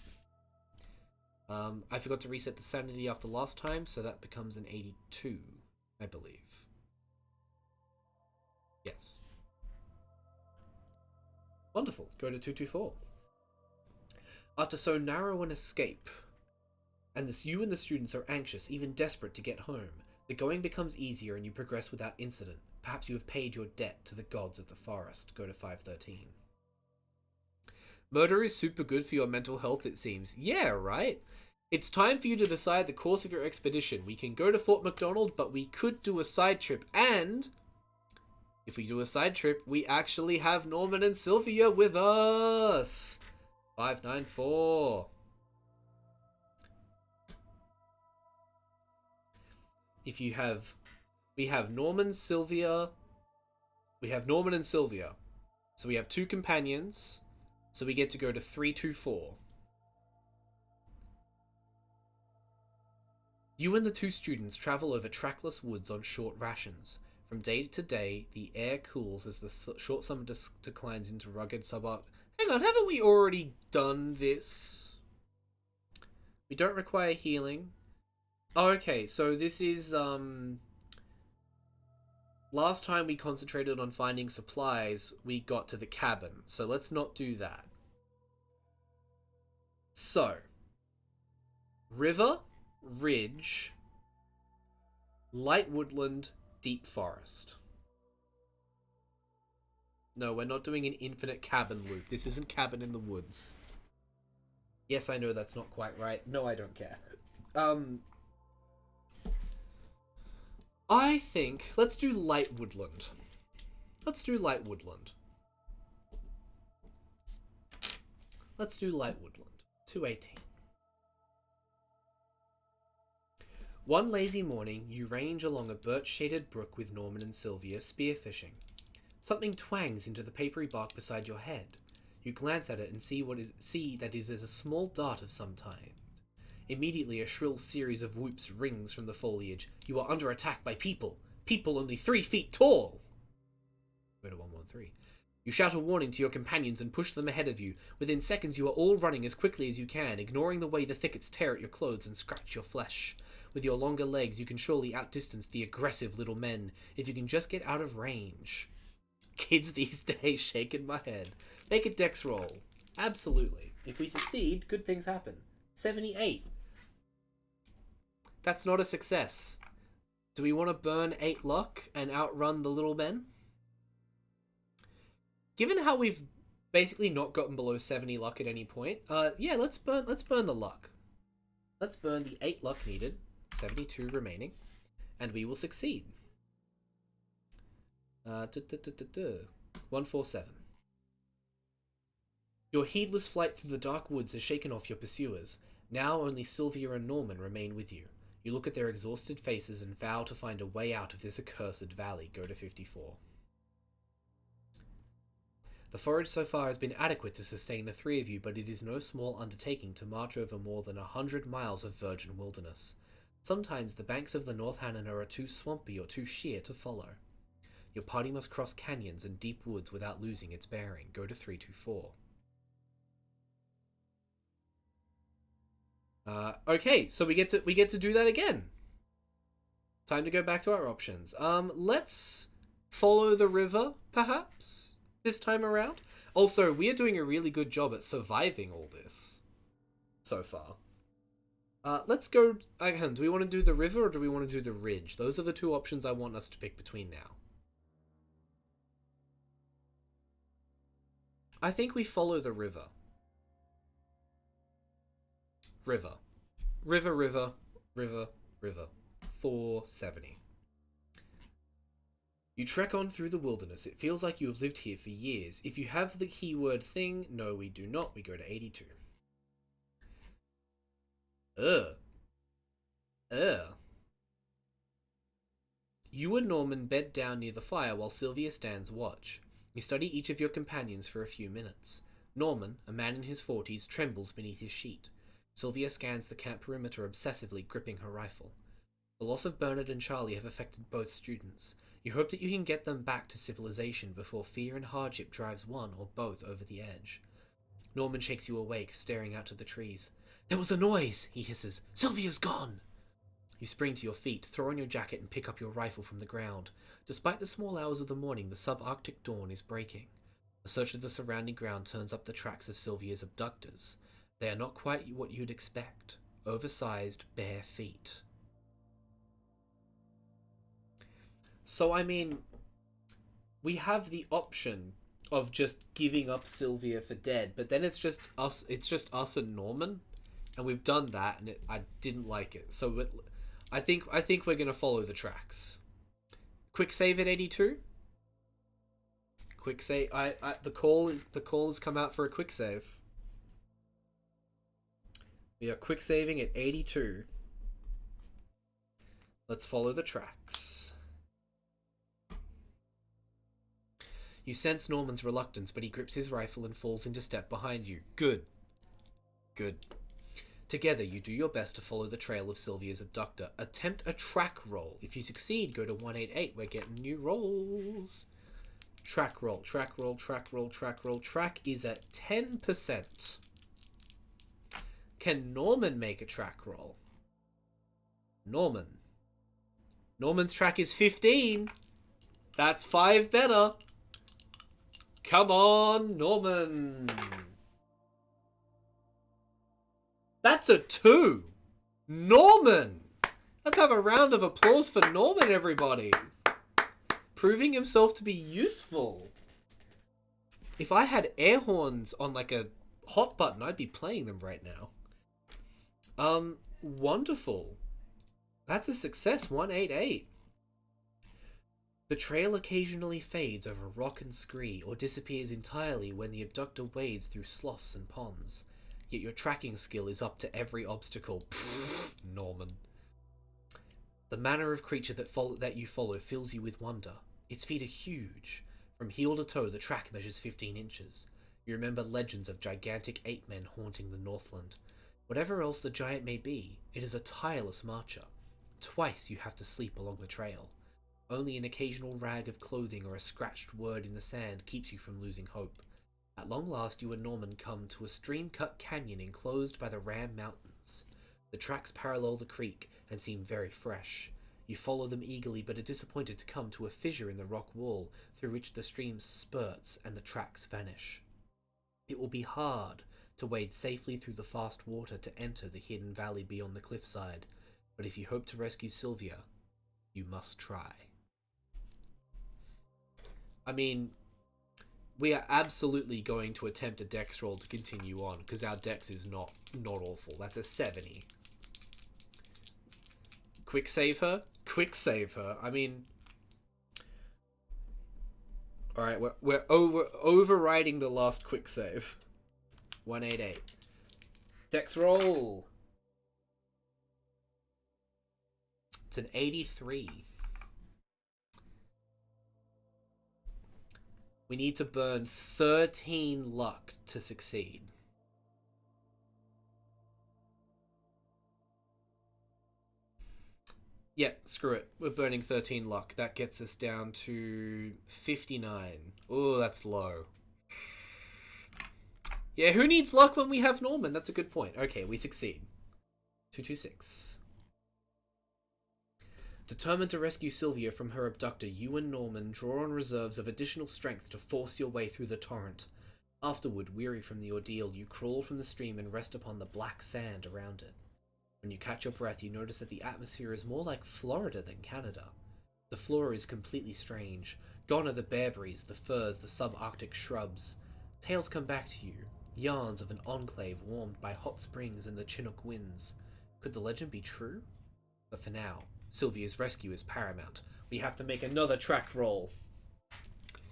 I forgot to reset the sanity after last time, so that becomes an 82, I believe. Yes. Wonderful. Go to 224. After so narrow an escape, you and the students are anxious, even desperate to get home. The going becomes easier and you progress without incident. Perhaps you have paid your debt to the gods of the forest. Go to 513. Murder is super good for your mental health, it seems. Yeah, right? It's time for you to decide the course of your expedition. We can go to Fort McDonald, but we could do a side trip. And if we do a side trip, we actually have Norman and Sylvia with us. 594. If you have... We have Norman, Sylvia... We have Norman and Sylvia. So we have 2 companions. So we get to go to 324. You and the 2 students travel over trackless woods on short rations. From day to day, the air cools as the short summer declines into rugged subarctic... Hang on, haven't we already done this? We don't require healing. Oh, okay, so this is, last time we concentrated on finding supplies, we got to the cabin. So let's not do that. So, river, ridge, light woodland, deep forest. No, we're not doing an infinite cabin loop. This isn't Cabin in the Woods. Yes, I know that's not quite right. No, I don't care. I think... Let's do light woodland. Let's do light woodland. Let's do light woodland. 218. One lazy morning, you range along a birch-shaded brook with Norman and Sylvia spearfishing. Something twangs into the papery bark beside your head. You glance at it and see that it is a small dart of some kind. Immediately, a shrill series of whoops rings from the foliage. You are under attack by people. People only 3 feet tall. Go to 113. You shout a warning to your companions and push them ahead of you. Within seconds, you are all running as quickly as you can, ignoring the way the thickets tear at your clothes and scratch your flesh. With your longer legs, you can surely outdistance the aggressive little men, if you can just get out of range. Kids these days, shaking my head. Make a dex roll. Absolutely. If we succeed, good things happen. 78. That's not a success. Do we want to burn 8 luck and outrun the little men? Given how we've basically not gotten below 70 luck at any point, yeah, let's burn the luck. Let's burn the 8 luck needed, 72 remaining, and we will succeed. 147. Your heedless flight through the dark woods has shaken off your pursuers. Now only Sylvia and Norman remain with you. You look at their exhausted faces and vow to find a way out of this accursed valley. Go to 54. The forage so far has been adequate to sustain the three of you, but it is no small undertaking to march over more than 100 miles of virgin wilderness. Sometimes the banks of the North Hannon are too swampy or too sheer to follow. Your party must cross canyons and deep woods without losing its bearing. Go to 324. Okay, so we get to do that again. Time to go back to our options. Let's follow the river, perhaps, this time around. Also, we are doing a really good job at surviving all this so far. Let's go. Again, do we want to do the river or do we want to do the ridge? Those are the two options I want us to pick between now. I think we follow the river. River. River, river, river, river. 470. You trek on through the wilderness. It feels like you have lived here for years. If you have the keyword thing, no, we do not. We go to 82. You and Norman bed down near the fire while Sylvia stands watch. You study each of your companions for a few minutes. Norman, a man in his 40s, trembles beneath his sheet. Sylvia scans the camp perimeter obsessively, gripping her rifle. The loss of Bernard and Charlie have affected both students. You hope that you can get them back to civilization before fear and hardship drives one or both over the edge. Norman shakes you awake, staring out to the trees. "There was a noise," he hisses. "Sylvia's gone!" You spring to your feet, throw on your jacket, and pick up your rifle from the ground. Despite the small hours of the morning, the subarctic dawn is breaking. A search of the surrounding ground turns up the tracks of Sylvia's abductors. They are not quite what you'd expect. Oversized, bare feet. So, I mean, we have the option of just giving up Sylvia for dead, but then it's just us and Norman, and we've done that, and I didn't like it. So I think we're gonna follow the tracks. Quick save at 82. Quick save. The call has come out for a quick save. We are quick saving at 82. Let's follow the tracks. You sense Norman's reluctance, but he grips his rifle and falls into step behind you. Good. Good. Together, you do your best to follow the trail of Sylvia's abductor. Attempt a track roll. If you succeed, go to 188. We're getting new rolls. Track roll, track roll, track roll, track roll. Track is at 10%. Can Norman make a track roll? Norman. Norman's track is 15. That's 5 better. Come on, Norman. That's a 2. Norman. Let's have a round of applause for Norman, everybody. Proving himself to be useful. If I had air horns on like a hot button, I'd be playing them right now. Wonderful. That's a success, 188. The trail occasionally fades over rock and scree, or disappears entirely when the abductor wades through sloughs and ponds. Yet your tracking skill is up to every obstacle. Pfft, Norman. The manner of creature that you follow fills you with wonder. Its feet are huge. From heel to toe, the track measures 15 inches. You remember legends of gigantic ape-men haunting the Northland. Whatever else the giant may be, it is a tireless marcher. Twice you have to sleep along the trail. Only an occasional rag of clothing or a scratched word in the sand keeps you from losing hope. At long last, you and Norman come to a stream-cut canyon enclosed by the Ram Mountains. The tracks parallel the creek and seem very fresh. You follow them eagerly, but are disappointed to come to a fissure in the rock wall through which the stream spurts and the tracks vanish. It will be hard to wade safely through the fast water to enter the hidden valley beyond the cliffside, but if you hope to rescue Sylvia, you must try. I mean, we are absolutely going to attempt a dex roll to continue on, because our dex is not awful. That's a 70. Quick save her? Quick save her. I mean... Alright, we're overriding the last quick save. 188. Dex roll! It's an 83. We need to burn 13 luck to succeed. Yeah, screw it. We're burning 13 luck. That gets us down to 59. Oh, that's low. Yeah, who needs luck when we have Norman? That's a good point. Okay, we succeed. 226. Determined to rescue Sylvia from her abductor, you and Norman draw on reserves of additional strength to force your way through the torrent. Afterward, weary from the ordeal, you crawl from the stream and rest upon the black sand around it. When you catch your breath, you notice that the atmosphere is more like Florida than Canada. The flora is completely strange. Gone are the bearberries, the firs, the subarctic shrubs. Tales come back to you, yarns of an enclave warmed by hot springs and the Chinook winds. Could the legend be true? But for now, Sylvia's rescue is paramount. We have to make another track roll.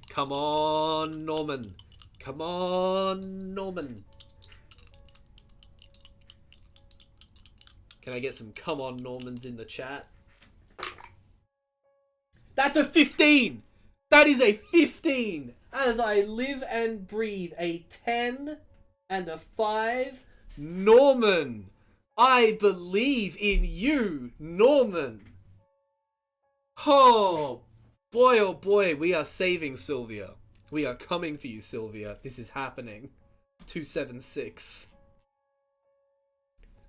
Come on, Norman. Come on, Norman. Can I get some come on Normans in the chat? That's a 15! That is a 15! As I live and breathe, a 10 and a 5. Norman! I believe in you, Norman! Oh boy, we are saving Sylvia. We are coming for you, Sylvia. This is happening. 276.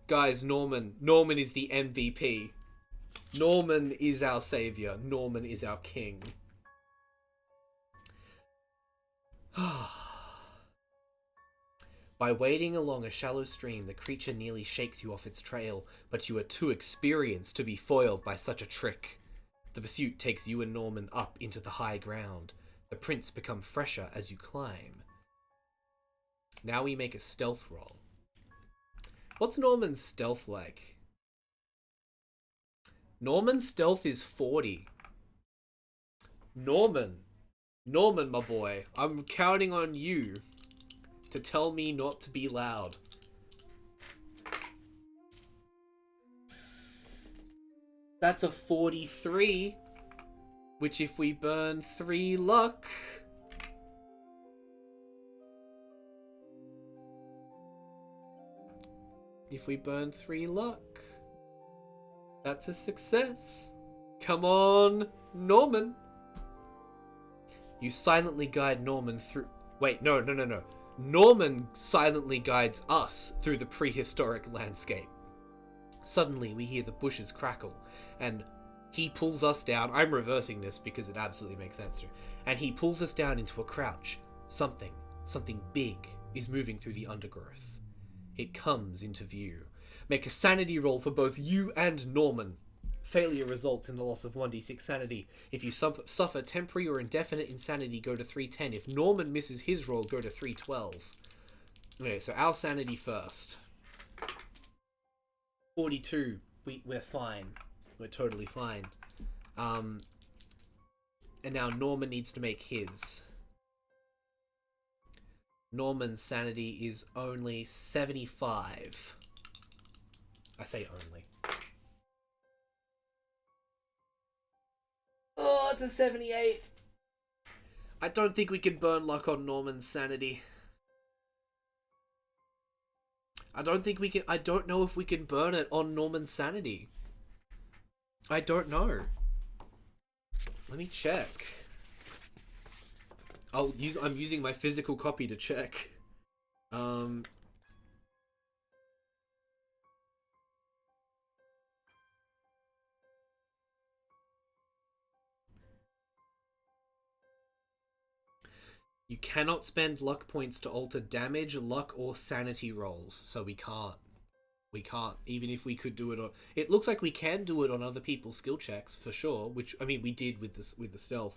Guys, Norman is the MVP. Norman is our savior. Norman is our king. By wading along a shallow stream, the creature nearly shakes you off its trail, but you are too experienced to be foiled by such a trick. The pursuit takes you and Norman up into the high ground. The prints become fresher as you climb. Now we make a stealth roll. What's Norman's stealth like? Norman's stealth is 40. Norman, my boy, I'm counting on you to tell me not to be loud. That's a 43, which if we burn 3 luck... If we burn 3 luck, that's a success. Come on, Norman. You silently guide Norman through... Wait, no. Norman silently guides us through the prehistoric landscape. Suddenly, we hear the bushes crackle, and he pulls us down. I'm reversing this because it absolutely makes sense to. And he pulls us down into a crouch. Something big is moving through the undergrowth. It comes into view. Make a sanity roll for both you and Norman. Failure results in the loss of 1d6 sanity. If you suffer temporary or indefinite insanity, go to 310. If Norman misses his roll, go to 312. Okay, so our sanity first. 42. We're fine. We're totally fine. And now Norman needs to make his. Norman's sanity is only 75. I say only. Oh, it's a 78. I don't think we can burn luck on Norman's sanity. I don't think we can... I don't know if we can burn it on Norman's sanity. I don't know. Let me check. I'm using my physical copy to check. You cannot spend luck points to alter damage, luck, or sanity rolls, so we can't. We can't, even if we could do it on... It looks like we can do it on other people's skill checks, for sure, which, I mean, we did with the stealth.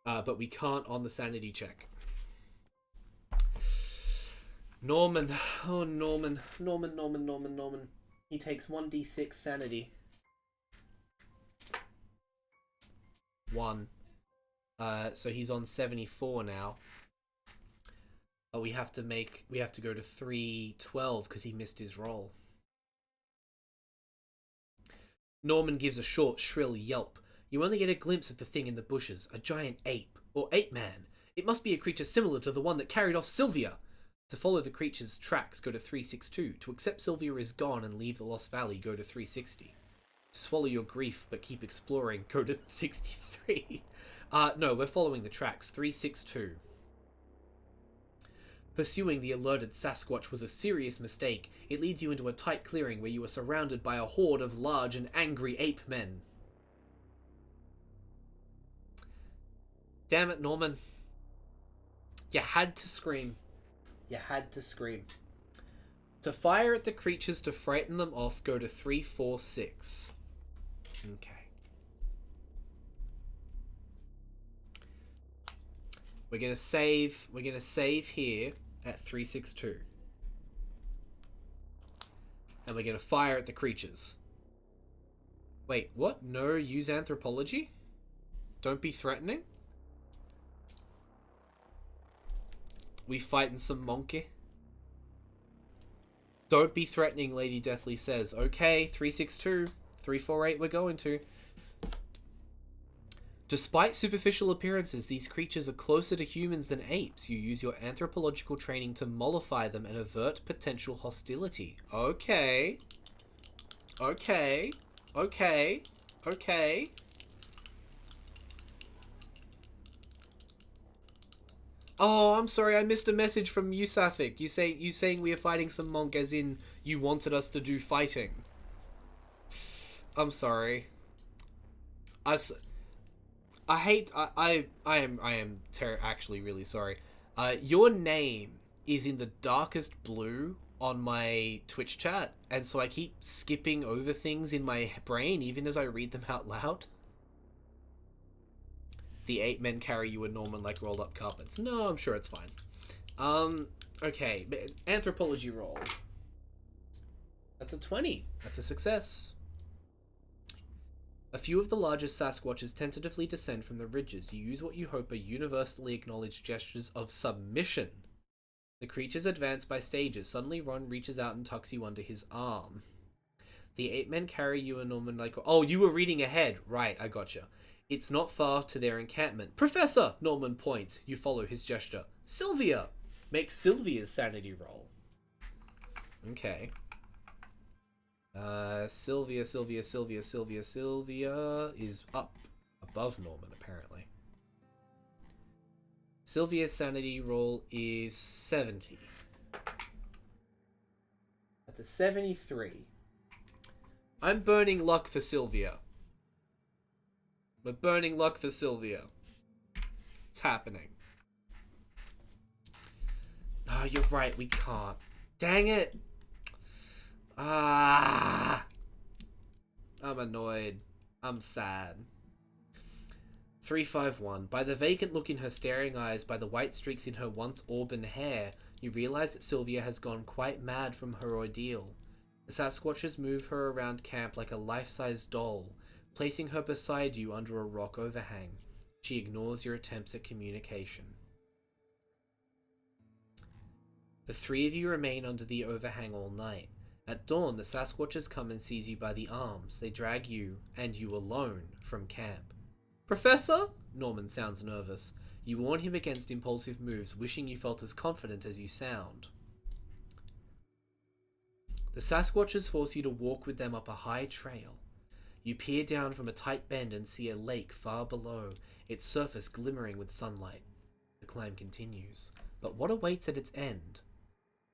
But we can't on the sanity check. Norman. Oh, Norman. Norman. He takes 1d6 sanity. 1. So he's on 74 now. But we have to go to 312 because he missed his roll. Norman gives a short, shrill yelp. You only get a glimpse of the thing in the bushes, a giant ape, or ape man. It must be a creature similar to the one that carried off Sylvia. To follow the creature's tracks, go to 362. To accept Sylvia is gone and leave the Lost Valley, go to 360. To swallow your grief but keep exploring, go to 63. No, we're following the tracks, 362. Pursuing the alerted Sasquatch was a serious mistake. It leads you into a tight clearing where you are surrounded by a horde of large and angry ape men. Damn it, Norman. You had to scream. You had to scream. To fire at the creatures to frighten them off, go to 346. Okay. We're gonna save here at 362. And we're gonna fire at the creatures. Wait, what? No, use anthropology? Don't be threatening? We fighting some monkey? Don't be threatening, Lady Deathly says. Okay, 362. 348 we're going to. Despite superficial appearances, these creatures are closer to humans than apes. You use your anthropological training to mollify them and avert potential hostility. Okay. Okay. Okay. Okay. Oh, I'm sorry, I missed a message from you, Safik. You saying we are fighting some monk as in you wanted us to do fighting. I'm sorry. I am actually really sorry. Your name is in the darkest blue on my Twitch chat, and so I keep skipping over things in my brain even as I read them out loud. The 8 men carry you and Norman like rolled up carpets. No, I'm sure it's fine. Okay, anthropology roll. That's a 20. That's a success. A few of the largest Sasquatches tentatively descend from the ridges. You use what you hope are universally acknowledged gestures of submission. The creatures advance by stages. Suddenly Ron reaches out and tucks you under his arm. The 8 men carry you and Norman like... Oh, you were reading ahead. Right, I gotcha. It's not far to their encampment. Professor! Norman points. You follow his gesture. Sylvia! Make Sylvia's sanity roll. Okay. Sylvia is up above Norman, apparently. Sylvia's sanity roll is 70. That's a 73. I'm burning luck for Sylvia. We're burning luck for Sylvia. It's happening. Oh, you're right, we can't. Dang it! Ah! I'm annoyed. I'm sad. 351. By the vacant look in her staring eyes, by the white streaks in her once auburn hair, you realize that Sylvia has gone quite mad from her ordeal. The Sasquatches move her around camp like a life-size doll, placing her beside you under a rock overhang. She ignores your attempts at communication. The 3 of you remain under the overhang all night. At dawn, the Sasquatches come and seize you by the arms. They drag you, and you alone, from camp. Professor? Norman sounds nervous. You warn him against impulsive moves, wishing you felt as confident as you sound. The Sasquatches force you to walk with them up a high trail. You peer down from a tight bend and see a lake far below, its surface glimmering with sunlight. The climb continues. But what awaits at its end?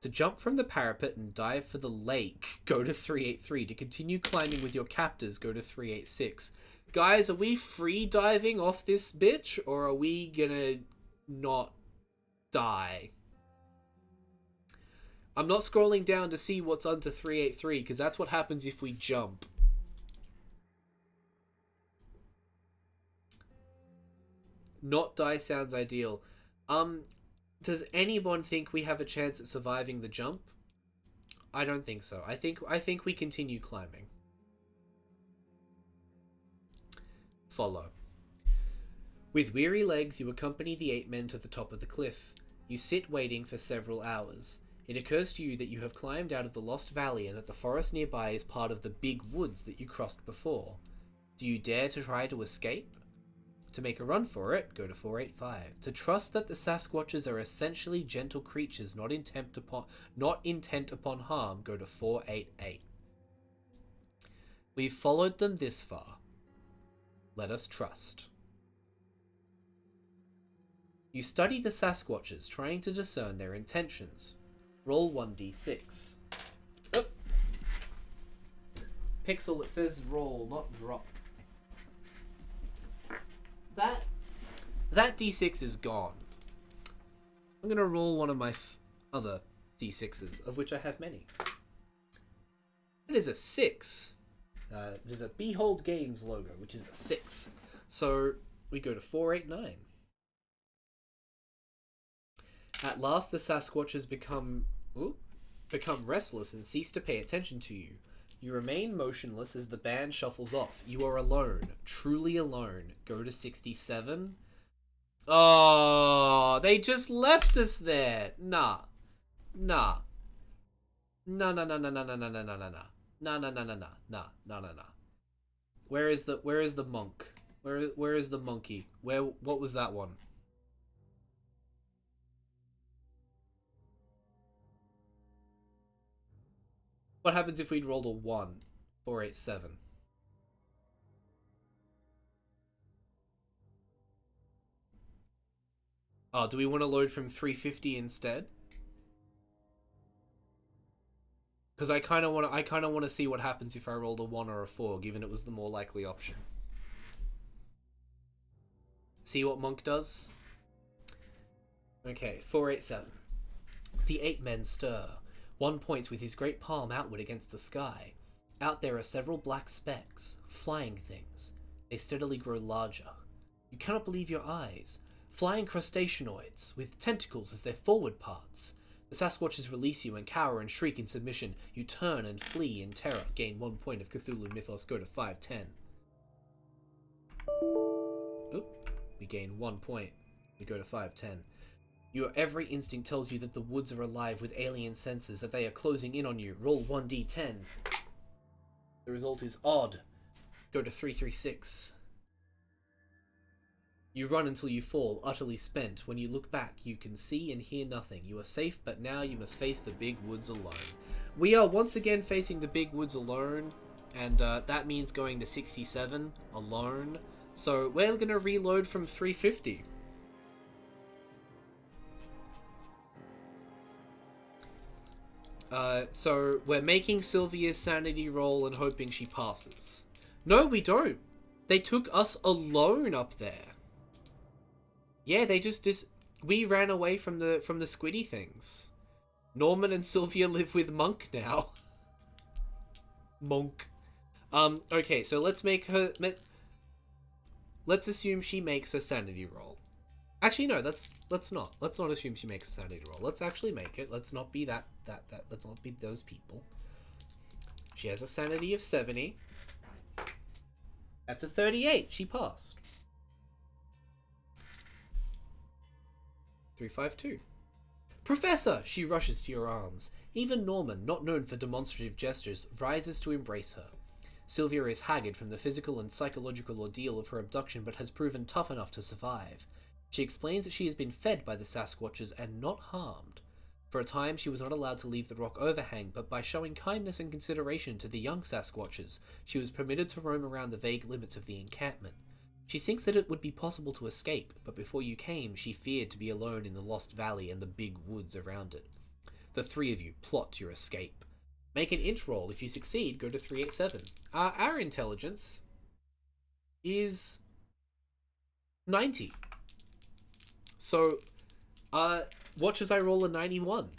To jump from the parapet and dive for the lake, go to 383. To continue climbing with your captors, go to 386. Guys, are we free diving off this bitch, or are we gonna not die? I'm not scrolling down to see what's under 383, because that's what happens if we jump. Not die sounds ideal. Does anyone think we have a chance at surviving the jump? I don't think so. I think we continue climbing. Follow. With weary legs, you accompany the 8 men to the top of the cliff. You sit waiting for several hours. It occurs to you that you have climbed out of the Lost Valley and that the forest nearby is part of the big woods that you crossed before. Do you dare to try to escape? To make a run for it, go to 485. To trust that the Sasquatches are essentially gentle creatures not intent upon harm, go to 488. We've followed them this far. Let us trust. You study the Sasquatches, trying to discern their intentions. Roll 1d6. Oh. Pixel, it says roll, not drop. That d6 is gone. I'm going to roll one of my other d6s, of which I have many. It is a 6. There's a Behold Games logo, which is a 6. So we go to 489. At last, the Sasquatches become restless and cease to pay attention to you. You remain motionless as the band shuffles off. You are alone, truly alone. Go to 67. Oh, they just left us there. Nah. Nah. No. Where is the monk? Where is the monkey? What was that one? What happens if we'd rolled a 1? 487. Oh, do we want to load from 350 instead? Because I kind of want to see what happens if I rolled a 1 or a 4, given it was the more likely option. See what monk does? Okay, 487. The 8 men stir. One points with his great palm outward against the sky. Out there are several black specks, flying things. They steadily grow larger. You cannot believe your eyes. Flying crustaceanoids, with tentacles as their forward parts. The Sasquatches release you and cower and shriek in submission. You turn and flee in terror. Gain 1 point of Cthulhu Mythos. Go to 510. Oop. We gain 1 point. We go to 510. Your every instinct tells you that the woods are alive with alien senses, that they are closing in on you. Roll 1d10. The result is odd. Go to 336. You run until you fall, utterly spent. When you look back, you can see and hear nothing. You are safe, but now you must face the big woods alone. We are once again facing the big woods alone, and that means going to 67 alone. So we're going to reload from 350. So we're making Sylvia's sanity roll and hoping she passes. No, we don't. They took us alone up there. Yeah, they just we ran away from the squiddy things. Norman and Sylvia live with Monk now. Monk. Okay, so let's make her. Let's assume she makes her sanity roll. Actually, no. Let's not assume she makes a sanity roll. Let's actually make it. Let's not be that. Let's not be those people. She has a sanity of 70. That's a 38. She passed. 352. Professor! She rushes to your arms. Even Norman, not known for demonstrative gestures, rises to embrace her. Sylvia is haggard from the physical and psychological ordeal of her abduction, but has proven tough enough to survive. She explains that she has been fed by the Sasquatches and not harmed. For a time, she was not allowed to leave the rock overhang, but by showing kindness and consideration to the young Sasquatches, she was permitted to roam around the vague limits of the encampment. She thinks that it would be possible to escape, but before you came, she feared to be alone in the Lost Valley and the big woods around it. The three of you plot your escape. Make an int roll. If you succeed, go to 387. Our intelligence is 90. So, watch as I roll a 91.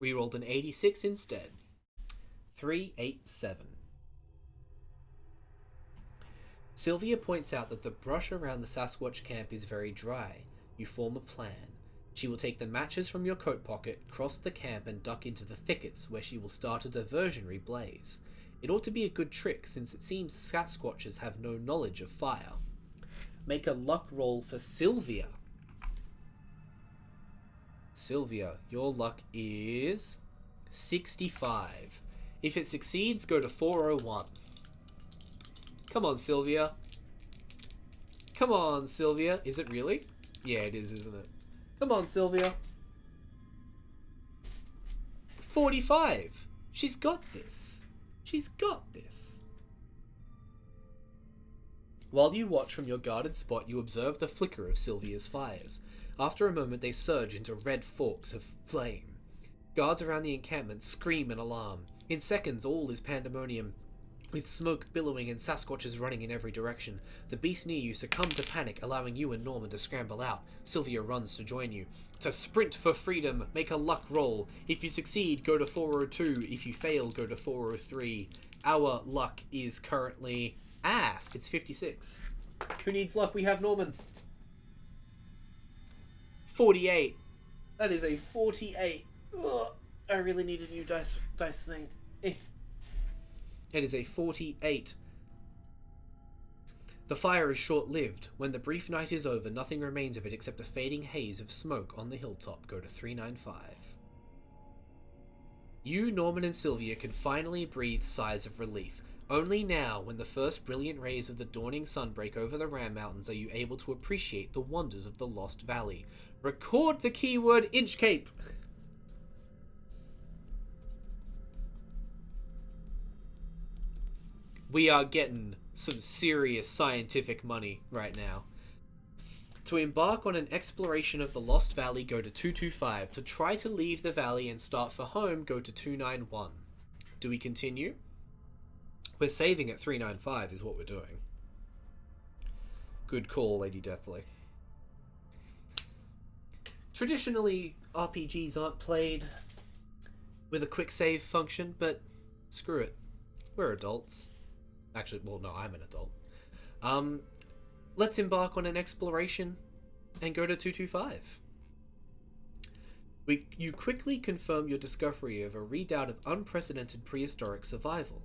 We rolled an 86 instead. 387. Sylvia points out that the brush around the Sasquatch camp is very dry. You form a plan. She will take the matches from your coat pocket, cross the camp, and duck into the thickets, where she will start a diversionary blaze. It ought to be a good trick, since it seems the Sasquatches have no knowledge of fire. Make a luck roll for Sylvia. Sylvia, your luck is 65. If it succeeds, go to 401. Come on, Sylvia. Come on, Sylvia. Is it really? Yeah, it is, isn't it? Come on, Sylvia. 45. She's got this. She's got this. While you watch from your guarded spot, you observe the flicker of Sylvia's fires. After a moment, they surge into red forks of flame. Guards around the encampment scream in alarm. In seconds, all is pandemonium. With smoke billowing and Sasquatches running in every direction, the beasts near you succumb to panic, allowing you and Norman to scramble out. Sylvia runs to join you. To sprint for freedom, make a luck roll. If you succeed, go to 402. If you fail, go to 403. Our luck is currently ass. It's 56. Who needs luck? We have Norman. 48. That is a 48. Ugh, I really need a new dice thing. It is a 48. The fire is short-lived. When the brief night is over, nothing remains of it except a fading haze of smoke on the hilltop. Go to 395. You, Norman, and Sylvia can finally breathe sighs of relief. Only now, when the first brilliant rays of the dawning sun break over the Ram Mountains, are you able to appreciate the wonders of the Lost Valley. Record the keyword Inchcape! We are getting some serious scientific money right now. To embark on an exploration of the Lost Valley, go to 225. To try to leave the valley and start for home, go to 291. Do we continue? We're saving at 395 is what we're doing. Good call, Lady Deathly. Traditionally, RPGs aren't played with a quick save function, but screw it. We're adults. Actually, well, no, I'm an adult. Let's embark on an exploration and go to 225. You quickly confirm your discovery of a redoubt of unprecedented prehistoric survival.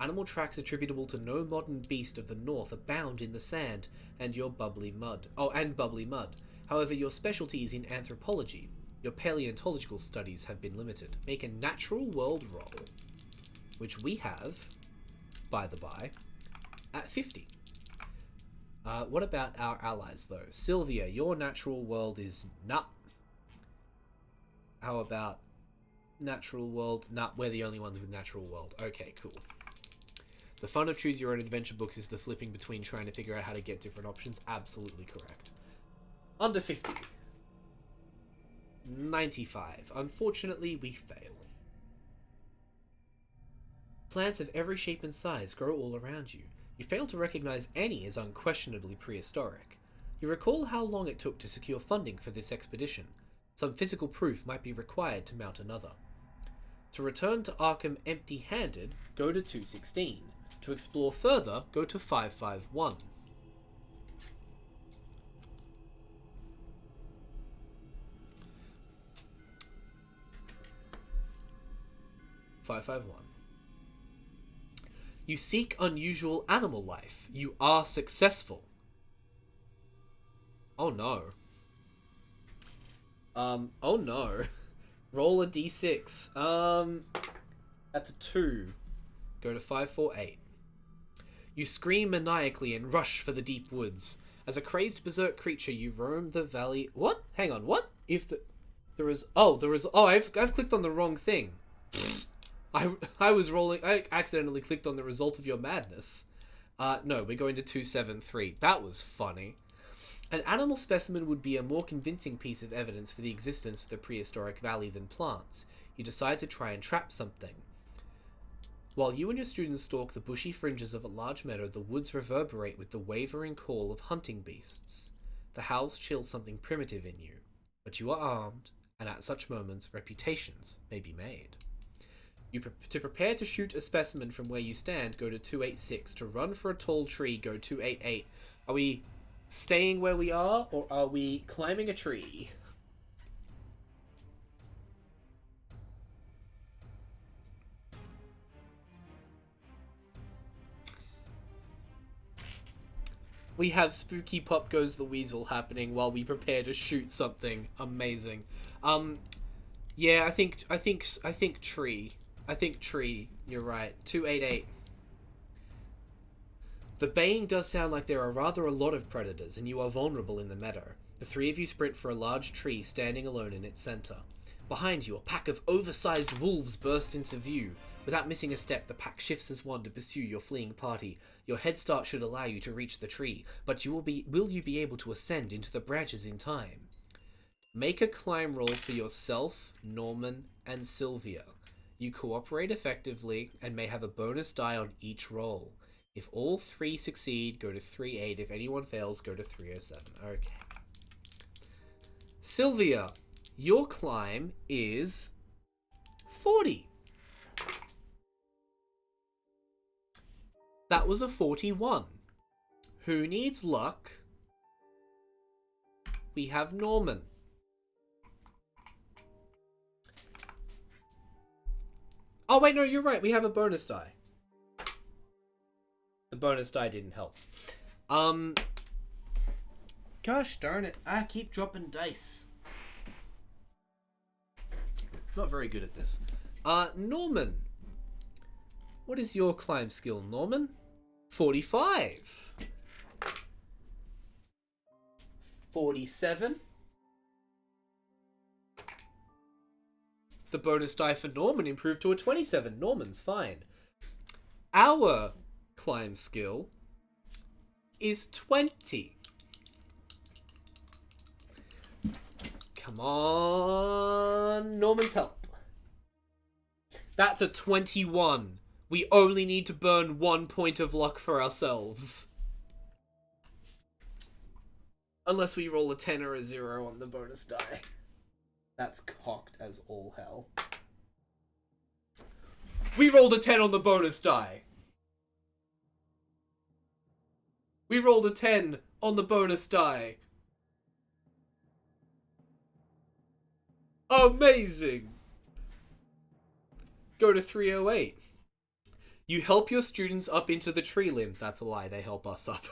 Animal tracks attributable to no modern beast of the north abound in the sand and bubbly mud. However, your specialty is in anthropology. Your paleontological studies have been limited. Make a natural world roll, which we have, by the by, at 50. What about our allies, though? Sylvia, your natural world is nah. How about natural world? Nah, we're the only ones with natural world. Okay, cool. The fun of choose your own adventure books is the flipping between trying to figure out how to get different options. Absolutely correct. Under 50. 95. Unfortunately, we fail. Plants of every shape and size grow all around you. You fail to recognize any as unquestionably prehistoric. You recall how long it took to secure funding for this expedition. Some physical proof might be required to mount another. To return to Arkham empty-handed, go to 216. To explore further, go to 551. 551. You seek unusual animal life. You are successful. Oh no. Oh no. Roll a d6. That's a 2. Go to 548. You scream maniacally and rush for the deep woods. As a crazed berserk creature, you roam the valley. What? Hang on, what? If there is... Oh, I've clicked on the wrong thing. I was rolling... I accidentally clicked on the result of your madness. No, we're going to 273. That was funny. An animal specimen would be a more convincing piece of evidence for the existence of the prehistoric valley than plants. You decide to try and trap something. While you and your students stalk the bushy fringes of a large meadow, the woods reverberate with the wavering call of hunting beasts. The howls chill something primitive in you, but you are armed, and at such moments, reputations may be made. To prepare to shoot a specimen from where you stand, go to 286. To run for a tall tree, go 288. Are we staying where we are, or are we climbing a tree? We have spooky Pop Goes the Weasel happening while we prepare to shoot something amazing. Um, yeah, I think tree. I think tree. You're right. 288. The baying does sound like there are rather a lot of predators, and you are vulnerable in the meadow. The three of you sprint for a large tree standing alone in its center. Behind you, a pack of oversized wolves burst into view. Without missing a step, the pack shifts as one to pursue your fleeing party. Your head start should allow you to reach the tree, but will you be able to ascend into the branches in time? Make a climb roll for yourself, Norman, and Sylvia. You cooperate effectively and may have a bonus die on each roll. If all three succeed, go to 3-8. If anyone fails, go to 307. Okay. Sylvia, your climb is 40. That was a 41. Who needs luck? We have Norman. Oh, wait, no, you're right. We have a bonus die. The bonus die didn't help. Gosh darn it. I keep dropping dice. Not very good at this. Norman. What is your climb skill, Norman? 45. 47. The bonus die for Norman improved to a 27. Norman's fine. Our climb skill is 20. Come on, Norman's help. That's a 21. We only need to burn 1 point of luck for ourselves. Unless we roll a 10 or a 0 on the bonus die. That's cocked as all hell. We rolled a 10 on the bonus die. We rolled a 10 on the bonus die. Amazing! Go to 308. You help your students up into the tree limbs. That's a lie, they help us up.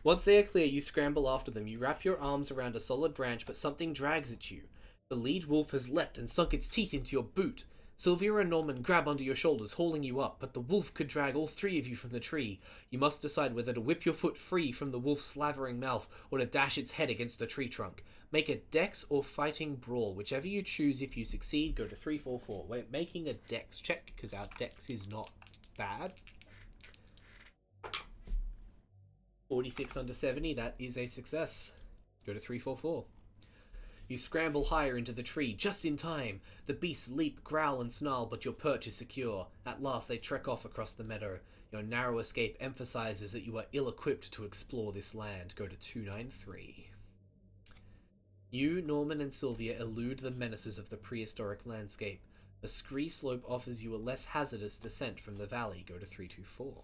Once they are clear, you scramble after them. You wrap your arms around a solid branch, but something drags at you. The lead wolf has leapt and sunk its teeth into your boot. Sylvia and Norman grab onto your shoulders, hauling you up, but the wolf could drag all three of you from the tree. You must decide whether to whip your foot free from the wolf's slavering mouth or to dash its head against the tree trunk. Make a dex or fighting brawl, whichever you choose. If you succeed, go to 344. We're making a dex check because our dex is not bad. 46 under 70, that is a success. Go to 344. You scramble higher into the tree, just in time. The beasts leap, growl, and snarl, but your perch is secure. At last, they trek off across the meadow. Your narrow escape emphasizes that you are ill-equipped to explore this land. Go to 293. You, Norman, and Sylvia elude the menaces of the prehistoric landscape. A scree slope offers you a less hazardous descent from the valley. Go to 324.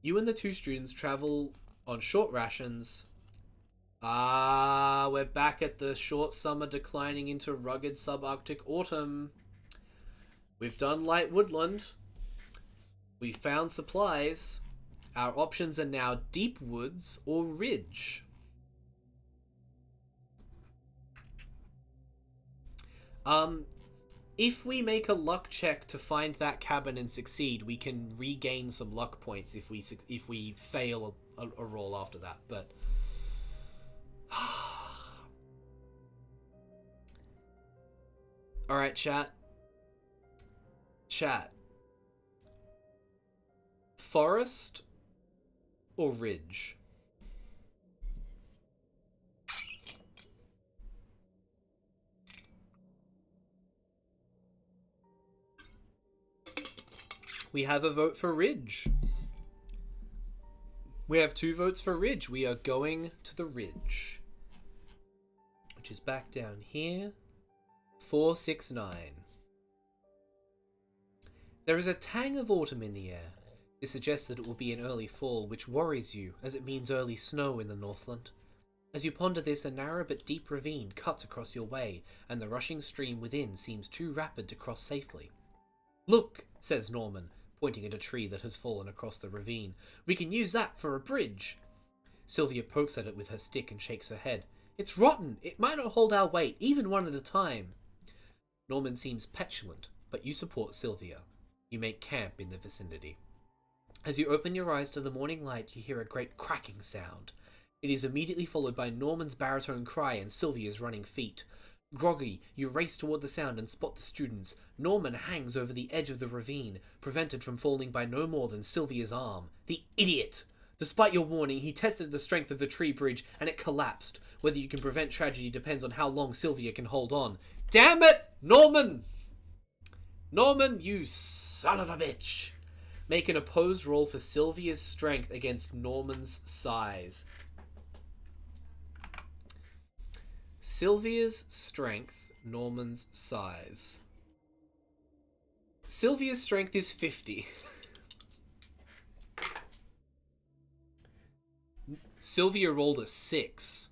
You and the two students travel on short rations. We're back at the short summer declining into rugged subarctic autumn. We've done light woodland. We've found supplies. Our options are now deep woods or ridge. If we make a luck check to find that cabin and succeed, we can regain some luck points if we fail a roll after that. But all right, chat. Forest or ridge? We have a vote for ridge. We have 2 votes for ridge. We are going to the ridge, which is back down here. 469. There is a tang of autumn in the air. This suggests that it will be in early fall, which worries you, as it means early snow in the Northland. As you ponder this, a narrow but deep ravine cuts across your way, and the rushing stream within seems too rapid to cross safely. "Look," says Norman, pointing at a tree that has fallen across the ravine. "We can use that for a bridge." Sylvia pokes at it with her stick and shakes her head. It's rotten! It might not hold our weight, even one at a time. Norman seems petulant, but you support Sylvia. You make camp in the vicinity. As you open your eyes to the morning light, you hear a great cracking sound. It is immediately followed by Norman's baritone cry and Sylvia's running feet. Groggy, you race toward the sound and spot the students. Norman hangs over the edge of the ravine, prevented from falling by no more than Sylvia's arm. The idiot! Despite your warning, he tested the strength of the tree bridge, and it collapsed. Whether you can prevent tragedy depends on how long Sylvia can hold on. Damn it, Norman! Norman, you son of a bitch! Make an opposed roll for Sylvia's strength against Norman's size. Sylvia's strength, Norman's size. Sylvia's strength is 50. Sylvia rolled a 6.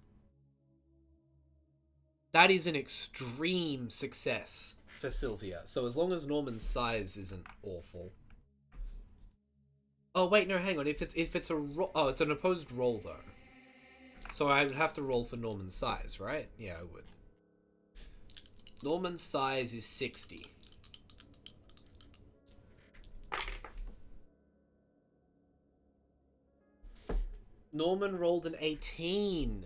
That is an extreme success for Sylvia. So as long as Norman's size isn't awful. Oh wait, no, hang on. If it's it's an opposed roll though. So I would have to roll for Norman's size, right? Yeah, I would. Norman's size is 60. Norman rolled an 18.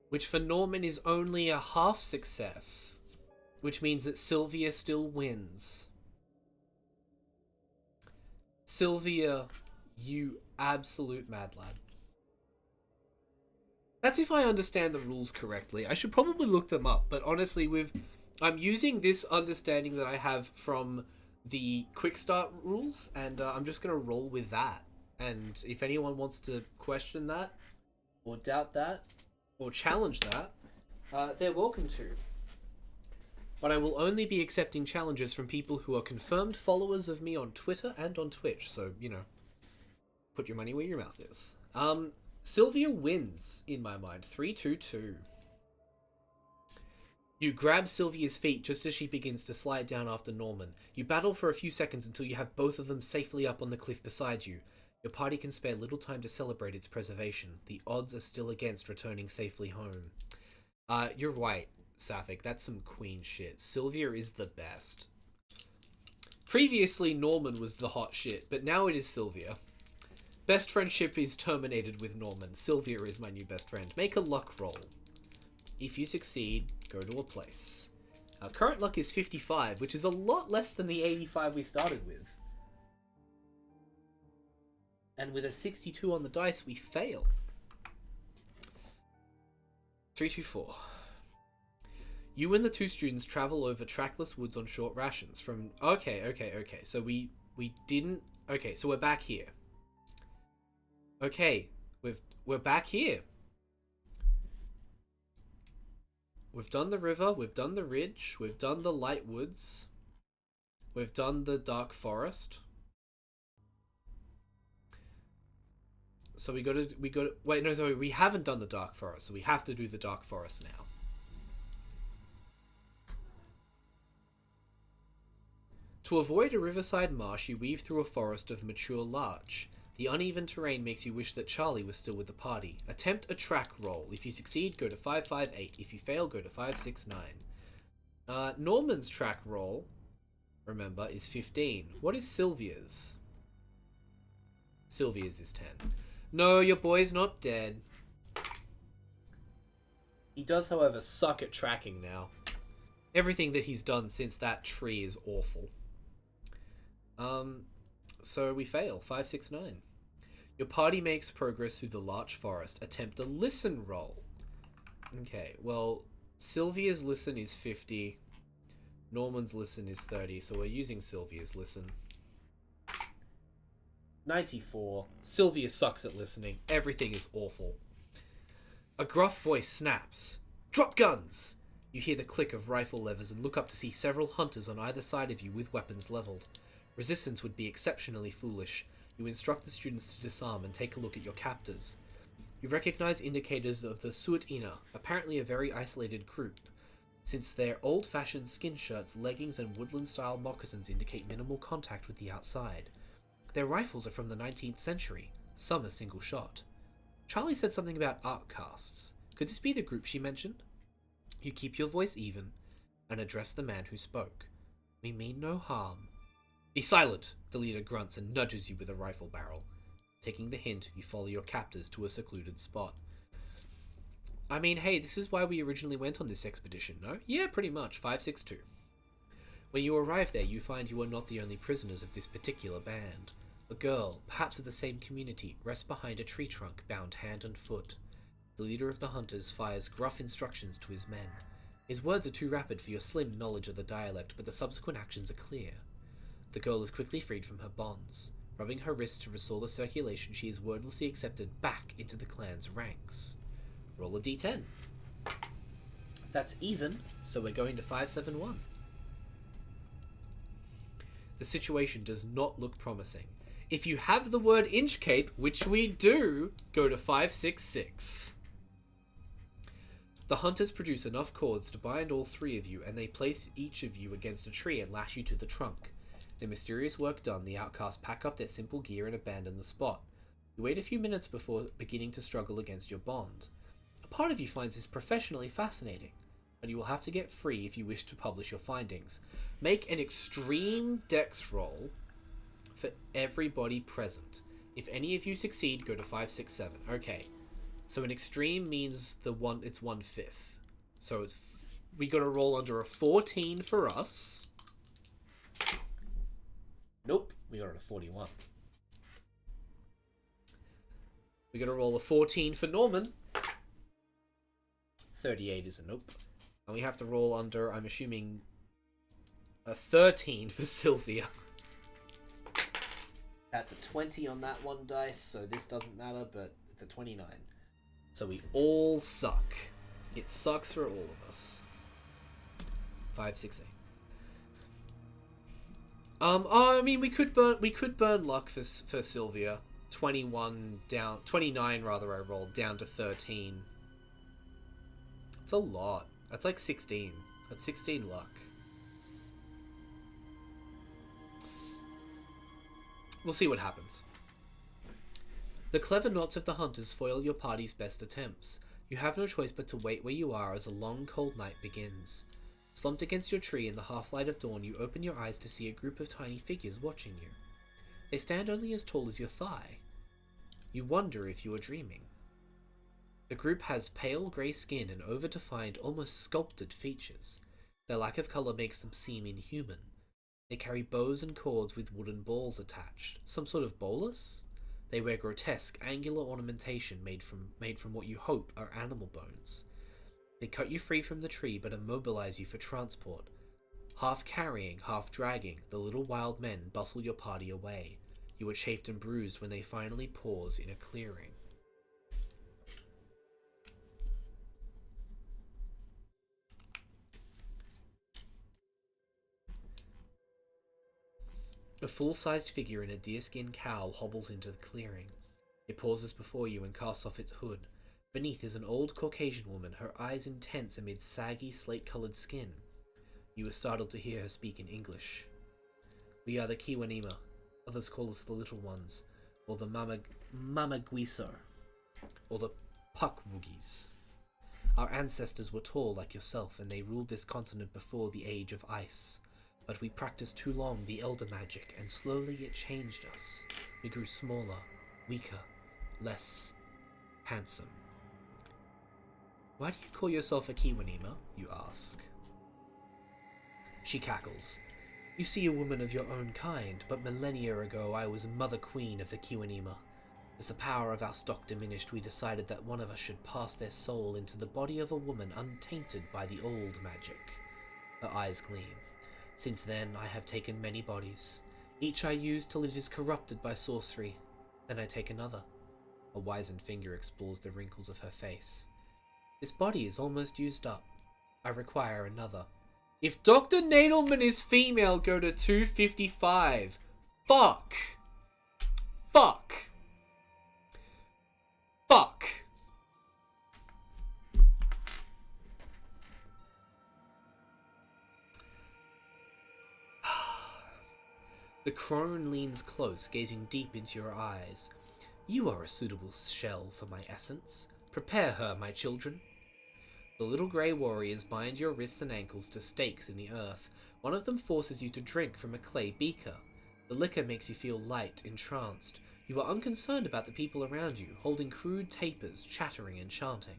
Which for Norman is only a half success. Which means that Sylvia still wins. Sylvia, you absolute mad lad. That's if I understand the rules correctly. I should probably look them up, but honestly, I'm using this understanding that I have from the quick start rules, and I'm just going to roll with that. And if anyone wants to question that, or doubt that, or challenge that, they're welcome to. But I will only be accepting challenges from people who are confirmed followers of me on Twitter and on Twitch, so, you know, put your money where your mouth is. Sylvia wins, in my mind. 3-2-2. You grab Sylvia's feet just as she begins to slide down after Norman. You battle for a few seconds until you have both of them safely up on the cliff beside you. Your party can spare little time to celebrate its preservation. The odds are still against returning safely home. You're right, Sapphic. That's some queen shit. Sylvia is the best. Previously, Norman was the hot shit, but now it is Sylvia. Best friendship is terminated with Norman. Sylvia is my new best friend. Make a luck roll. If you succeed, go to a place. Our current luck is 55, which is a lot less than the 85 we started with. And with a 62 on the dice, we fail. 3-2-4. You and the two students travel over trackless woods on short rations from... Okay. So we didn't... Okay, so we're back here. Okay, we're back here. We've done the river, we've done the ridge, we've done the light woods, we've done the dark forest. So we gotta wait, no, sorry, we haven't done the dark forest, so we have to do the dark forest now. To avoid a riverside marsh, you weave through a forest of mature larch. The uneven terrain makes you wish that Charlie was still with the party. Attempt a track roll. If you succeed, go to 5-5-8. If you fail, go to 5-6-9. Norman's track roll, remember, is 15. What is Sylvia's? Sylvia's is 10. No, your boy's not dead. He does, however, suck at tracking now. Everything that he's done since that tree is awful. So we fail. 5-6-9. Your party makes progress through the larch forest. Attempt a listen roll. Okay, well, Sylvia's listen is 50. Norman's listen is 30, so we're using Sylvia's listen. 94. Sylvia sucks at listening. Everything is awful. A gruff voice snaps. Drop guns! You hear the click of rifle levers and look up to see several hunters on either side of you with weapons leveled. Resistance would be exceptionally foolish. You instruct the students to disarm and take a look at your captors. You recognize indicators of the Suat-Ina, apparently a very isolated group, since their old-fashioned skin shirts, leggings, and woodland-style moccasins indicate minimal contact with the outside. Their rifles are from the 19th century, some a single shot. Charlie said something about outcasts. Could this be the group she mentioned? You keep your voice even and address the man who spoke. We mean no harm. Be silent, the leader grunts and nudges you with a rifle barrel. Taking the hint, you follow your captors to a secluded spot. I mean, hey, this is why we originally went on this expedition, no? Yeah, pretty much. 562. When you arrive there, you find you are not the only prisoners of this particular band. A girl, perhaps of the same community, rests behind a tree trunk, bound hand and foot. The leader of the hunters fires gruff instructions to his men. His words are too rapid for your slim knowledge of the dialect, but the subsequent actions are clear. The girl is quickly freed from her bonds. Rubbing her wrist to restore the circulation, she is wordlessly accepted back into the clan's ranks. Roll a d10. That's even, so we're going to 571. The situation does not look promising. If you have the word Inchcape, which we do, go to 566. The hunters produce enough cords to bind all three of you, and they place each of you against a tree and lash you to the trunk. Their mysterious work done, the outcasts pack up their simple gear and abandon the spot. You wait a few minutes before beginning to struggle against your bond. A part of you finds this professionally fascinating, but you will have to get free if you wish to publish your findings. Make an extreme dex roll for everybody present. If any of you succeed, go to 567. Okay, so an extreme means it's 1/5. So we got to roll under a 14 for us. Nope, we got it a 41. We got to roll a 14 for Norman. 38 is a nope. And we have to roll under, I'm assuming, a 13 for Sylvia. That's a 20 on that one dice, so this doesn't matter, but it's a 29. So we all suck. It sucks for all of us. 568. I mean, we could burn luck for Sylvia. 29 rather. I rolled down to 13. It's a lot. That's like 16. That's 16 luck. We'll see what happens. The clever knots of the hunters foil your party's best attempts. You have no choice but to wait where you are as a long, cold night begins. Slumped against your tree in the half-light of dawn, you open your eyes to see a group of tiny figures watching you. They stand only as tall as your thigh. You wonder if you are dreaming. The group has pale grey skin and over-defined, almost sculpted features. Their lack of colour makes them seem inhuman. They carry bows and cords with wooden balls attached. Some sort of bolus? They wear grotesque, angular ornamentation made from what you hope are animal bones. They cut you free from the tree but immobilize you for transport. Half carrying, half dragging, the little wild men bustle your party away. You are chafed and bruised when they finally pause in a clearing. A full-sized figure in a deerskin cowl hobbles into the clearing. It pauses before you and casts off its hood. Beneath is an old Caucasian woman, her eyes intense amid saggy, slate-coloured skin. You are startled to hear her speak in English. We are the Kiwanima. Others call us the Little Ones, or the Mamaguiso, or the Pukwugis. Our ancestors were tall like yourself, and they ruled this continent before the age of ice. But we practiced too long the elder magic, and slowly it changed us. We grew smaller, weaker, less handsome. Why do you call yourself a Kiwanima? You ask. She cackles. You see a woman of your own kind, but millennia ago I was Mother Queen of the Kiwanima. As the power of our stock diminished, we decided that one of us should pass their soul into the body of a woman untainted by the old magic. Her eyes gleam. Since then, I have taken many bodies. Each I use till it is corrupted by sorcery. Then I take another. A wizened finger explores the wrinkles of her face. This body is almost used up. I require another. If Dr. Nadelman is female, go to 255. Fuck. Fuck. Fuck. The crone leans close, gazing deep into your eyes. You are a suitable shell for my essence. Prepare her, my children. The little grey warriors bind your wrists and ankles to stakes in the earth. One of them forces you to drink from a clay beaker. The liquor makes you feel light, entranced. You are unconcerned about the people around you, holding crude tapers, chattering and chanting.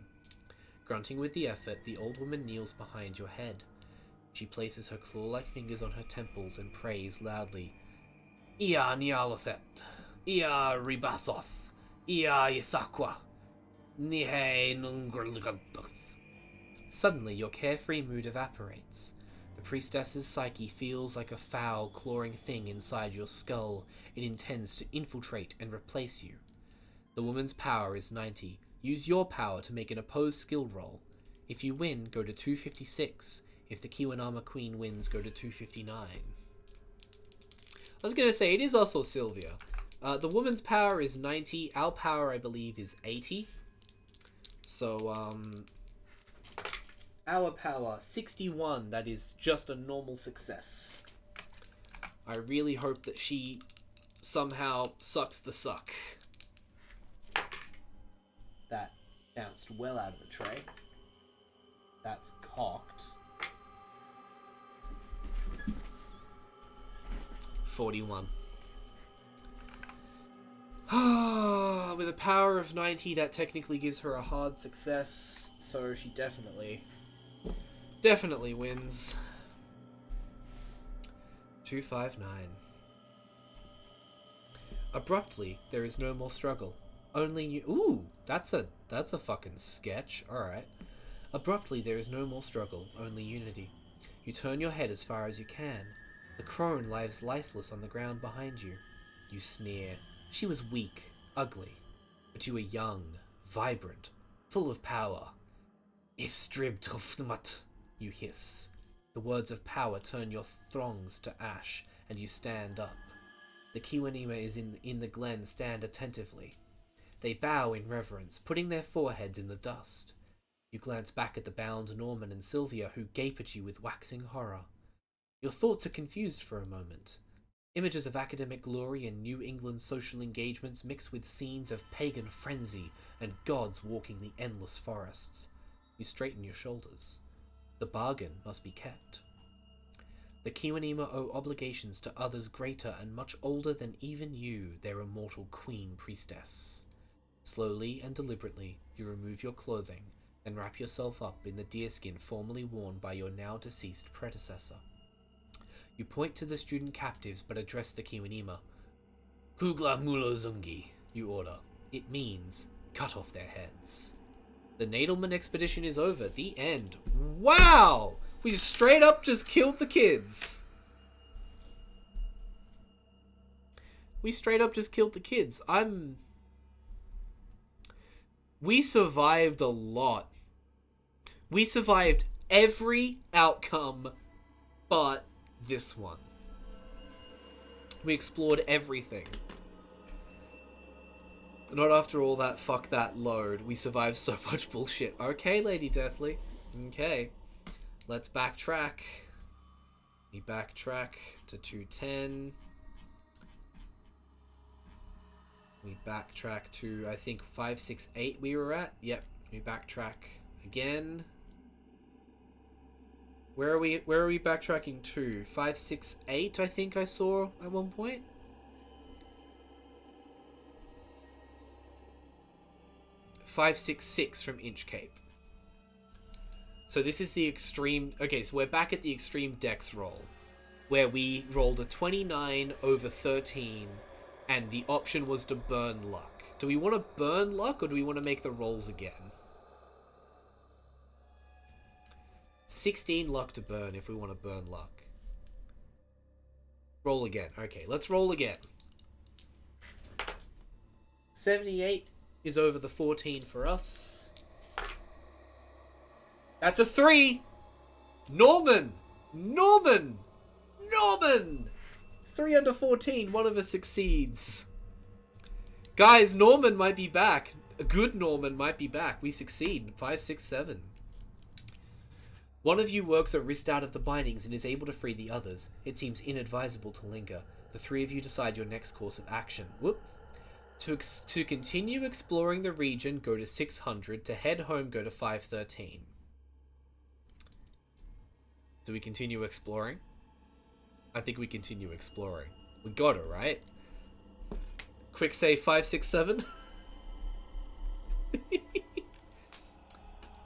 Grunting with the effort, the old woman kneels behind your head. She places her claw-like fingers on her temples and prays loudly. Ia Nialothet, Ia Ribathoth, Ia Ithaqua, Nihe Nungrlgadoth. Suddenly, your carefree mood evaporates. The priestess's psyche feels like a foul, clawing thing inside your skull. It intends to infiltrate and replace you. The woman's power is 90. Use your power to make an opposed skill roll. If you win, go to 256. If the Kiwanama Queen wins, go to 259. I was going to say, it is also Sylvia. The woman's power is 90. Our power, I believe, is 80. So, our power, 61. That is just a normal success. I really hope that she somehow sucks the suck. That bounced well out of the tray. That's cocked. 41. With a power of 90, that technically gives her a hard success, so she definitely wins. 259. Abruptly, there is no more struggle. Only you. Ooh, that's a fucking sketch. Alright. Abruptly, there is no more struggle, only unity. You turn your head as far as you can. The crone lies lifeless on the ground behind you. You sneer. She was weak, ugly. But you were young, vibrant, full of power. If stripped of mut, you hiss. The words of power turn your throngs to ash, and you stand up. The Kiwanima is in the glen stand attentively. They bow in reverence, putting their foreheads in the dust. You glance back at the bound Norman and Sylvia, who gape at you with waxing horror. Your thoughts are confused for a moment. Images of academic glory and New England social engagements mix with scenes of pagan frenzy and gods walking the endless forests. You straighten your shoulders. The bargain must be kept. The Kiwanima owe obligations to others greater and much older than even you, their immortal queen priestess. Slowly and deliberately, you remove your clothing, then wrap yourself up in the deerskin formerly worn by your now deceased predecessor. You point to the student captives but address the Kiwanima. Kugla Mulo Zungi, you order. It means, cut off their heads. The Nadelman expedition is over. The end. Wow! We straight up just killed the kids. We survived a lot. We survived every outcome but this one. We explored everything. Not after all that fuck that load. We survived so much bullshit. Okay, Lady Deathly. Okay. Let's backtrack. We backtrack to 210. We backtrack to, I think, 568 we were at. Yep. We backtrack again. Where are we backtracking to? 568, I think I saw at one point. .566 from Inchcape. So this is the extreme... Okay, so we're back at the extreme dex roll, where we rolled a 29 over 13, and the option was to burn luck. Do we want to burn luck, or do we want to make the rolls again? 16 luck to burn if we want to burn luck. Roll again. Okay, let's roll again. 78 is over the 14 for us. That's a 3! Norman! 3 under 14, one of us succeeds. Guys, Norman might be back. A good Norman might be back. We succeed. 5, 6, 7. One of you works a wrist out of the bindings and is able to free the others. It seems inadvisable to linger. The three of you decide your next course of action. Whoop. To continue exploring the region, go to 600. To head home, go to 513. Do we continue exploring? I think we continue exploring. We got it, right? Quick save 567.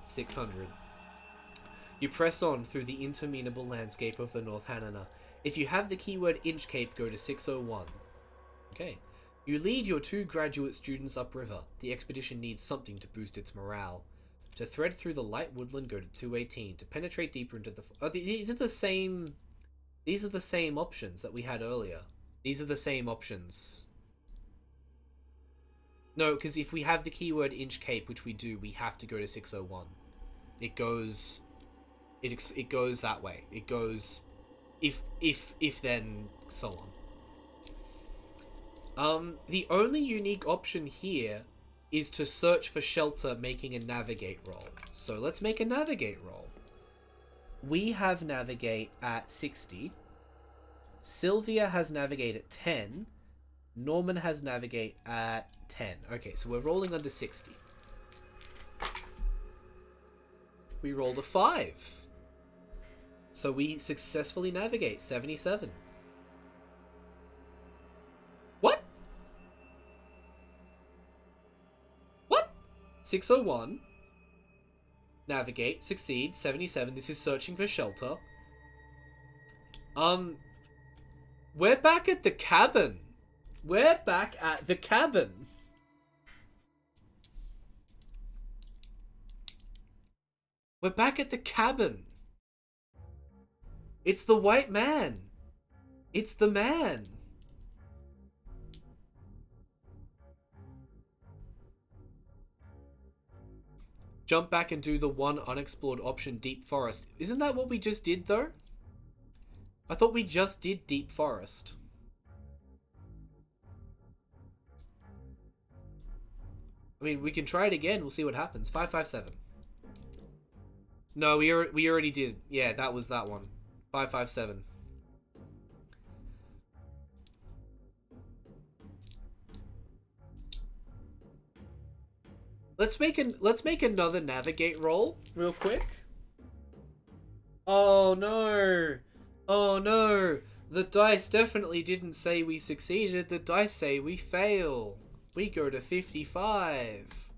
600. You press on through the interminable landscape of the North Hanana. If you have the keyword Inchcape, go to 601. Okay. You lead your 2 graduate students upriver. The expedition needs something to boost its morale. To thread through the light woodland, go to 218. To penetrate deeper into the... these are the same... These are the same options that we had earlier. These are the same options. No, because if we have the keyword Inchcape, which we do, we have to go to 601. It goes... It goes that way. It goes... If then, so on. The only unique option here is to search for shelter making a navigate roll. So let's make a navigate roll. We have navigate at 60. Sylvia has navigate at 10. Norman has navigate at 10. Okay, so we're rolling under 60. We rolled a 5. So we successfully navigate 77. What? What? 601. Navigate, succeed, 77. This is searching for shelter. We're back at the cabin. We're back at the cabin. We're back at the cabin. It's the white man. It's the man. Jump back and do the one unexplored option, Deep Forest. Isn't that what we just did, though? I thought we just did Deep Forest. I mean, we can try it again. We'll see what happens. 557. No, we already did. Yeah, that was that one. 557. Let's make another navigate roll real quick. Oh no. Oh no. The dice definitely didn't say we succeeded. The dice say we fail. We go to 55.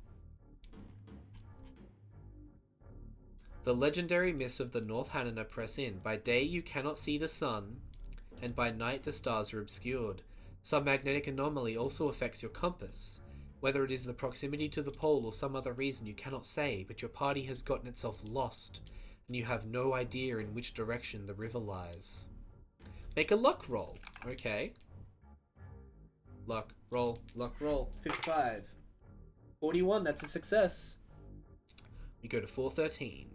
The legendary mists of the North Hanana press in. By day you cannot see the sun, and by night the stars are obscured. Some magnetic anomaly also affects your compass. Whether it is the proximity to the pole or some other reason you cannot say, but your party has gotten itself lost, and you have no idea in which direction the river lies. Make a luck roll. Okay. Luck roll, luck roll. 55. 41, that's a success. We go to 413.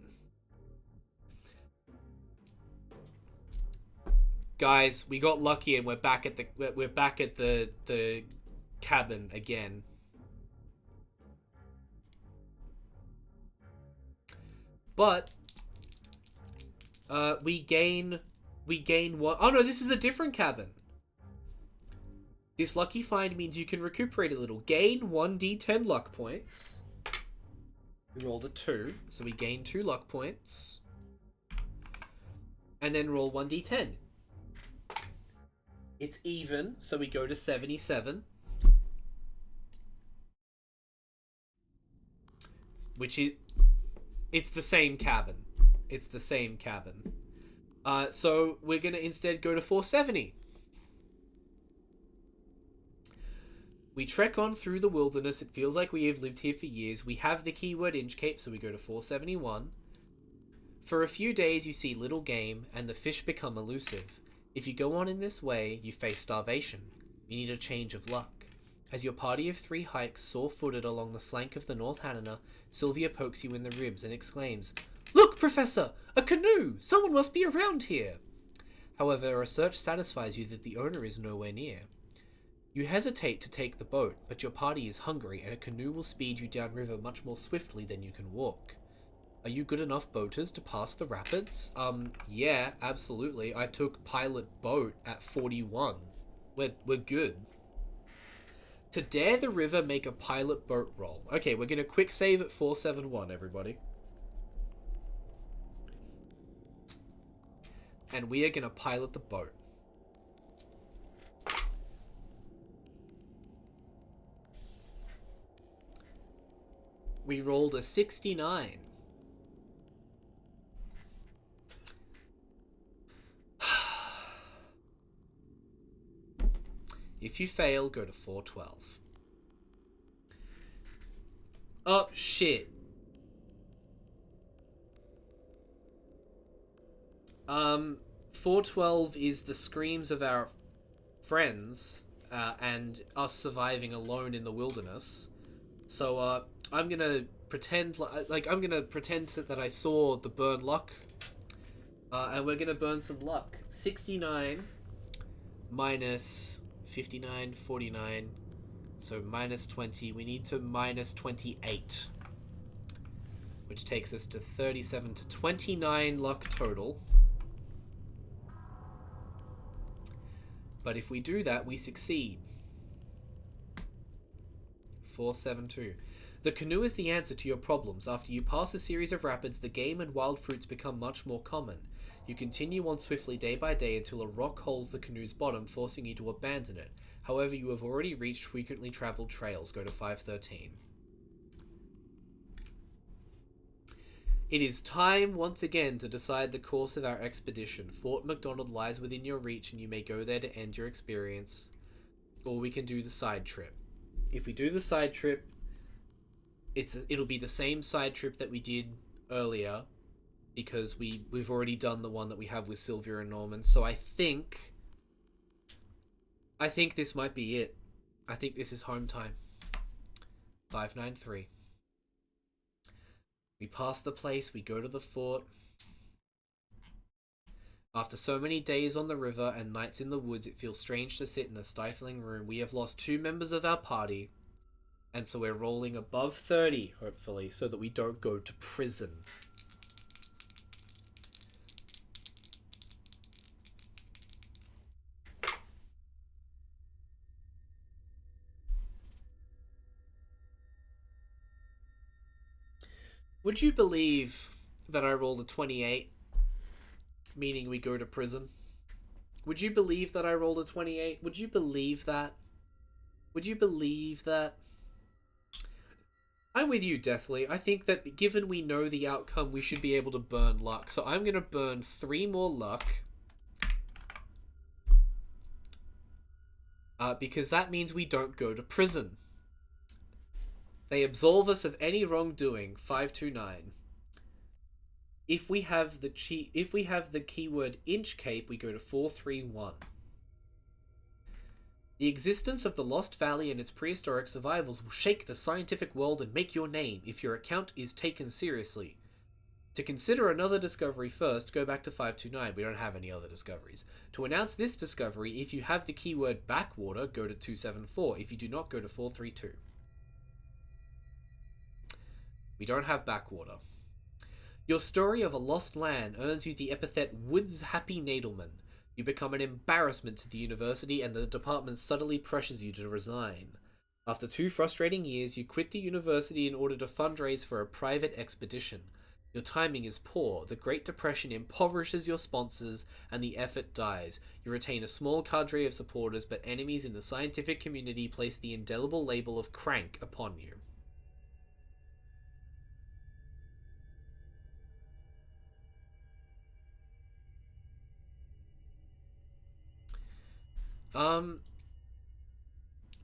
Guys, we got lucky and we're back at the cabin again. But we gain one. Oh no, this is a different cabin. This lucky find means you can recuperate a little. Gain 1d10 luck points. We rolled a 2, so we gain 2 luck points. And then roll 1d10. It's even, so we go to 77. It's the same cabin. It's the same cabin. So we're going to instead go to 470. We trek on through the wilderness. It feels like we have lived here for years. We have the keyword Inchcape, so we go to 471. For a few days you see little game, and the fish become elusive. If you go on in this way, you face starvation. You need a change of luck. As your party of 3 hikes sore-footed along the flank of the North Hanana, Sylvia pokes you in the ribs and exclaims, "Look, Professor! A canoe! Someone must be around here!" However, a search satisfies you that the owner is nowhere near. You hesitate to take the boat, but your party is hungry and a canoe will speed you downriver much more swiftly than you can walk. Are you good enough boaters to pass the rapids? Yeah, absolutely. I took pilot boat at 41. We're good. To dare the river, make a pilot boat roll. Okay, we're gonna quick save at 471, everybody. And we are gonna pilot the boat. We rolled a 69. If you fail, go to 412. Oh, shit. 412 is the screams of our friends and us surviving alone in the wilderness. So, I'm gonna pretend that I saw the burn luck. And we're gonna burn some luck. 69 minus 59, 49. So minus 20. We need to minus 28. Which takes us to 37 to 29 luck total. But if we do that, we succeed. 472. The canoe is the answer to your problems. After you pass a series of rapids, the game and wild fruits become much more common. You continue on swiftly day by day until a rock holes the canoe's bottom, forcing you to abandon it. However, you have already reached frequently traveled trails. Go to 513. It is time once again to decide the course of our expedition. Fort McDonald lies within your reach and you may go there to end your experience. Or we can do the side trip. If we do the side trip, it'll be the same side trip that we did earlier, because we've already done the one that we have with Sylvia and Norman. So I think this might be it. I think this is home time. 593. We pass the place, we go to the fort. After so many days on the river and nights in the woods, it feels strange to sit in a stifling room. We have lost 2 members of our party, and so we're rolling above 30, hopefully, so that we don't go to prison. Would you believe that I rolled a 28, meaning we go to prison? Would you believe that I rolled a 28? Would you believe that? Would you believe that? I'm with you, Deathly. I think that given we know the outcome, we should be able to burn luck. So I'm going to burn 3 more luck. Because that means we don't go to prison. They absolve us of any wrongdoing. 529. If we have the keyword Inchcape, we go to 431. The existence of the Lost Valley and its prehistoric survivals will shake the scientific world and make your name if your account is taken seriously. To consider another discovery first, go back to 529. We don't have any other discoveries. To announce this discovery, if you have the keyword backwater, go to 274. If you do not, go to 432. We don't have backwater. Your story of a lost land earns you the epithet Woods Happy Nadelman. You become an embarrassment to the university and the department subtly pressures you to resign. After 2 frustrating years, you quit the university in order to fundraise for a private expedition. Your timing is poor, the Great Depression impoverishes your sponsors, and the effort dies. You retain a small cadre of supporters, but enemies in the scientific community place the indelible label of crank upon you.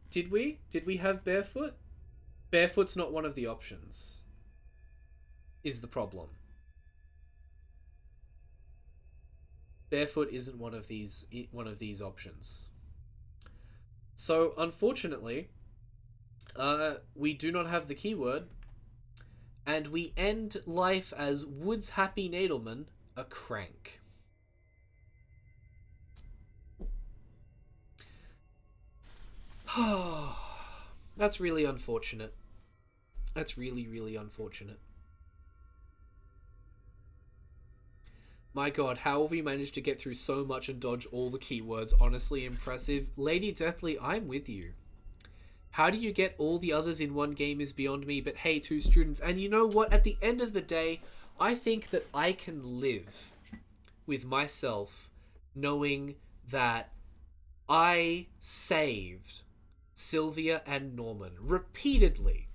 Did we have barefoot? Barefoot's not one of the options. Is the problem. Barefoot isn't one of these options. So unfortunately, we do not have the keyword, and we end life as Woods Happy Nadelman, a crank. That's really unfortunate. That's really, really unfortunate. My god, how have we managed to get through so much and dodge all the keywords? Honestly impressive. Lady Deathly, I'm with you. How do you get all the others in one game is beyond me, but hey, two students. And you know what? At the end of the day, I think that I can live with myself knowing that I saved Sylvia and Norman repeatedly.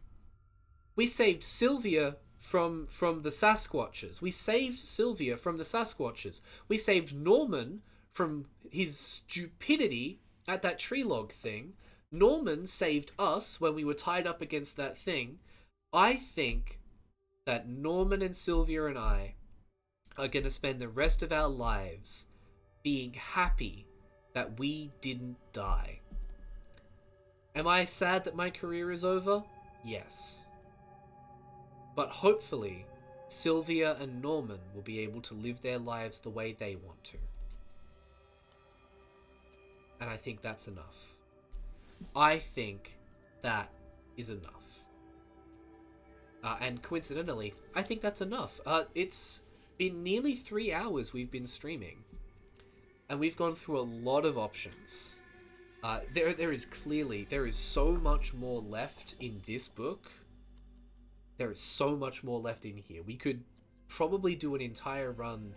We saved Sylvia from the Sasquatches. We saved Sylvia from the Sasquatches. We saved Norman from his stupidity at that tree log thing. Norman saved us when we were tied up against that thing. I think that Norman and Sylvia and I are going to spend the rest of our lives being happy that we didn't die. Am I sad that my career is over? Yes. But hopefully, Sylvia and Norman will be able to live their lives the way they want to. And I think that's enough. I think that is enough. And coincidentally, I think that's enough. It's been nearly 3 hours we've been streaming. And we've gone through a lot of options. There is so much more left in this book. There is so much more left in here. We could probably do an entire run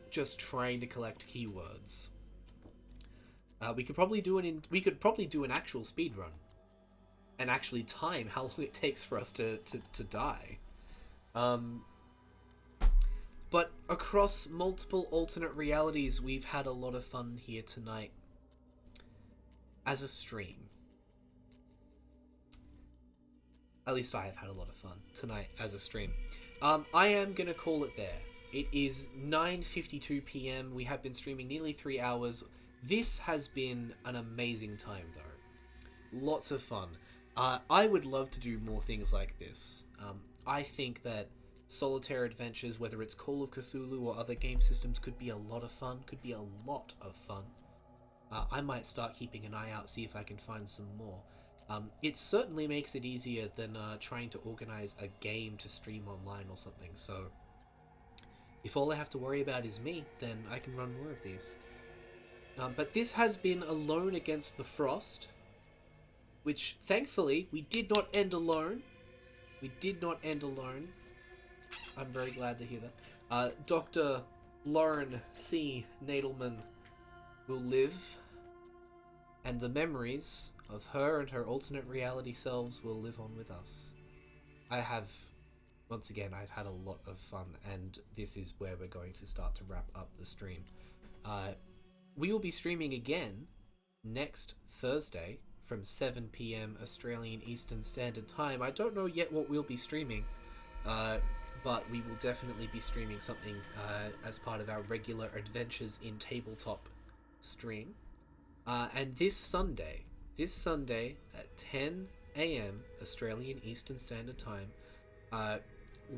just trying to collect keywords. We could probably do an actual speed run and actually time how long it takes for us to die. But across multiple alternate realities, we've had a lot of fun here tonight as a stream. At least I have had a lot of fun tonight as a stream. I am going to call it there. It is 9:52 p.m. We have been streaming nearly 3 hours. This has been an amazing time, though. Lots of fun. I would love to do more things like this. I think that solitaire adventures, whether it's Call of Cthulhu or other game systems, could be a lot of fun. I might start keeping an eye out, see if I can find some more. It certainly makes it easier than trying to organize a game to stream online or something, so if all I have to worry about is me, then I can run more of these. But this has been Alone Against the Frost, which, thankfully, we did not end alone. I'm very glad to hear that. Dr. Lauren C. Nadelman will live, and the memories of her and her alternate reality selves will live on with us. I've had a lot of fun, and this is where we're going to start to wrap up the stream. We will be streaming again next Thursday from 7 p.m. Australian Eastern Standard Time. I don't know yet what we'll be streaming, but we will definitely be streaming something as part of our regular Adventures in Tabletop stream. And this Sunday at 10 a.m. Australian Eastern Standard Time,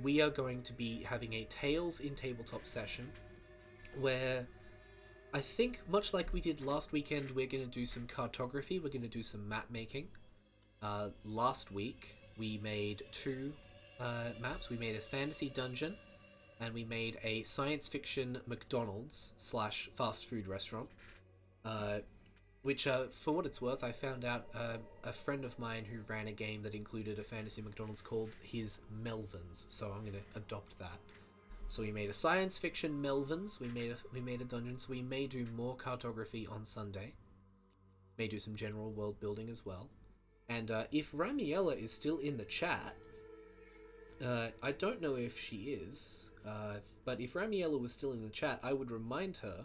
we are going to be having a Tales in Tabletop session where I think, much like we did last weekend, we're going to do some cartography, we're going to do some map making. Last week, we made 2 maps. We made a fantasy dungeon, and we made a science fiction McDonald's / fast food restaurant. Which, for what it's worth, I found out a friend of mine who ran a game that included a fantasy McDonald's called his Melvins, so I'm going to adopt that. So we made a science fiction Melvins, we made a dungeon, so we may do more cartography on Sunday. May do some general world building as well. And if Ramiella is still in the chat, I don't know if she is, but if Ramiella was still in the chat, I would remind her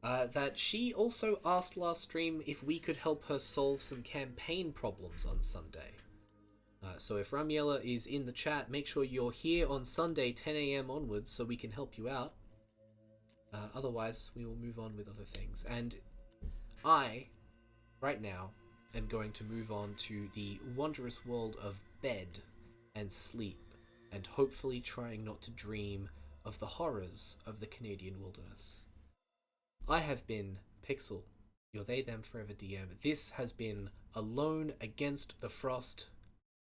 that she also asked last stream if we could help her solve some campaign problems on Sunday. So if Ramiella is in the chat, make sure you're here on Sunday 10 a.m. onwards so we can help you out. Otherwise, we will move on with other things. And I, right now, am going to move on to the wondrous world of bed and sleep, and hopefully trying not to dream of the horrors of the Canadian wilderness. I have been Pixel, your They Them Forever DM. This has been Alone Against the Frost.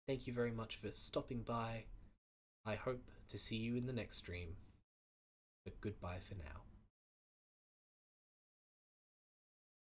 Thank you very much for stopping by. I hope to see you in the next stream. But goodbye for now.